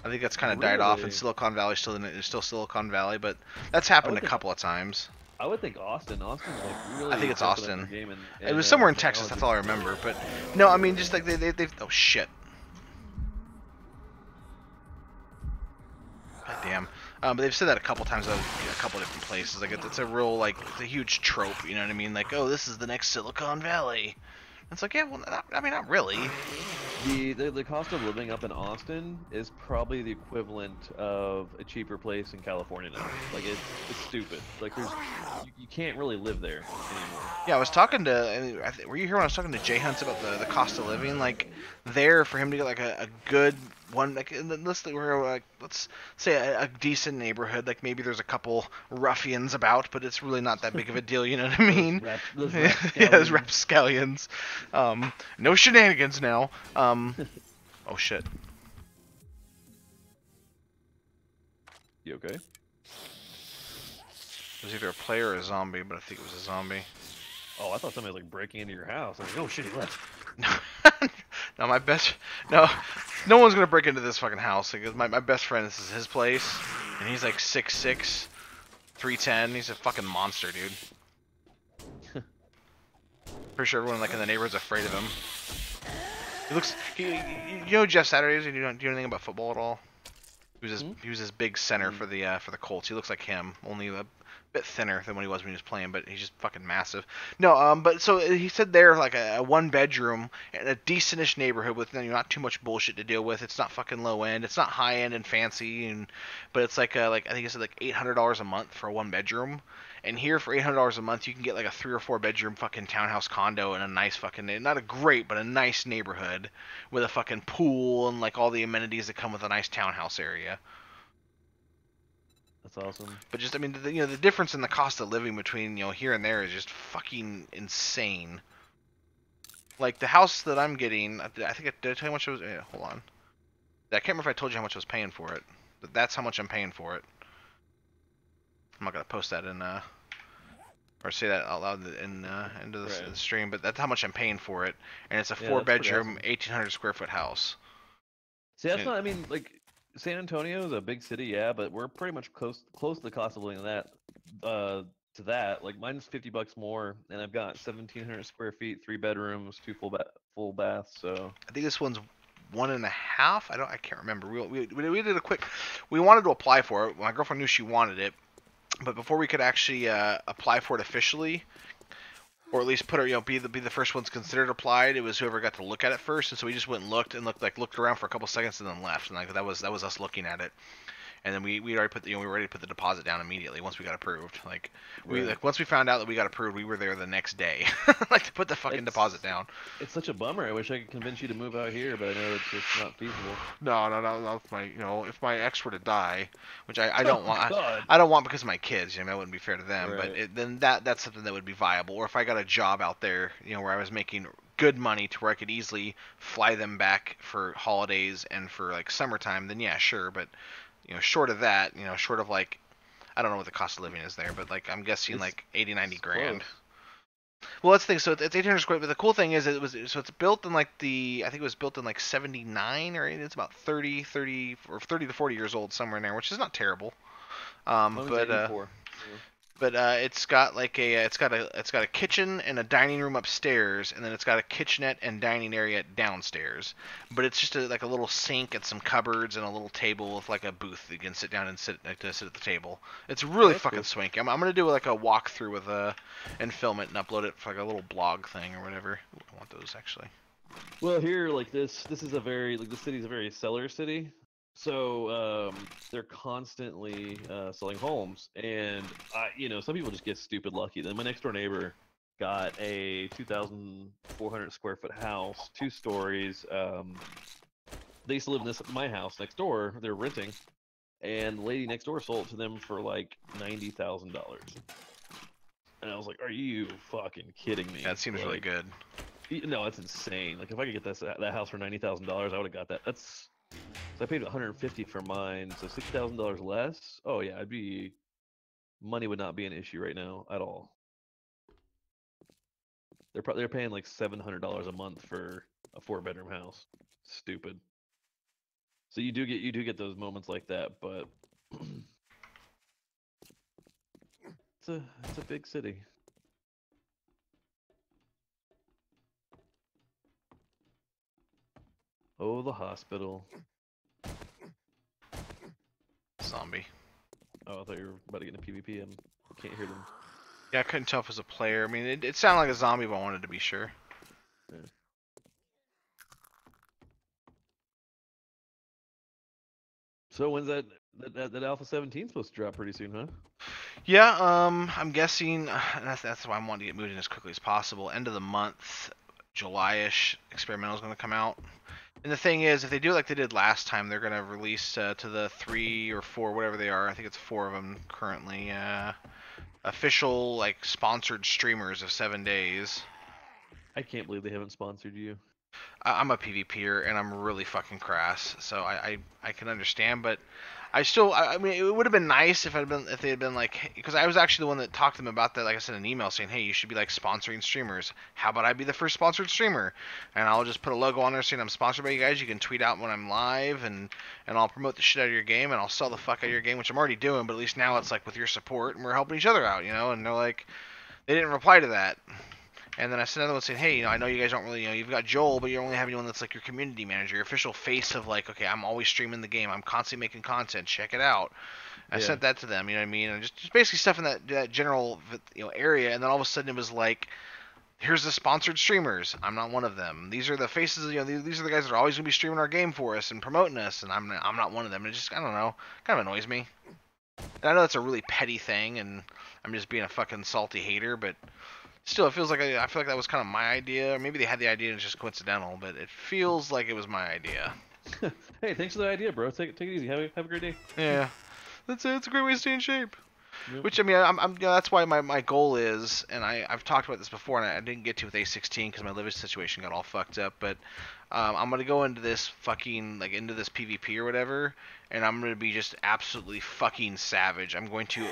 I think that's kind of died off, and Really? Silicon Valley is still Silicon Valley, but that's happened a think- couple of times. I would think Austin. Austin's like really. I think it's stepping up Austin. their game It was somewhere in Texas. technology. That's all I remember. But no, I mean, just like they've. Oh shit. God damn. But they've said that a couple times, a couple different places. Like it's a real like it's a huge trope. You know what I mean? Like, oh, this is the next Silicon Valley. It's like, yeah, well, I mean, not really. The cost of living up in Austin is probably the equivalent of a cheaper place in California now. Like it's stupid. Like you can't really live there anymore. Yeah, I was talking to. Were you here when I was talking to Jay Hunts about the cost of living? Like, there for him to get like a good one, like let's say a decent neighborhood. Like maybe there's a couple ruffians about, but it's really not that big of a deal. You know what I mean? Those Yeah, those rapscallions. No shenanigans now. Oh shit. You okay? It was either a player or a zombie, but I think it was a zombie. Oh, I thought somebody was like breaking into your house. I was like, oh shit, he left. No, no one's gonna break into this fucking house. Like, my best friend, this is his place, and he's like 6'6", 310. He's a fucking monster, dude. Pretty sure everyone like in the neighborhood's afraid of him. He looks, you know Jeff Saturdays? Do you know anything about football at all? He was his big center for the Colts. He looks like him, only a bit thinner than what he was when he was playing, but he's just fucking massive. No, but so he said there like a one bedroom in a decentish neighborhood with not too much bullshit to deal with. It's not fucking low end. It's not high end and fancy, but it's like I think he said like $800 a month for a one bedroom. And here for $800 a month, you can get like a 3 or 4 bedroom fucking townhouse condo in a nice fucking, not a great, but a nice neighborhood with a fucking pool and like all the amenities that come with a nice townhouse area. That's awesome. But just, I mean, the difference in the cost of living between, here and there is just fucking insane. Like the house that I'm getting, I think did I tell you how much it was? Yeah, hold on. I can't remember if I told you how much I was paying for it. But that's how much I'm paying for it. I'm not gonna post that in or say that out loud into the stream, but that's how much I'm paying for it, and it's a 4-bedroom, 1,800 square foot house. See, that's not. I mean, like San Antonio is a big city, yeah, but we're pretty much close to the cost of living to that. Like mine's $50 more, and I've got 1,700 square feet, 3 bedrooms, 2 full baths. So I think this one's 1.5. I can't remember. We did a quick. We wanted to apply for it. My girlfriend knew she wanted it. But before we could actually apply for it officially, or at least put it, be the first ones considered applied, it was whoever got to look at it first. And so we just went and looked around for a couple seconds and then left. And like that was us looking at it. And then we already put we were ready to put the deposit down immediately once we got approved. Like once we found out that we got approved, we were there the next day, like to put the fucking deposit down. It's such a bummer. I wish I could convince you to move out here, but I know it's just not feasible. No. If my ex were to die, which I don't want, I don't want because of my kids. That wouldn't be fair to them. Right. But then that's something that would be viable. Or if I got a job out there, where I was making good money to where I could easily fly them back for holidays and for like summertime, then yeah, sure. But short of that, short of like, I don't know what the cost of living is there, but like I'm guessing it's like 80-90 grand. Close. Well, that's the thing. So it's 800 square. But the cool thing is it's built in like I think it was built in like 79, or it's about 30 to 40 years old, somewhere in there, which is not terrible. But it's got like it's got a kitchen and a dining room upstairs, and then it's got a kitchenette and dining area downstairs. But it's just like a little sink and some cupboards and a little table with like a booth that you can sit down and sit at the table. It's really fucking swanky. I'm gonna do like a walkthrough with and film it and upload it for like a little blog thing or whatever. Ooh, I want those actually. Well, here like this is a very the city's a very seller city. So they're constantly selling homes, and some people just get stupid lucky. Then my next door neighbor got a 2,400 square foot house, 2 stories. They used to live in my house next door. They're renting, and the lady next door sold it to them for like $90,000. And I was like, "Are you fucking kidding me?" That seems really good. No, that's insane. Like if I could get that house for $90,000, I would have got that. So I paid $150 for mine, so $6,000 less. Oh yeah, money would not be an issue right now at all. They're paying like $700 a month for a 4-bedroom house. Stupid. So you do get those moments like that, but it's a big city. Oh, the hospital. Zombie. Oh, I thought you were about to get into PvP. I can't hear them. Yeah, I couldn't tell if it was a player. I mean, it sounded like a zombie, but I wanted to be sure. Yeah. So when's that Alpha 17 supposed to drop pretty soon, huh? Yeah, I'm guessing, and that's why I'm wanting to get moving as quickly as possible. End of the month, July-ish, Experimental is going to come out. And the thing is, if they do like they did last time, they're going to release to the 3 or 4, whatever they are. I think it's 4 of them currently. Official like sponsored streamers of 7 days. I can't believe they haven't sponsored you. I'm a PvPer and I'm really fucking crass, so I can understand, but I mean it would have been nice if they had been like, because I was actually the one that talked to them about that, like I said in an email saying, hey, you should be like sponsoring streamers. How about I be the first sponsored streamer, and I'll just put a logo on there saying I'm sponsored by you guys. You can tweet out when I'm live, and I'll promote the shit out of your game, and I'll sell the fuck out of your game, which I'm already doing, but at least now it's like with your support and we're helping each other out, you know. And they're like, they didn't reply to that. And then I sent another one saying, hey, I know you guys don't really, you've got Joel, but you only have anyone that's like your community manager, your official face of like, okay, I'm always streaming the game. I'm constantly making content. Check it out. I sent that to them, you know what I mean? And just basically stuff in that general, area. And then all of a sudden it was like, here's the sponsored streamers. I'm not one of them. These are the faces, these are the guys that are always going to be streaming our game for us and promoting us. And I'm not one of them. And it just, I don't know, kind of annoys me. And I know that's a really petty thing, and I'm just being a fucking salty hater, but still, it feels like I feel like that was kind of my idea. Or maybe they had the idea and it's just coincidental, but it feels like it was my idea. Hey, thanks for the idea, bro. Take it easy. Have a great day. Yeah, it's a great way to stay in shape. Yep. Which I mean, that's why my goal is, and I've talked about this before, and I didn't get to with A16 because my living situation got all fucked up. But I'm gonna go into this fucking into this PvP or whatever, and I'm gonna be just absolutely fucking savage. I'm going to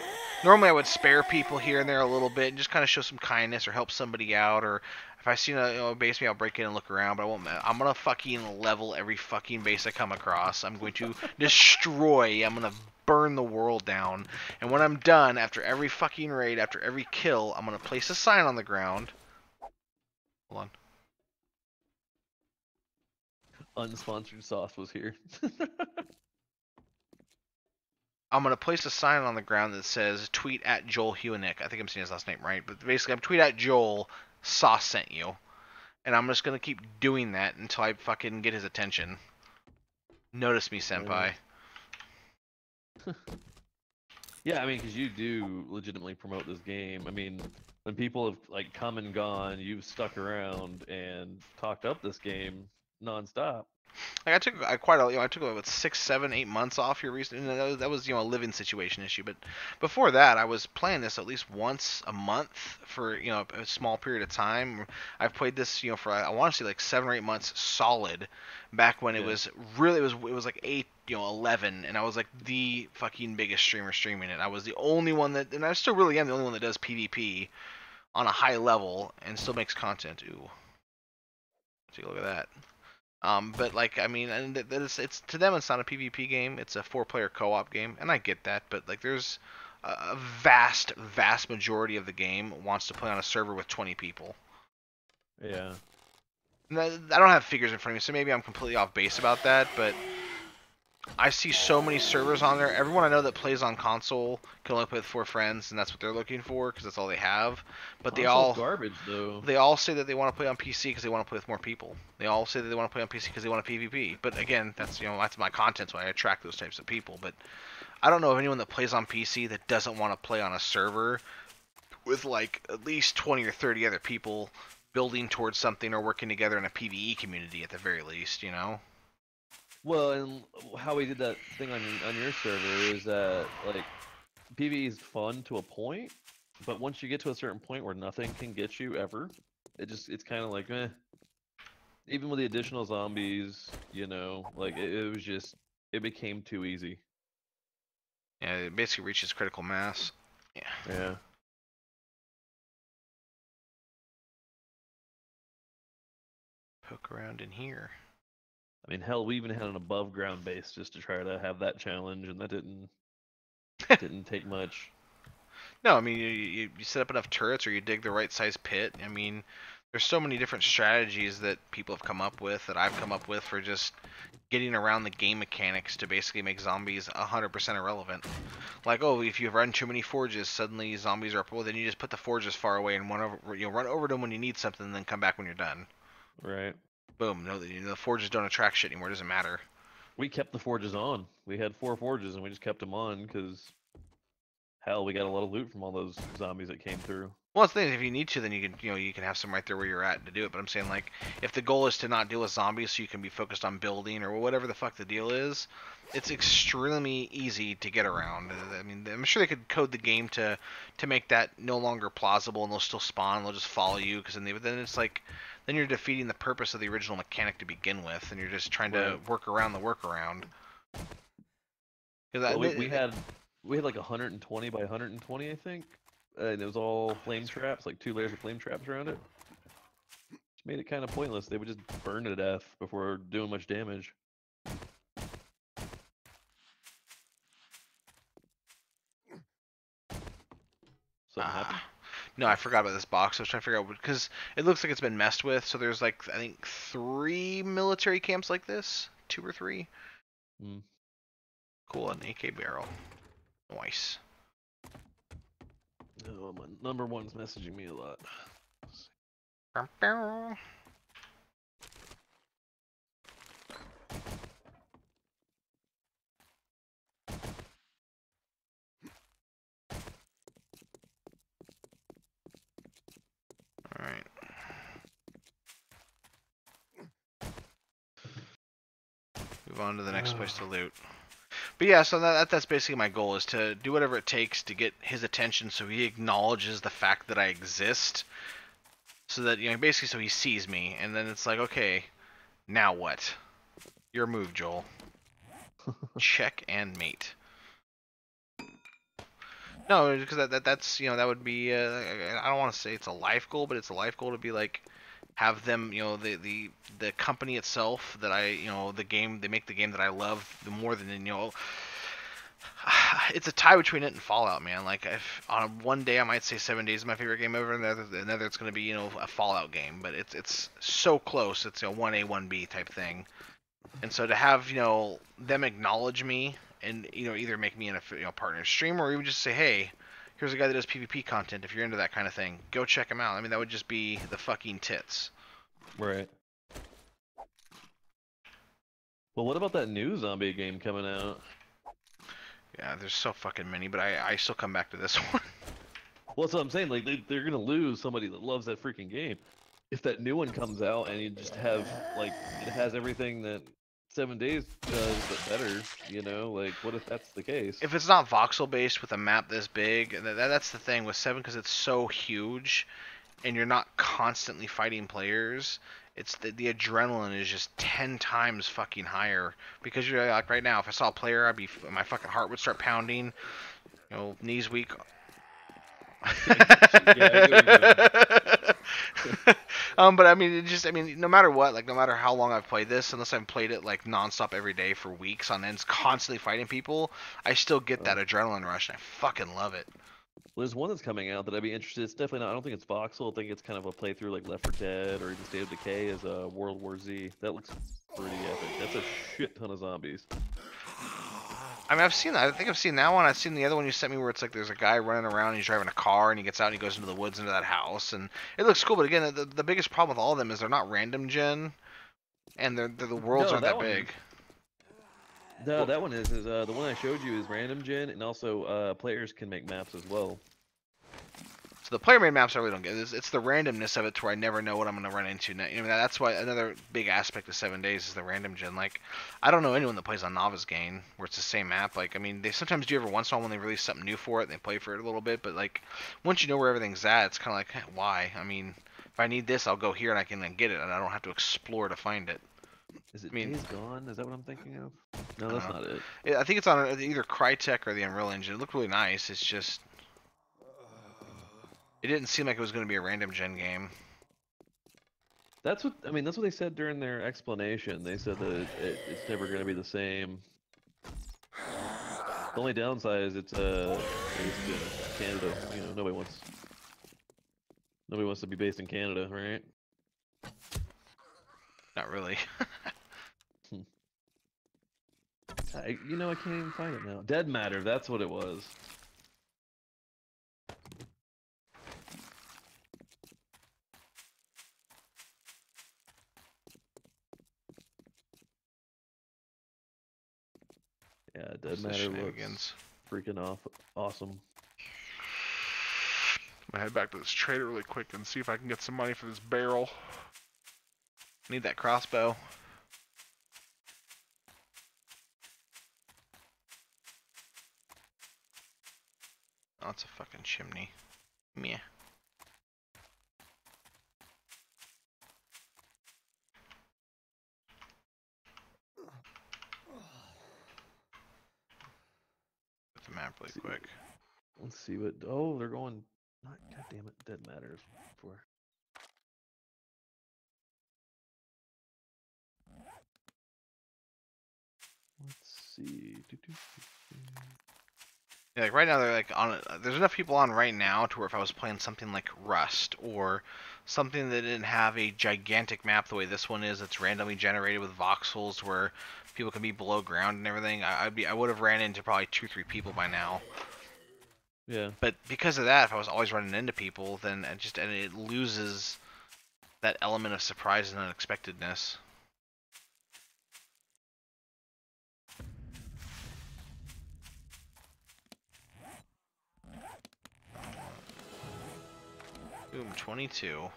normally I would spare people here and there a little bit and just kind of show some kindness or help somebody out, or if I see a base me, I'll break in and look around. But I won't. I'm gonna fucking level every fucking base I come across. I'm going to destroy. I'm gonna burn the world down. And when I'm done, after every fucking raid, after every kill, I'm gonna place a sign on the ground. Hold on. Unsponsored sauce was here. I'm gonna place a sign on the ground that says tweet at Joel Hewenick. I think I'm saying his last name right, but basically I'm tweet at Joel, Sauce sent you. And I'm just gonna keep doing that until I fucking get his attention. Notice me, senpai. Yeah, I mean, because you do legitimately promote this game. I mean, when people have like come and gone, you've stuck around and talked up this game nonstop. Like I took quite a, I took about 6, 7, 8 months off here recently. And that was a living situation issue. But before that, I was playing this at least once a month for a small period of time. I've played this for I want to say like 7 or 8 months solid. Back when it was really it was like 8 11, and I was like the fucking biggest streamer streaming it. I was the only one that, and I still really am the only one that does PvP on a high level and still makes content. Ooh, take a look at that. But like I mean, and it's to them it's not a PvP game. It's a 4-player co-op game, and I get that. But like there's a vast majority of the game wants to play on a server with 20 people. Yeah. And I don't have figures in front of me, so maybe I'm completely off base about that. But I see so many servers on there. Everyone I know that plays on console can only play with 4 friends, and that's what they're looking for because that's all they have. But Console's garbage though. they all say that they want to play on PC because they want to play with more people. They all say that they want to play on PC because they want to PvP. But again, that's that's my content, so I attract those types of people. But I don't know of anyone that plays on PC that doesn't want to play on a server with like at least 20 or 30 other people building towards something or working together in a PvE community at the very least, Well, and how we did that thing on your server is that like PvE is fun to a point, but once you get to a certain point where nothing can get you ever, it's kind of like meh. Even with the additional zombies, like it became too easy. Yeah, it basically reaches critical mass. Yeah. Yeah. Poke around in here. I mean, hell, we even had an above ground base just to try to have that challenge, and that didn't take much. No, I mean you set up enough turrets or you dig the right size pit. I mean, there's so many different strategies that people have come up with that I've come up with for just getting around the game mechanics to basically make zombies 100% irrelevant. Like, oh, if you run too many forges, suddenly zombies are up. Well, then you just put the forges far away and run over them when you need something, and then come back when you're done. Right. Boom. No, the forges don't attract shit anymore. It doesn't matter. We kept the forges on. We had 4 forges and we just kept them on because hell, we got a lot of loot from all those zombies that came through. Well, it's the thing. If you need to, then you can have some right there where you're at to do it. But I'm saying, like, if the goal is to not deal with zombies, so you can be focused on building or whatever the fuck the deal is, it's extremely easy to get around. I mean, I'm sure they could code the game to make that no longer plausible, and they'll still spawn. They'll just follow you because then it's like, then you're defeating the purpose of the original mechanic to begin with, and you're just trying to work around the workaround. Well, we had like 120 by 120, I think. And it was all flame traps, like 2 layers of flame traps around it. Which made it kind of pointless. They would just burn to death before doing much damage. Something happened? No, I forgot about this box. I was trying to figure out because it looks like it's been messed with. So there's like I think 3 military camps like this, 2 or 3. Hmm. Cool, an AK barrel. Nice. Oh, my number one's messaging me a lot. Alright. Move on to the next place to loot. But yeah, so that's basically my goal, is to do whatever it takes to get his attention so he acknowledges the fact that I exist. So that, basically so he sees me. And then it's like, okay, now what? Your move, Joel. Check and mate. No, because that's that would be I don't want to say it's a life goal, but it's a life goal to be like have them the company itself that the game they make the game that I love the more than it's a tie between it and Fallout, man. Like if on one day I might say 7 Days is my favorite game ever, and another it's going to be a Fallout game, but it's so close. It's 1A 1B type thing. And so to have them acknowledge me and either make me in a partner stream or even just say, hey, here's a guy that does PvP content. If you're into that kind of thing, go check him out. I mean, that would just be the fucking tits. Right. Well, what about that new zombie game coming out? Yeah, there's so fucking many, but I still come back to this one. Well, that's what I'm saying. Like they're gonna lose somebody that loves that freaking game. If that new one comes out and you just have like it has everything that 7 Days does, but better, like what if that's the case? If it's not voxel based with a map this big, that's the thing with 7, because it's so huge, and you're not constantly fighting players. It's the adrenaline is just 10 times fucking higher, because you're like right now, if I saw a player, my fucking heart would start pounding, knees weak. But I mean, no matter what, like no matter how long I've played this, unless I've played it like nonstop every day for weeks on ends, constantly fighting people, I still get that adrenaline rush, and I fucking love it. Well, there's one that's coming out that I'd be interested. It's definitely not. I don't think it's voxel. I think it's kind of a playthrough like Left 4 Dead or even State of Decay as a World War Z. That looks pretty epic. That's a shit ton of zombies. I mean, I've seen that. I think I've seen that one. I've seen the other one you sent me where it's like there's a guy running around and he's driving a car and he gets out and he goes into the woods into that house and it looks cool. But again, the biggest problem with all of them is they're not random gen, and the worlds aren't that big. No, that one is the one I showed you is random gen, and also players can make maps as well. So the player made maps I really don't get. It's the randomness of it to where I never know what I'm going to run into. That's why another big aspect of 7 Days is the random gen. Like, I don't know anyone that plays on Novice Game where it's the same map. Like, I mean, they sometimes do every once in a while when they release something new for it and they play for it a little bit. But, like, once you know where everything's at, it's kind of like, why? I mean, if I need this, I'll go here and I can then get it, and I don't have to explore to find it. Is it Days Gone? Is that what I'm thinking of? No, that's not it. I think it's on either Crytek or the Unreal Engine. It looked really nice. It's just... It didn't seem like it was going to be a random gen game. That's what they said during their explanation. They said that it's never going to be the same. The only downside is it's based in Canada. You know, nobody wants to be based in Canada, right? Not really. I can't even find it now. Dead Matter, that's what it was. Yeah, Dead What's the Matter looks shenanigans? freaking awesome. I'm gonna head back to this trader really quick and see if I can get some money for this barrel. Need that crossbow. Oh, it's a fucking chimney. Meh. Get the map really quick. Let's see what. Oh, they're going. Not. God damn it. Dead Matters for. Let's see. Yeah, like right now they're like on. There's enough people on right now to where if I was playing something like Rust or something that didn't have a gigantic map the way this one is, that's randomly generated with voxels where people can be below ground and everything, I would have ran into probably 2-3 people by now. Yeah. But because of that, if I was always running into people, then it loses that element of surprise and unexpectedness. Boom, 22. Oh,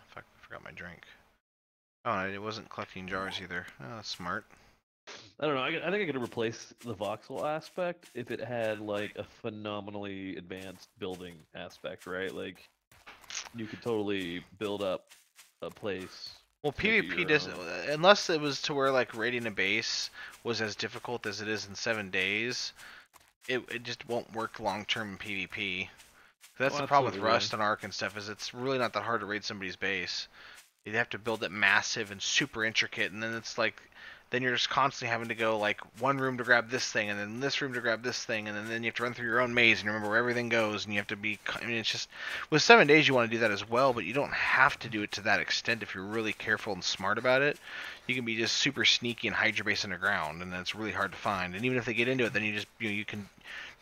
fuck, I forgot my drink. Oh, it wasn't collecting jars either. Oh, that's smart. I don't know. I think I could replace the voxel aspect if it had like a phenomenally advanced building aspect, right? Like you could totally build up a place. Well, to make it PvP your does, own. unless it was to where like raiding a base was as difficult as it is in 7 days, it just won't work long term in PvP. That's Oh, the problem with absolutely, yeah. Rust and Ark and stuff, is it's really not that hard to raid somebody's base. You'd have to build it massive and super intricate, and then it's like, then you're just constantly having to go like one room to grab this thing, and then this room to grab this thing, and then you have to run through your own maze and remember where everything goes, and you have to be. I mean, it's just with 7 days you want to do that as well, but you don't have to do it to that extent if you're really careful and smart about it. You can be just super sneaky and hide your base underground, and then it's really hard to find. And even if they get into it, then you can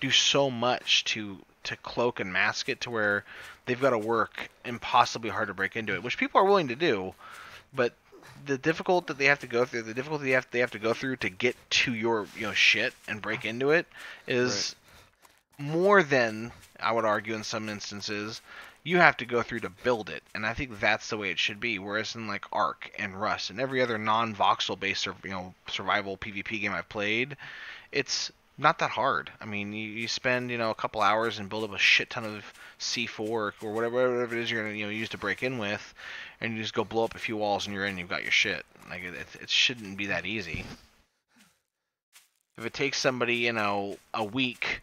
do so much to cloak and mask it to where they've got to work impossibly hard to break into it, which people are willing to do, but the difficult that they have to go through, the difficulty they have to go through to get to your shit and break into it is more than, I would argue in some instances, you have to go through to build it, and I think that's the way it should be. Whereas in like Ark and Rust and every other non-voxel based survival PvP game I've played, it's not that hard. I mean, you spend a couple hours and build up a shit ton of C4 or whatever it is you're gonna use to break in with, and you just go blow up a few walls and you're in. You've got your shit. Like it shouldn't be that easy. If it takes somebody a week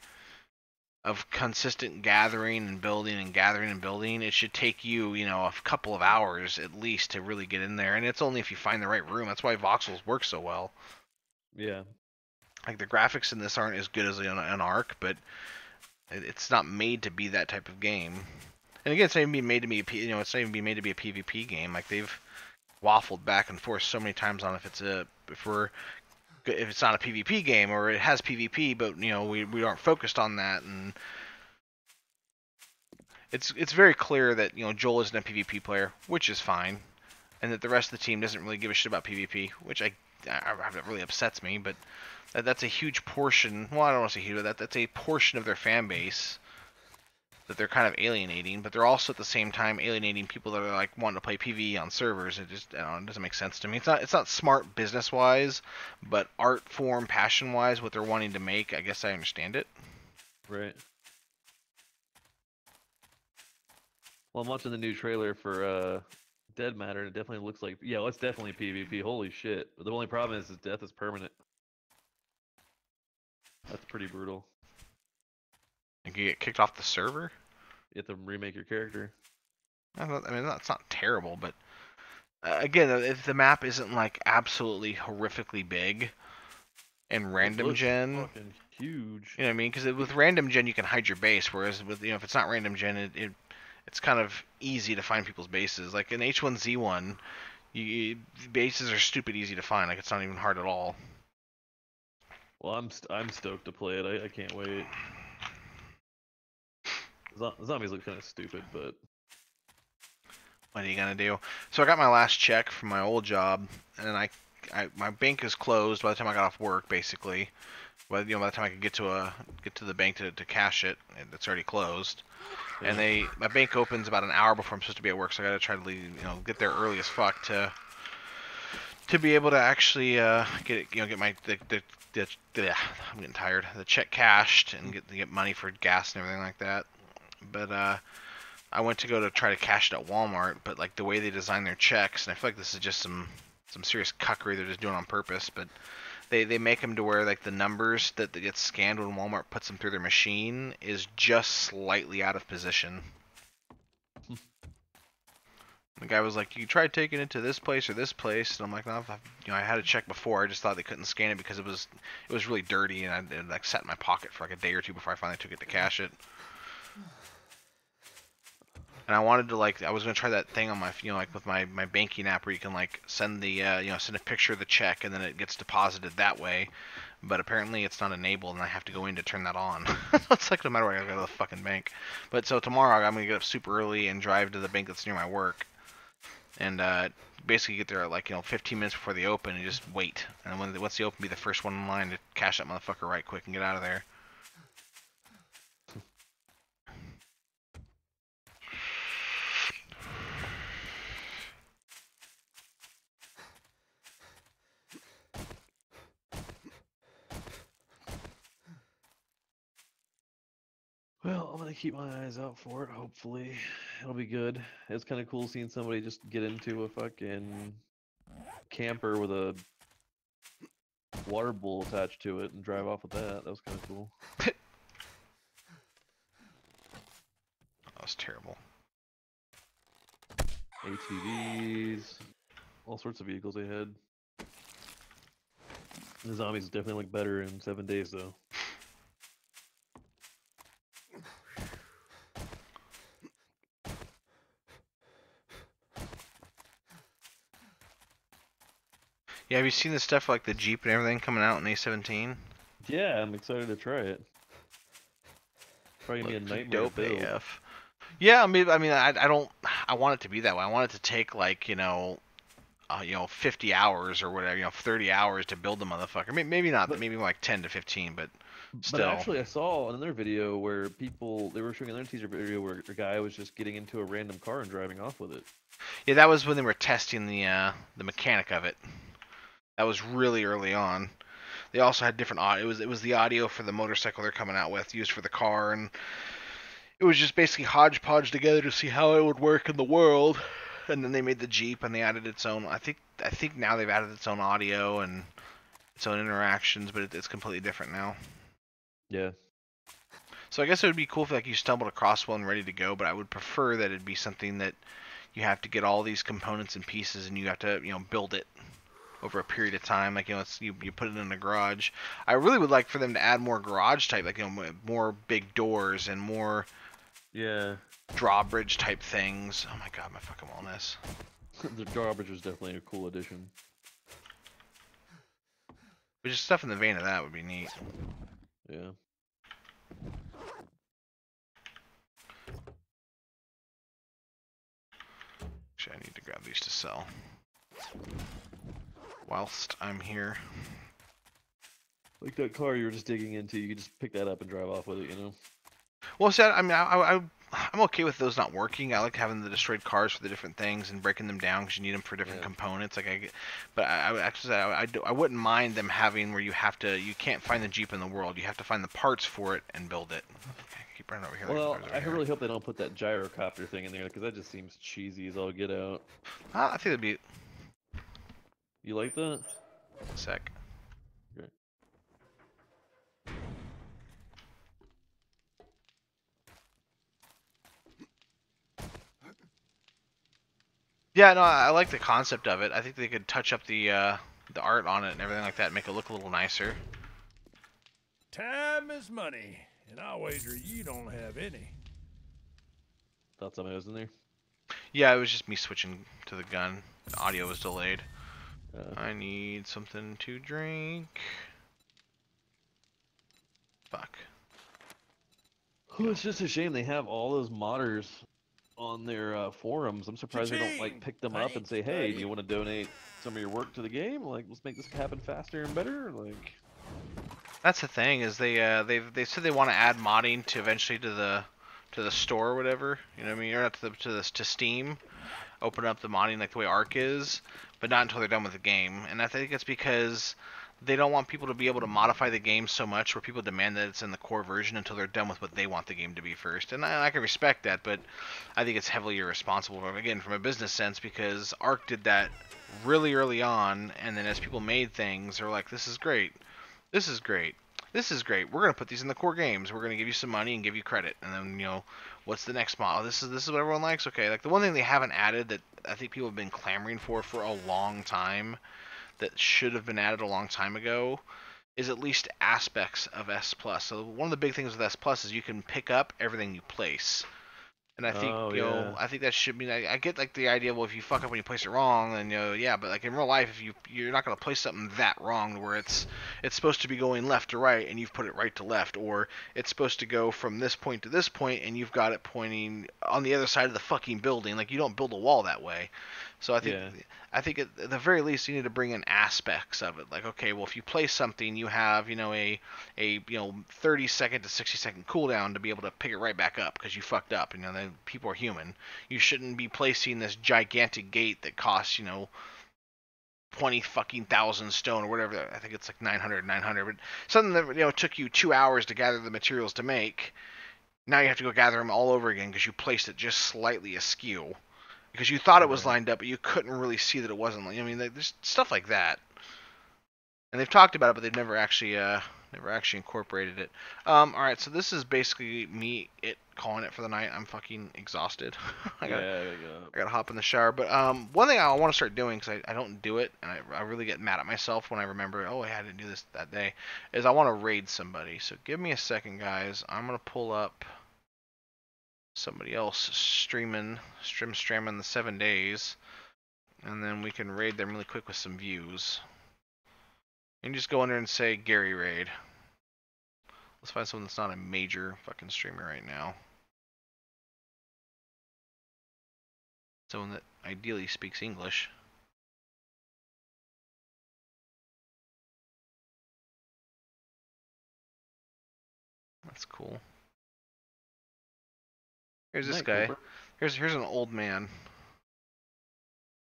of consistent gathering and building and gathering and building, it should take you a couple of hours at least to really get in there. And it's only if you find the right room. That's why voxels work so well. Yeah. Like the graphics in this aren't as good as an Ark, but it's not made to be that type of game. And again, it's not even being made to be it's not even being made to be a PvP game. Like they've waffled back and forth so many times on if it's not a PvP game or it has PvP, but we aren't focused on that. And it's very clear that Joel isn't a PvP player, which is fine, and that the rest of the team doesn't really give a shit about PvP, which that really upsets me. But that's a huge portion. Well, I don't want to say huge, but that's a portion of their fan base that they're kind of alienating. But they're also at the same time alienating people that are like wanting to play PvE on servers. It just it doesn't make sense to me. It's not smart business wise, but art form, passion wise, what they're wanting to make, I guess I understand it. Right. Well, I'm watching the new trailer for Dead Matter, and it definitely looks like it's definitely PvP. Holy shit! But the only problem is his death is permanent. That's pretty brutal. Like you get kicked off the server. You have to remake your character. I mean, that's not terrible, but again, if the map isn't like absolutely horrifically big and It random looks gen, fucking huge. you know what I mean? Because with random gen you can hide your base, whereas with if it's not random gen, it's kind of easy to find people's bases. Like in H1Z1, bases are stupid easy to find. Like it's not even hard at all. Well, I'm stoked to play it. I can't wait. Zombies look kind of stupid, but What are you gonna do? So I got my last check from my old job, and my bank is closed by the time I got off work, basically. But by the time I could get to the bank to cash it, it's already closed. And my bank opens about an hour before I'm supposed to be at work, so I gotta try to leave, get there early as fuck to be able to actually get my I'm getting tired. The check cashed and get money for gas and everything like that. But I went to go to try to cash it at Walmart, but like the way they design their checks, and I feel like this is just some serious cuckery they're just doing on purpose, but they make them to where like the numbers that get scanned when Walmart puts them through their machine is just slightly out of position. The guy was like, "You tried taking it to this place or this place," and I'm like, "No, I had a check before. I just thought they couldn't scan it because it was really dirty, and it like sat in my pocket for like a day or two before I finally took it to cash it." And I wanted to I was gonna try that thing on my like with my banking app where you can like send the send a picture of the check and then it gets deposited that way. But apparently it's not enabled, and I have to go in to turn that on. It's like no matter what, I gotta go to the fucking bank. But so tomorrow I'm gonna get up super early and drive to the bank that's near my work, and basically get there at like 15 minutes before they open and just wait. And once they open, be the first one in line to cash that motherfucker right quick and get out of there. well, I'm gonna keep my eyes out for it. Hopefully, it'll be good. It's kind of cool seeing somebody just get into a fucking camper with a water bowl attached to it and drive off with that. That was kind of cool. That was terrible. ATVs, all sorts of vehicles they had. The zombies definitely look better in 7 days, though. Yeah, have you seen the stuff like the Jeep and everything coming out in A17? Yeah, I'm excited to try it. Probably gonna be a nightmare to Dope build. AF. Yeah, I mean, I don't. I want it to be that way. I want it to take like 50 hours or whatever, 30 hours to build the motherfucker. Maybe not. Maybe like 10 to 15, but still. But actually, I saw another video where they were showing another teaser video where a guy was just getting into a random car and driving off with it. Yeah, that was when they were testing the mechanic of it. That was really early on. They also had different audio. It was the audio for the motorcycle they're coming out with, used for the car, and it was just basically hodgepodge together to see how it would work in the world. And then they made the Jeep, and they added its own. I think now they've added its own audio and its own interactions, but it's completely different now. Yeah. So I guess it would be cool if like you stumbled across one ready to go, but I would prefer that it'd be something that you have to get all these components and pieces, and you have to build it over a period of time. Like you put it in a garage. I really would like for them to add more garage type, like more big doors and more drawbridge type things. Oh my god, my fucking wellness. The drawbridge was definitely a cool addition. But just stuff in the vein of that would be neat. Yeah. Actually, I need to grab these to sell whilst I'm here. Like that car you were just digging into, you could just pick that up and drive off with it, Well, see, I mean, I'm okay with those not working. I like having the destroyed cars for the different things and breaking them down because you need them for different components. But I wouldn't mind them having where you can't find the Jeep in the world. You have to find the parts for it and build it. Okay, keep running over here. Well, I really hope they don't put that gyrocopter thing in there because that just seems cheesy as all get out. I think it'd be. You like that? A sec. Great. Yeah, no, I like the concept of it. I think they could touch up the art on it and everything like that, and make it look a little nicer. Time is money, and I'll wager you don't have any. Thought somebody was in there. Yeah, it was just me switching to the gun. The audio was delayed. Uh, I need something to drink. Fuck. it's just a shame they have all those modders on their forums. I'm surprised they don't like Cha-ching! pick them up and Thanks, say, "Hey, do buddy. you want to donate some of your work to the game? Like, let's make this happen faster and better." Like, That's the thing is they said they want to add modding to eventually to the store or whatever. You know what I mean? Or not to Steam. Open up the modding like the way Arc is, but not until they're done with the game. And I think it's because they don't want people to be able to modify the game so much where people demand that it's in the core version until they're done with what they want the game to be first. And I can respect that, but I think it's heavily irresponsible, again, from a business sense, because Arc did that really early on, and then as people made things, they're like, this is great. This is great. This is great. We're gonna put these in the core games. We're gonna give you some money and give you credit. And then what's the next model? This is what everyone likes. Okay, like the one thing they haven't added that I think people have been clamoring for a long time, that should have been added a long time ago, is at least aspects of S Plus. So one of the big things with S Plus is you can pick up everything you place. And I think, oh yeah, I think that should be. I get like the idea. Well, if you fuck up when you place it wrong, then yeah. But like in real life, if you're not gonna place something that wrong, where it's supposed to be going left to right, and you've put it right to left, or it's supposed to go from this point to this point, and you've got it pointing on the other side of the fucking building. Like you don't build a wall that way. So yeah. I think at the very least you need to bring in aspects of it. Like okay, well if you place something, you have a 30-second to 60-second cooldown to be able to pick it right back up because you fucked up. Then people are human. You shouldn't be placing this gigantic gate that costs 20 fucking thousand stone or whatever. I think it's like 900, but something that took you 2 hours to gather the materials to make. Now you have to go gather them all over again because you placed it just slightly askew. Because you thought it was Right. lined up, but you couldn't really see that it wasn't. I mean, there's stuff like that, and they've talked about it, but they've never actually incorporated it. All right, so this is basically me calling it for the night. I'm fucking exhausted. I gotta Yeah, I gotta get up. I gotta hop in the shower. But one thing I want to start doing because I don't do it, and I really get mad at myself when I remember, oh, I didn't do this that day, is I want to raid somebody. So give me a second, guys. I'm gonna pull up somebody else streaming the 7 days, and then we can raid them really quick with some views. And just go in there and say Gary raid. Let's find someone that's not a major fucking streamer right now. Someone that ideally speaks English. That's cool. Here's this Night, guy. Cooper. Here's an old man.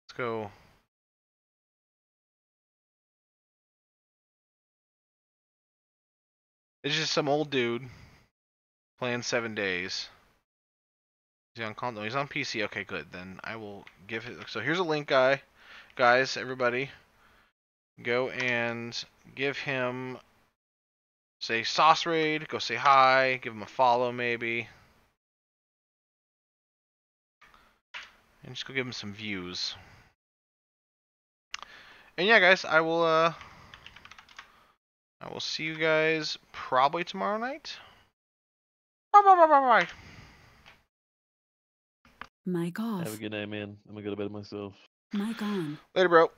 Let's go. It's just some old dude playing 7 days. Is he on console? No, he's on PC. Okay, good. Then I will give it. So here's a link, guys, everybody. Go and give him. Say Sauce Raid. Go say hi. Give him a follow, maybe. And just go give him some views. And yeah, guys, I will see you guys probably tomorrow night. Bye bye bye bye bye. Mic Have a off. good night, man. I'm gonna go to bed myself. Mic on. Later, bro.